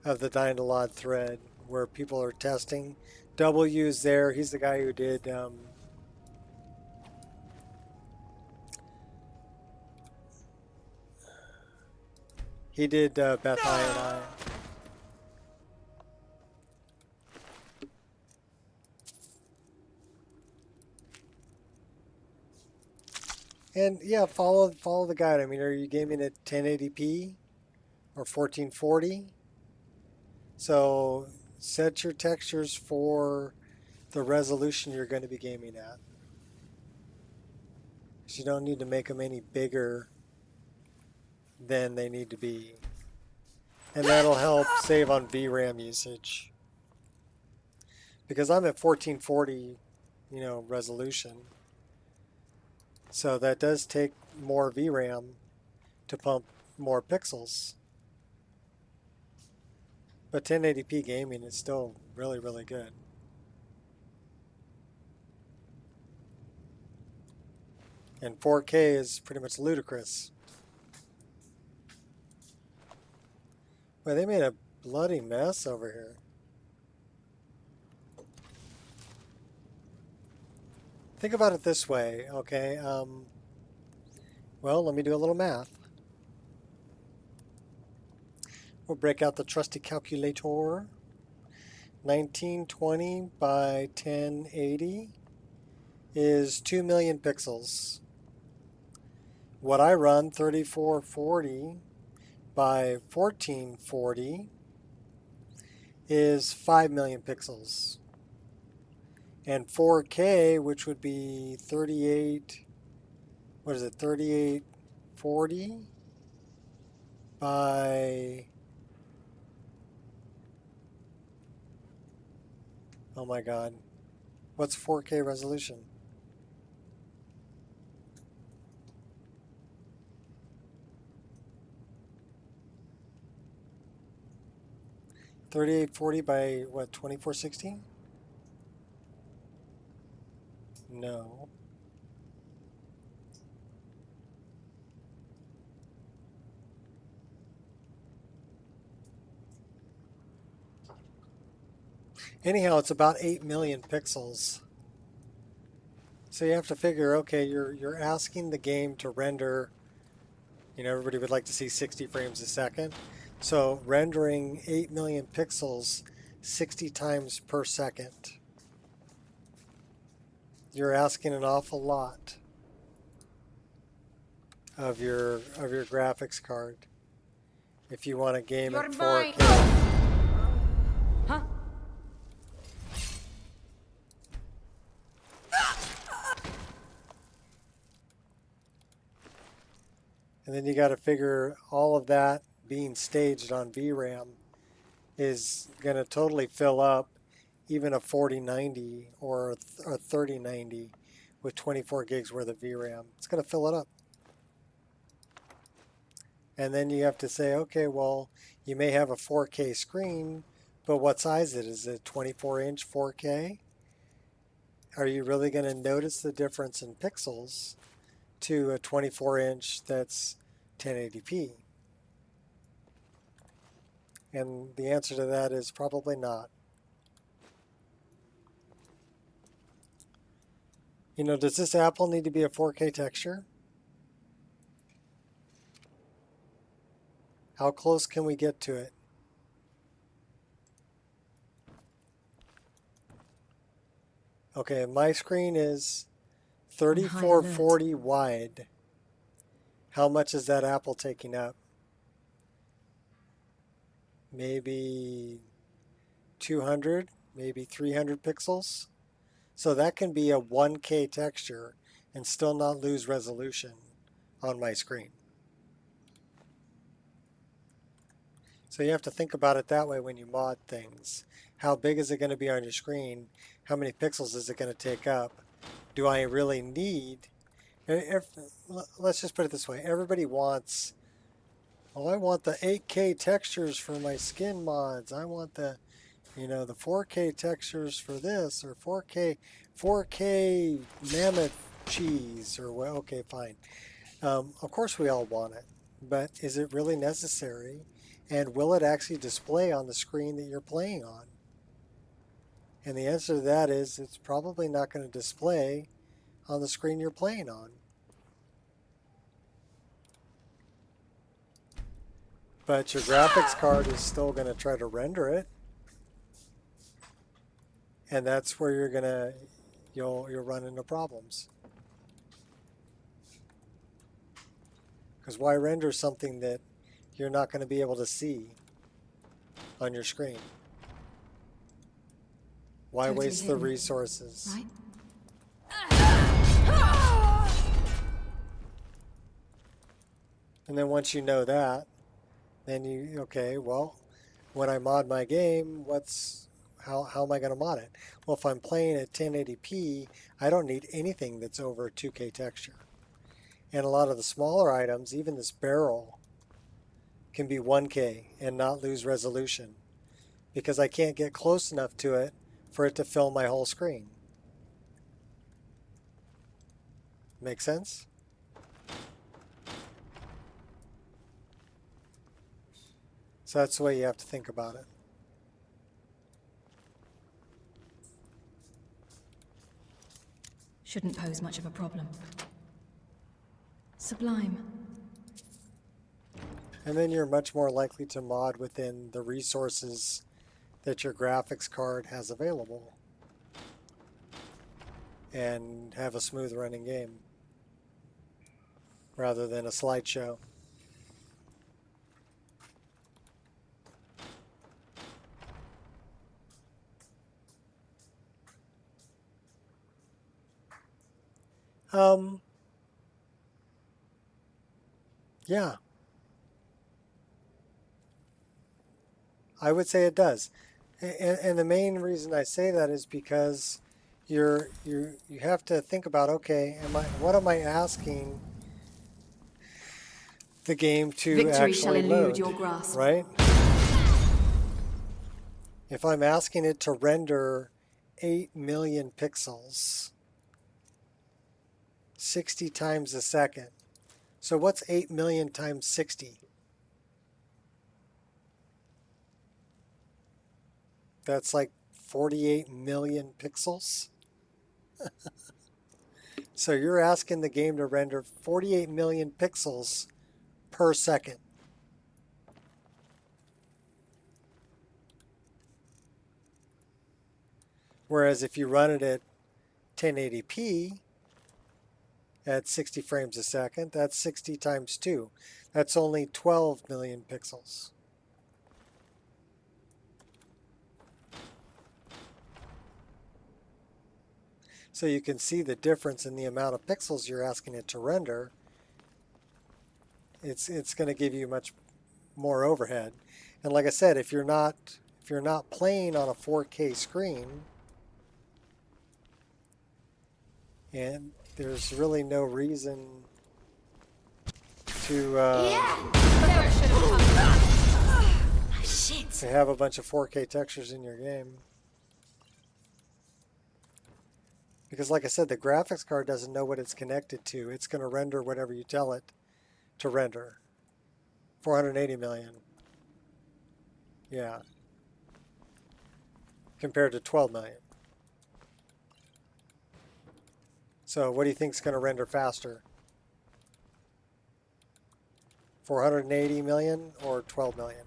of the Dynalog thread where people are testing. W's there. He's the guy who did Beth I and I. And yeah, follow the guide. I mean, are you gaming at 1080p or 1440? So set your textures for the resolution you're going to be gaming at. So you don't need to make them any bigger than they need to be. And that'll help save on VRAM usage. Because I'm at 1440, you know, resolution. So that does take more VRAM to pump more pixels. But 1080p gaming is still really, really good. And 4K is pretty much ludicrous. Well, they made a bloody mess over here. Think about it this way, okay? Well, let me do a little math. We'll break out the trusty calculator. 1920 by 1080 is 2 million pixels. What I run, 3440 by 1440, is 5 million pixels. And 4K, which would be 3840 by, oh my god, what's 4K resolution? $3840 by what, 2460? No. Anyhow, it's about 8 million pixels. So you have to figure, okay, you're asking the game to render, you know, everybody would like to see 60 frames a second. So rendering 8 million pixels 60 times per second. You're asking an awful lot of your graphics card if you want to game at 4K. Huh? And then you got to figure all of that being staged on VRAM is going to totally fill up even a 4090 or a 3090 with 24 gigs worth of VRAM. It's going to fill it up. And then you have to say, okay, well, you may have a 4K screen, but what size is it? Is it 24-inch 4K? Are you really going to notice the difference in pixels to a 24-inch that's 1080p? And the answer to that is probably not. You know, does this apple need to be a 4K texture? How close can we get to it? Okay, my screen is 3440 wide. How much is that apple taking up? Maybe 200, maybe 300 pixels. So that can be a 1K texture and still not lose resolution on my screen. So you have to think about it that way when you mod things. How big is it going to be on your screen? How many pixels is it going to take up? Do I really need... Let's just put it this way. Everybody wants... Oh, I want the 8K textures for my skin mods. I want the, you know, the 4K textures for this, or 4K mammoth cheese, or well, okay, fine. Of course we all want it, but is it really necessary? And will it actually display on the screen that you're playing on? And the answer to that is it's probably not going to display on the screen you're playing on. But your graphics card is still going to try to render it. And that's where you'll run into problems. Because why render something that you're not going to be able to see on your screen? Why waste the resources? Right? And then once you know that, then you, okay, well, when I mod my game, how am I going to mod it? Well, if I'm playing at 1080p, I don't need anything that's over a 2K texture. And a lot of the smaller items, even this barrel, can be 1K and not lose resolution because I can't get close enough to it for it to fill my whole screen. Make sense? So that's the way you have to think about it. Shouldn't pose much of a problem. Sublime. And then you're much more likely to mod within the resources that your graphics card has available and have a smooth running game rather than a slideshow. Yeah. I would say it does. And the main reason I say that is because you have to think about, okay, what am I asking the game to Victory actually shall elude load, your grasp. right? If I'm asking it to render 8 million pixels 60 times a second. So what's 8 million times 60? That's like 48 million pixels. So you're asking the game to render 48 million pixels per second. Whereas if you run it at 1080p at 60 frames a second, that's 60 times 2. That's only 12 million pixels. So you can see the difference in the amount of pixels you're asking it to render. It's going to give you much more overhead. And like I said, if you're not if you're not playing on a 4K screen, and there's really no reason to to have a bunch of 4K textures in your game. Because like I said, the graphics card doesn't know what it's connected to. It's going to render whatever you tell it to render. 480 million. Yeah. Compared to 12 million. So what do you think is going to render faster? 480 million or 12 million?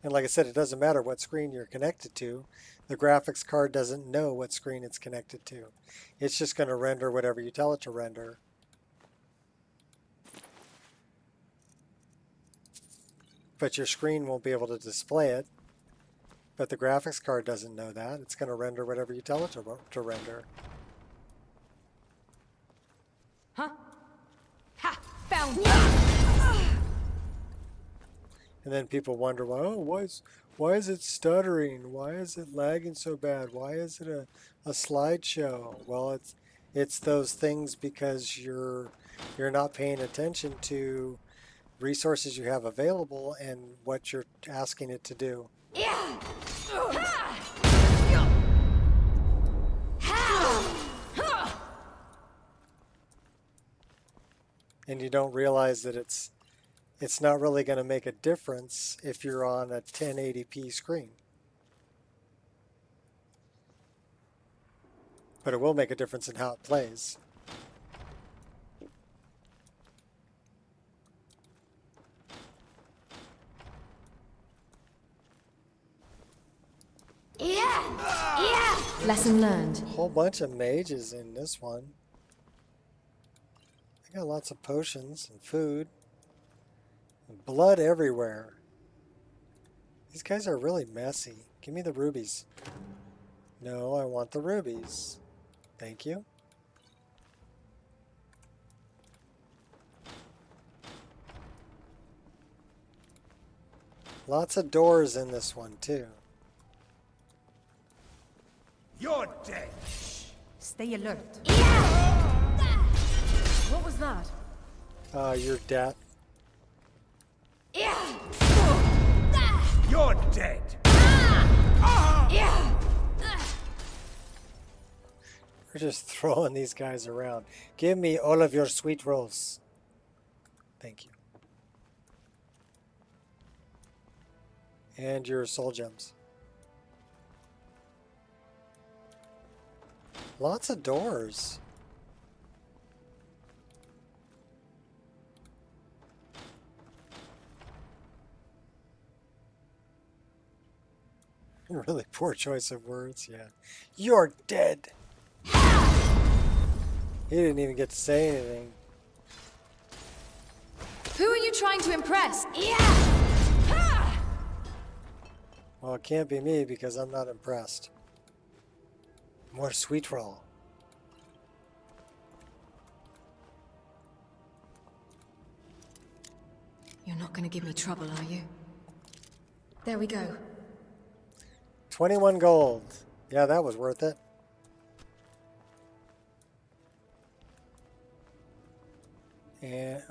And like I said, it doesn't matter what screen you're connected to. The graphics card doesn't know what screen it's connected to. It's just going to render whatever you tell it to render. But your screen won't be able to display it. But the graphics card doesn't know that. It's going to render whatever you tell it to render. Huh? Ha! Found you! And then people wonder, well, oh, why is it stuttering? Why is it lagging so bad? Why is it a slideshow? Well, it's those things because you're not paying attention to resources you have available and what you're asking it to do. Yeah. And you don't realize that it's not really going to make a difference if you're on a 1080p screen. But it will make a difference in how it plays. Yeah. Lesson learned. A whole bunch of mages in this one. I got lots of potions and food. Blood everywhere. These guys are really messy. Give me the rubies. No, I want the rubies. Thank you. Lots of doors in this one, too. You're dead. Stay alert. What was that? Your death. You're dead. We're just throwing these guys around. Give me all of your sweet rolls. Thank you. And your soul gems. Lots of doors. Really poor choice of words, yeah. You're dead. He didn't even get to say anything. Who are you trying to impress? Well, it can't be me because I'm not impressed. More sweet roll. You're not going to give me trouble, are you? There we go. 21 gold. Yeah, that was worth it. And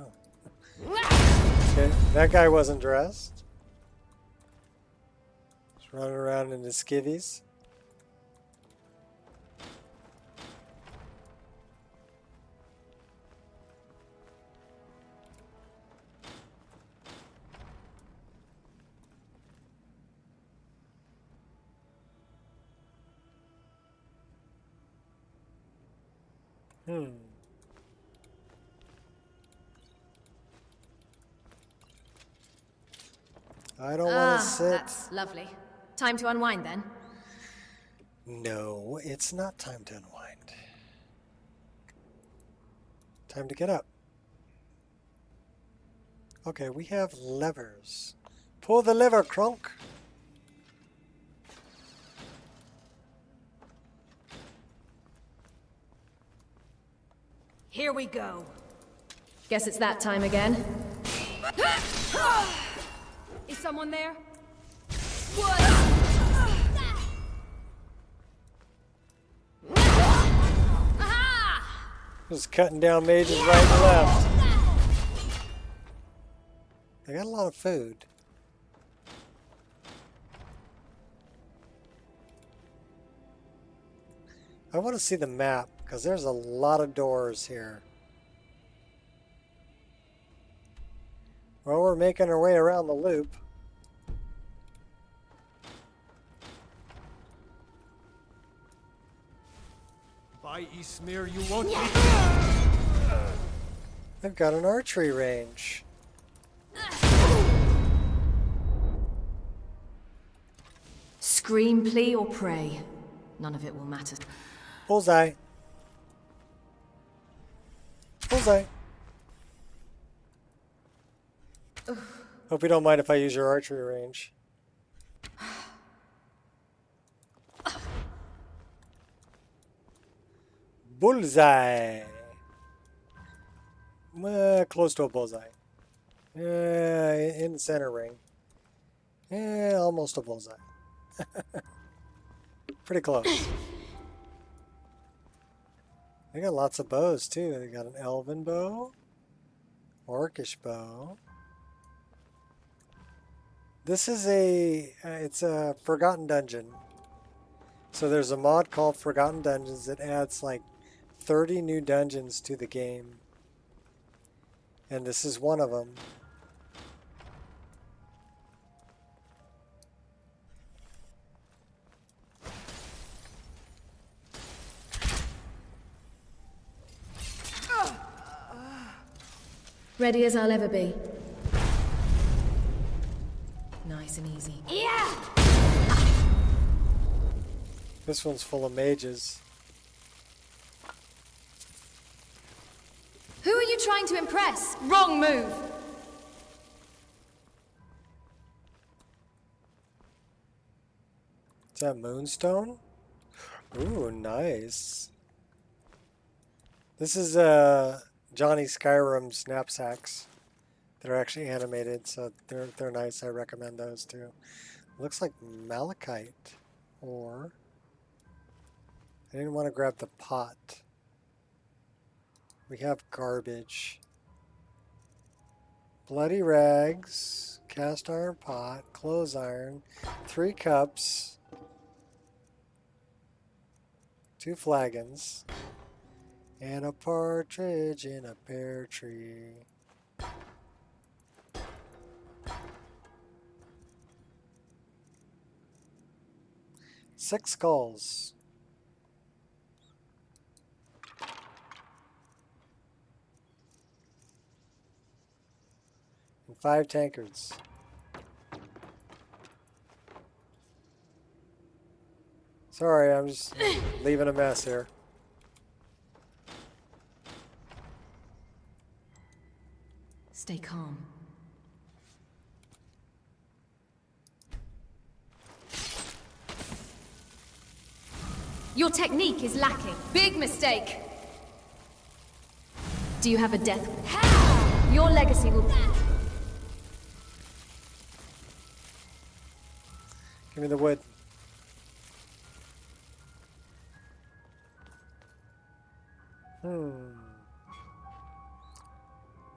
okay, that guy wasn't dressed. Just running around in his skivvies. I don't want to sit. That's lovely. Time to unwind then. No, it's not time to unwind. Time to get up. Okay, we have levers. Pull the lever, Kronk. Here we go. Guess it's that time again. Is someone there? Just cutting down mages right and left. They got a lot of food. I want to see the map because there's a lot of doors here. Well, we're making our way around the loop. By Ismir, you won't be. They've got an archery range. Scream, plea, or pray. None of it will matter. Bullseye. Bullseye. Hope you don't mind if I use your archery range. Bullseye. Close to a bullseye. In the center ring. Almost a bullseye. Pretty close. They got lots of bows too. They got an elven bow, orcish bow. This is it's a Forgotten Dungeon. So there's a mod called Forgotten Dungeons that adds like 30 new dungeons to the game. And this is one of them. Ready as I'll ever be. Nice and easy. Yeah! This one's full of mages. Who are you trying to impress? Wrong move! Is that Moonstone? Ooh, nice. This is Johnny Skyrim's knapsacks. They're actually animated, so they're nice. I recommend those too. Looks like malachite, or I didn't want to grab the pot. We have garbage. Bloody rags, cast iron pot, clothes iron, 3 cups, 2 flagons, and a partridge in a pear tree. Six skulls. And 5 tankards. Sorry, I'm just leaving a mess here. Stay calm. Your technique is lacking. Big mistake. Do you have a death? Your legacy will... Give me the wood.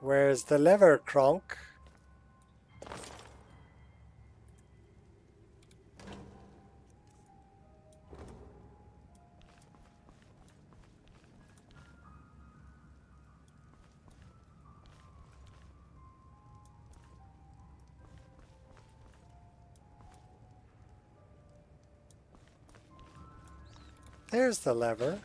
Where's the lever, Kronk? There's the lever.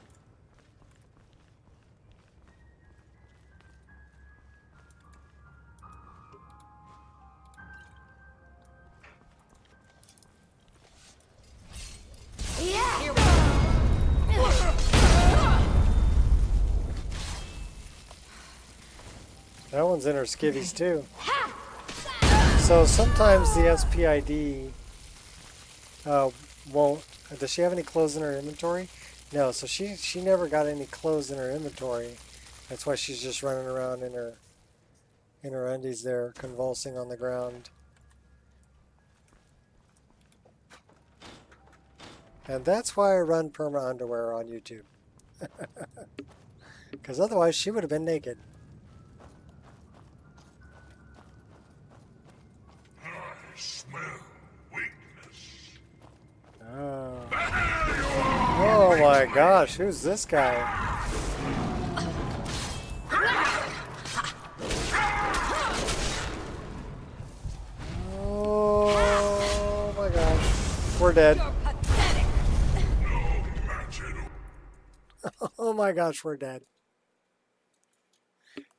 That one's in her skivvies too. So sometimes the SPID won't. Does she have any clothes in her inventory? No, so she never got any clothes in her inventory. That's why she's just running around in her in her undies there, convulsing on the ground. And that's why I run perma underwear on YouTube. Because otherwise she would have been naked. I smell weakness. Oh my gosh, who's this guy? Oh my gosh, we're dead. Oh my gosh, we're dead.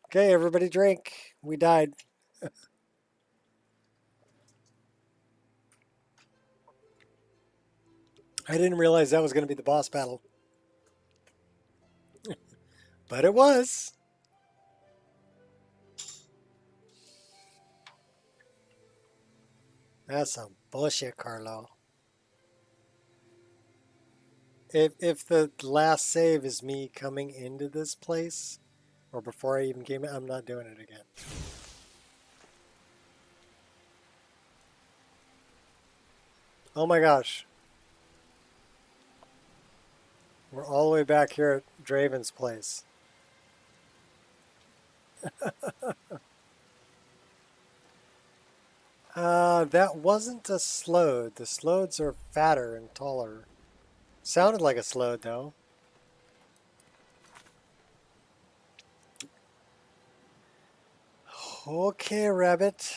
Okay, everybody drink. We died. I didn't realize that was going to be the boss battle. But it was. That's some bullshit, Carlo. If the last save is me coming into this place, or before I even came in, I'm not doing it again. Oh my gosh. We're all the way back here at Draven's place. That wasn't a slode. The slodes are fatter and taller. Sounded like a slode though. Okay, rabbit.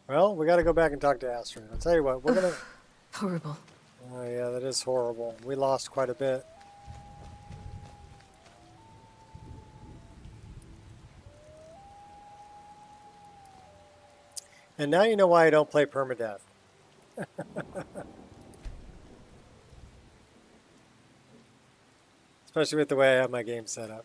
Well, we got to go back and talk to Astrid. I'll tell you what, we're gonna. Horrible. Oh yeah, that is horrible. We lost quite a bit. And now you know why I don't play permadeath. Especially with the way I have my game set up.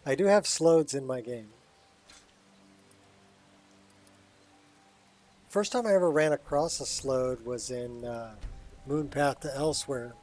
I do have slodes in my game. First time I ever ran across a slode was in Moonpath to Elsewhere.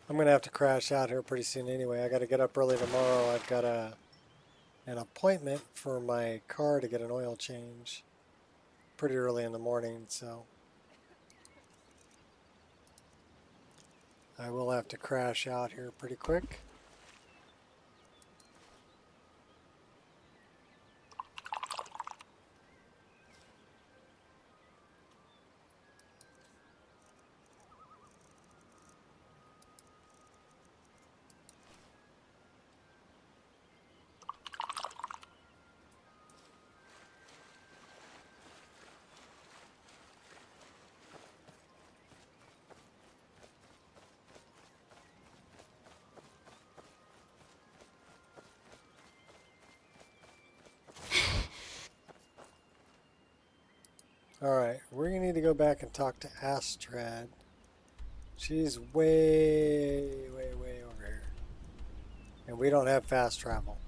I'm going to have to crash out here pretty soon anyway. I got to get up early tomorrow. I've got an appointment for my car to get an oil change pretty early in the morning, so I will have to crash out here pretty quick. Alright, we're going to need to go back and talk to Astrid. She's way over here. And we don't have fast travel.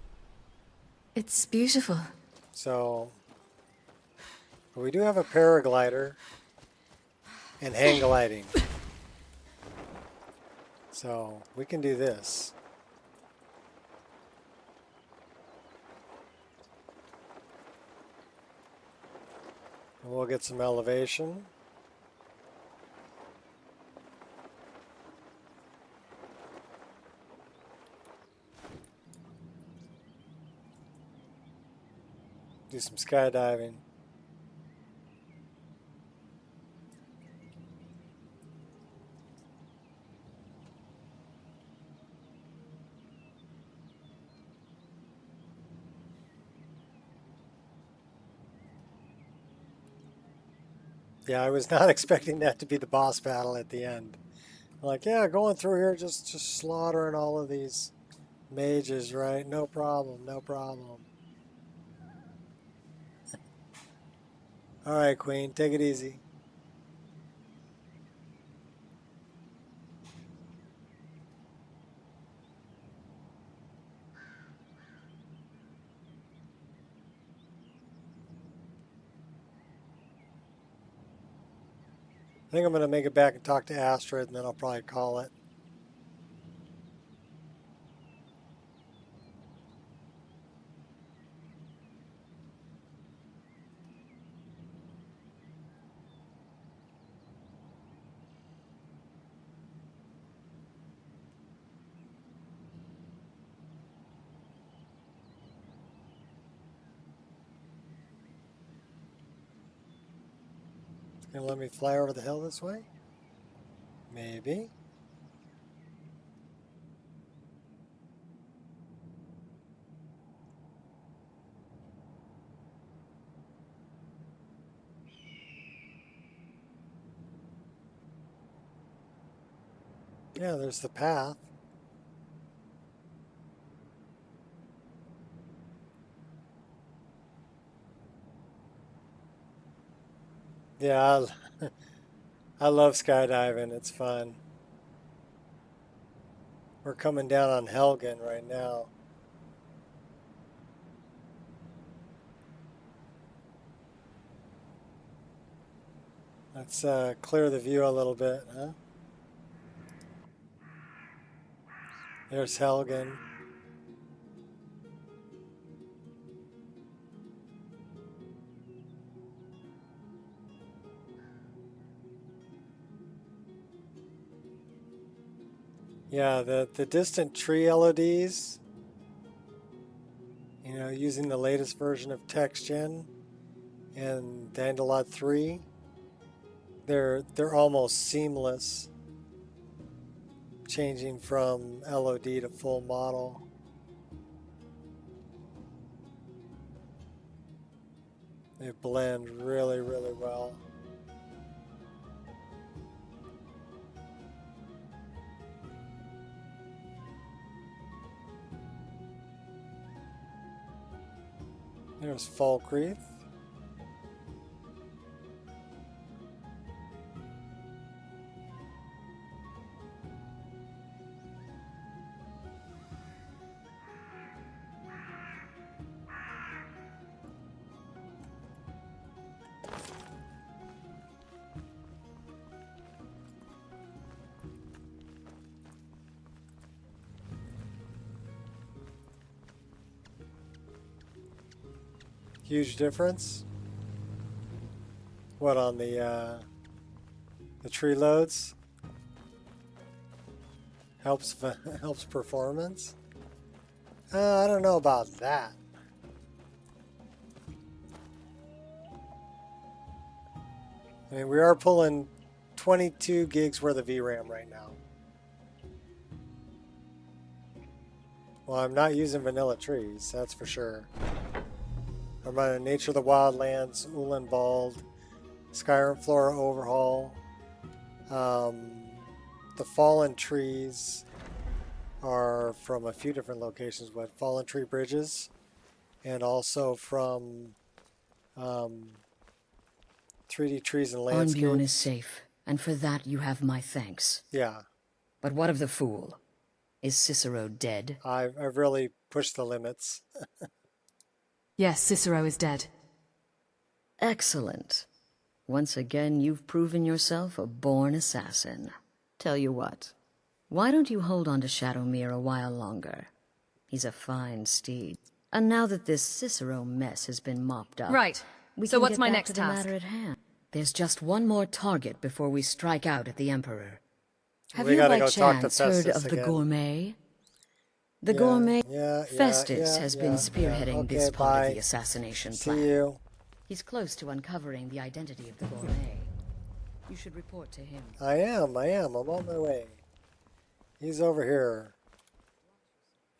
It's beautiful. So, but we do have a paraglider and hang gliding. So, we can do this. And we'll get some elevation. Do some skydiving. Yeah, I was not expecting that to be the boss battle at the end. Like, yeah, going through here, just slaughtering all of these mages, right? No problem, no problem. All right, Queen, take it easy. I think I'm going to make it back and talk to Astrid, and then I'll probably call it. Gonna let me fly over the hill this way? Maybe. Yeah, there's the path. Yeah, I love skydiving. It's fun. We're coming down on Helgen right now. Let's clear the view a little bit, huh? There's Helgen. Yeah, the distant tree LODs, you know, using the latest version of TextGen and Dandelot 3, they're almost seamless, changing from LOD to full model. They blend really, really well. There's Falkreath. Huge difference. What, on the tree loads? Helps performance? I don't know about that. I mean, we are pulling 22 gigs worth of VRAM right now. Well, I'm not using vanilla trees, that's for sure. I'm running Nature of the Wildlands, Ulenbald, Skyrim Flora Overhaul. The fallen trees are from a few different locations, but Fallen Tree Bridges, and also from 3D Trees and Landscapes. Arnbjorn is safe, and for that you have my thanks. Yeah. But what of the fool? Is Cicero dead? I've really pushed the limits. Yes, Cicero is dead. Excellent. Once again, you've proven yourself a born assassin. Tell you what, why don't you hold on to Shadowmere a while longer? He's a fine steed. And now that this Cicero mess has been mopped up... Right. So what's my next task? Matter at hand. There's just one more target before we strike out at the Emperor. Have We you gotta by go talk to chance heard Festus of the again. Gourmet? The gourmet Festus has been spearheading Okay, this part bye. of the assassination See plan. you. He's close to uncovering the identity of the gourmet. You should report to him. I am. I'm on my way. He's over here.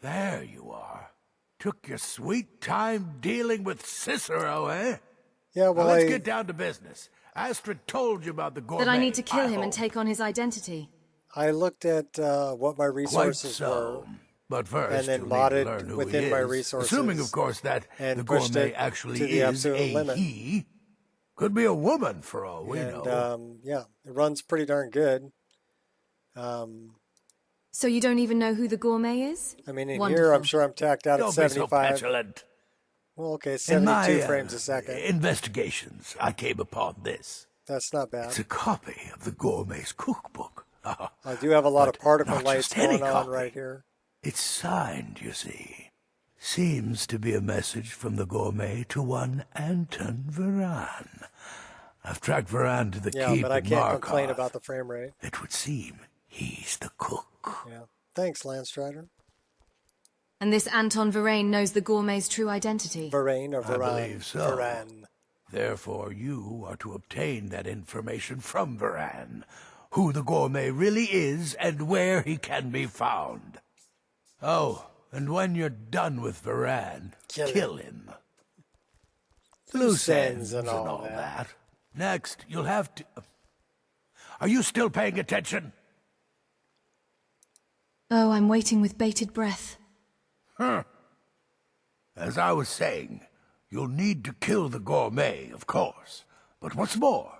There you are. Took your sweet time dealing with Cicero, eh? Yeah, well, now let's get down to business. Astrid told you about the gourmet. That I need to kill him and take on his identity. I looked at what my resources were. But first, and then you'll need to learn modded who within he my is, resources. assuming, of course, that and the pushed gourmet it actually to the is a absolute limit. he. Could be a woman for all we know. Yeah, it runs pretty darn good. So you don't even know who the gourmet is? I mean, in Wonderful. here, I'm sure I'm tacked out Don't at be so 75. petulant. Well, okay, In 72 my frames a second. investigations, I came upon this. That's not bad. It's a copy of the gourmet's cookbook. I do have a lot of particle not lights just any going on copy. right here. It's signed, you see. Seems to be a message from the gourmet to one Anton Varan. I've tracked Varan to the Yeah, keep but I in can't Markarth. complain about the frame rate. It would seem he's the cook. Yeah. Thanks, Landstrider. And this Anton Varane knows the gourmet's true identity. Varane or Varan? I believe so. Varan. Therefore, you are to obtain that information from Varan, who the gourmet really is and where he can be found. Oh, and when you're done with Varan, kill him. Loose ends and all that. Next, you'll have to... Are you still paying attention? Oh, I'm waiting with bated breath. As I was saying, you'll need to kill the gourmet, of course. But what's more,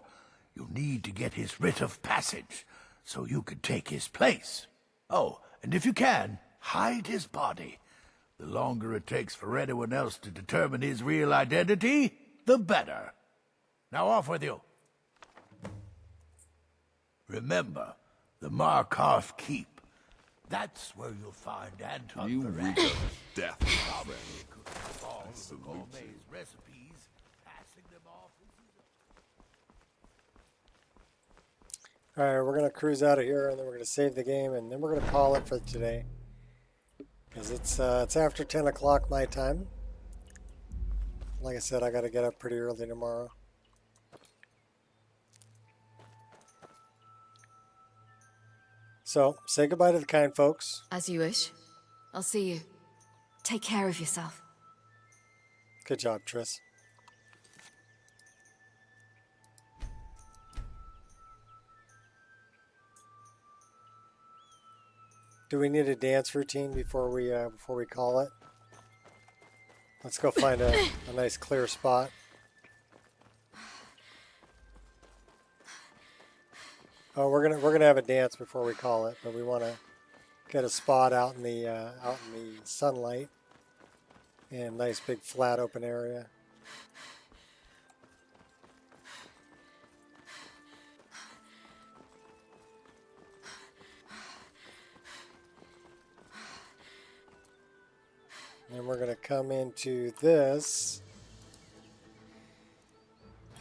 you'll need to get his writ of passage, so you can take his place. Oh, and if you can, hide his body. The longer it takes for anyone else to determine his real identity, the better. Now off with you. Remember, the Markarth Keep. That's where you'll find Anton. You reek of death, my friend. All I of the salute gourmet's you. recipes, passing them off. All right, we're going to cruise out of here, and then we're going to save the game, and then we're going to call it for today. Because it's after 10 o'clock my time. Like I said, I got to get up pretty early tomorrow. So, say goodbye to the kind folks. As you wish. I'll see you. Take care of yourself. Good job, Triss. Do we need a dance routine before we call it? Let's go find a nice clear spot. Oh, we're gonna have a dance before we call it, but we want to get a spot out in the sunlight and a nice big flat open area. And we're going to come into this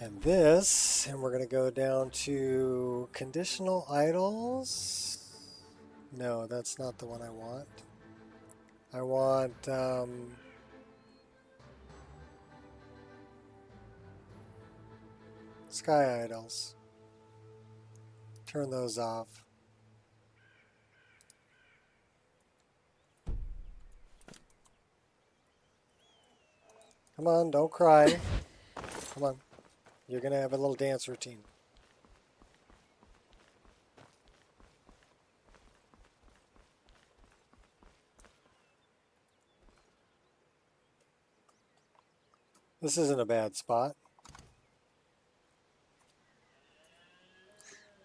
and this, and we're going to go down to conditional idols. No, that's not the one I want. I want sky idols. Turn those off. Come on, don't cry. Come on. You're going to have a little dance routine. This isn't a bad spot.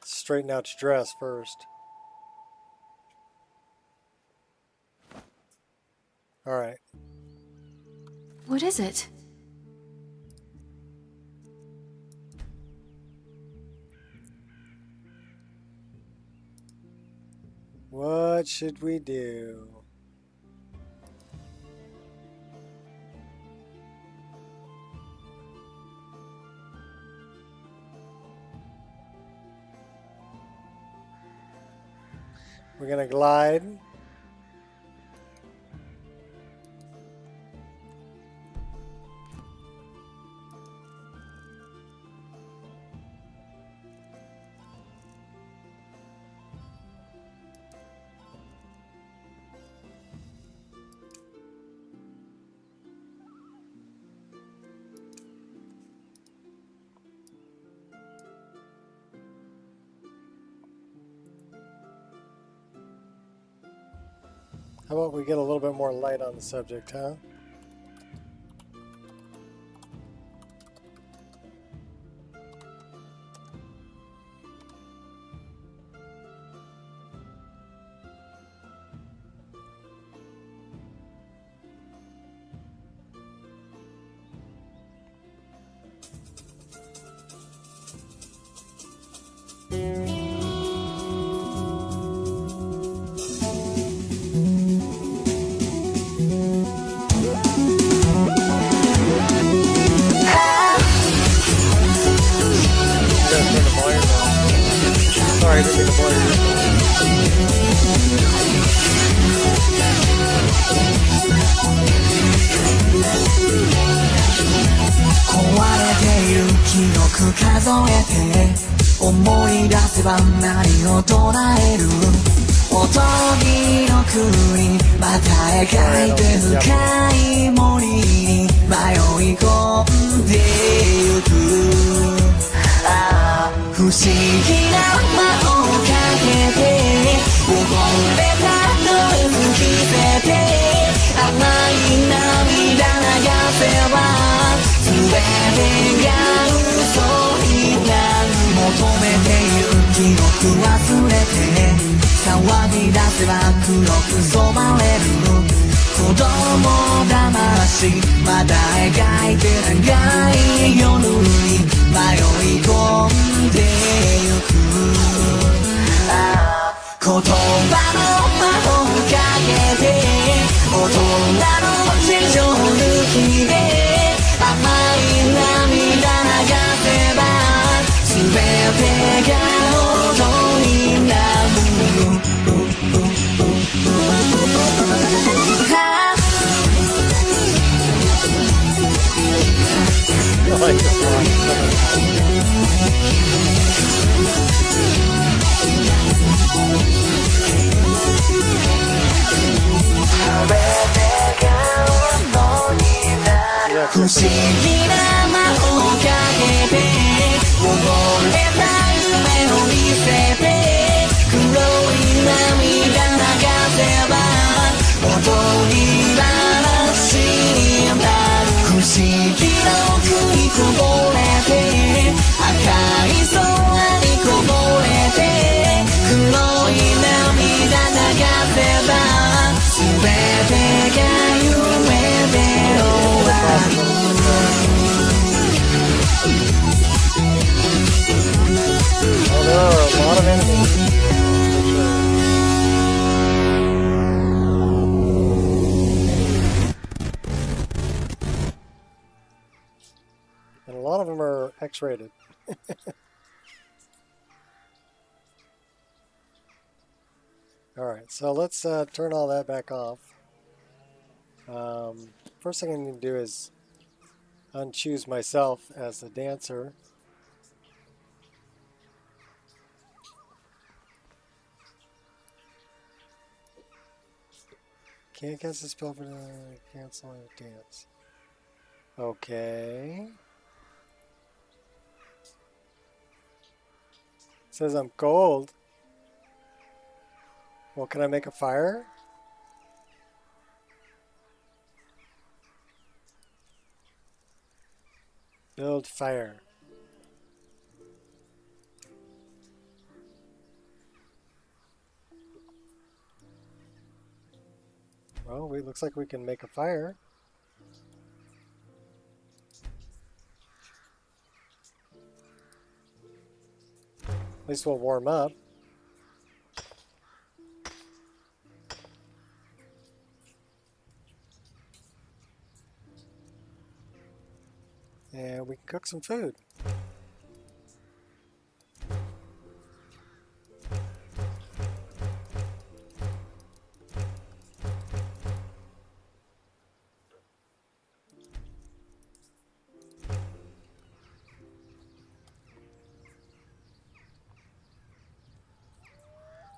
Straighten out your dress first. All right. What is it? What should we do? We're gonna glide. How about we get a little bit more light on the subject, huh? Sorry, I didn't mean to blur X-rated. Alright, so let's turn all that back off. First thing I need to do is unchoose myself as the dancer. Can't cast a spell for the cancel a dance. Okay. Says I'm cold. Well, can I make a fire? Build fire. Well, it looks like we can make a fire. At least we'll warm up. And we can cook some food.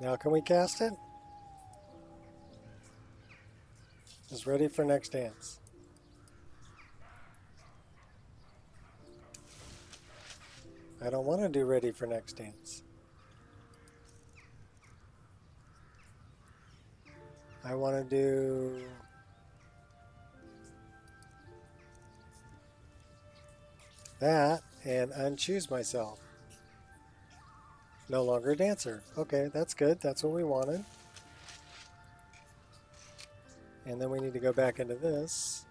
Now can we cast it? Just ready for next dance. I don't want to do ready for next dance. I want to do that and unchoose myself. No longer a dancer. Okay, that's good. That's what we wanted. And then we need to go back into this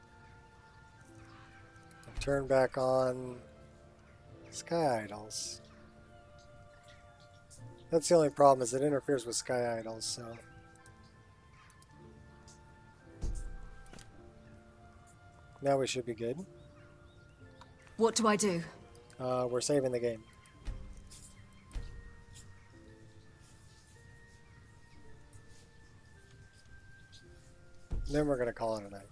and turn back on Sky Idols. That's the only problem, is it interferes with Sky Idols, so. Now we should be good. What do I do? We're saving the game. Then we're going to call it a night.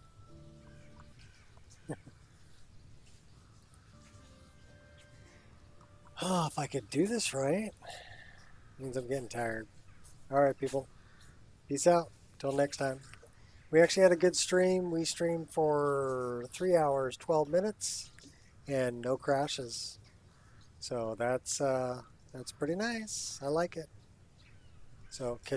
Oh, if I could do this right. Means I'm getting tired. Alright, people. Peace out. Till next time. We actually had a good stream. We streamed for 3 hours, 12 minutes, and no crashes. So that's pretty nice. I like it. So catch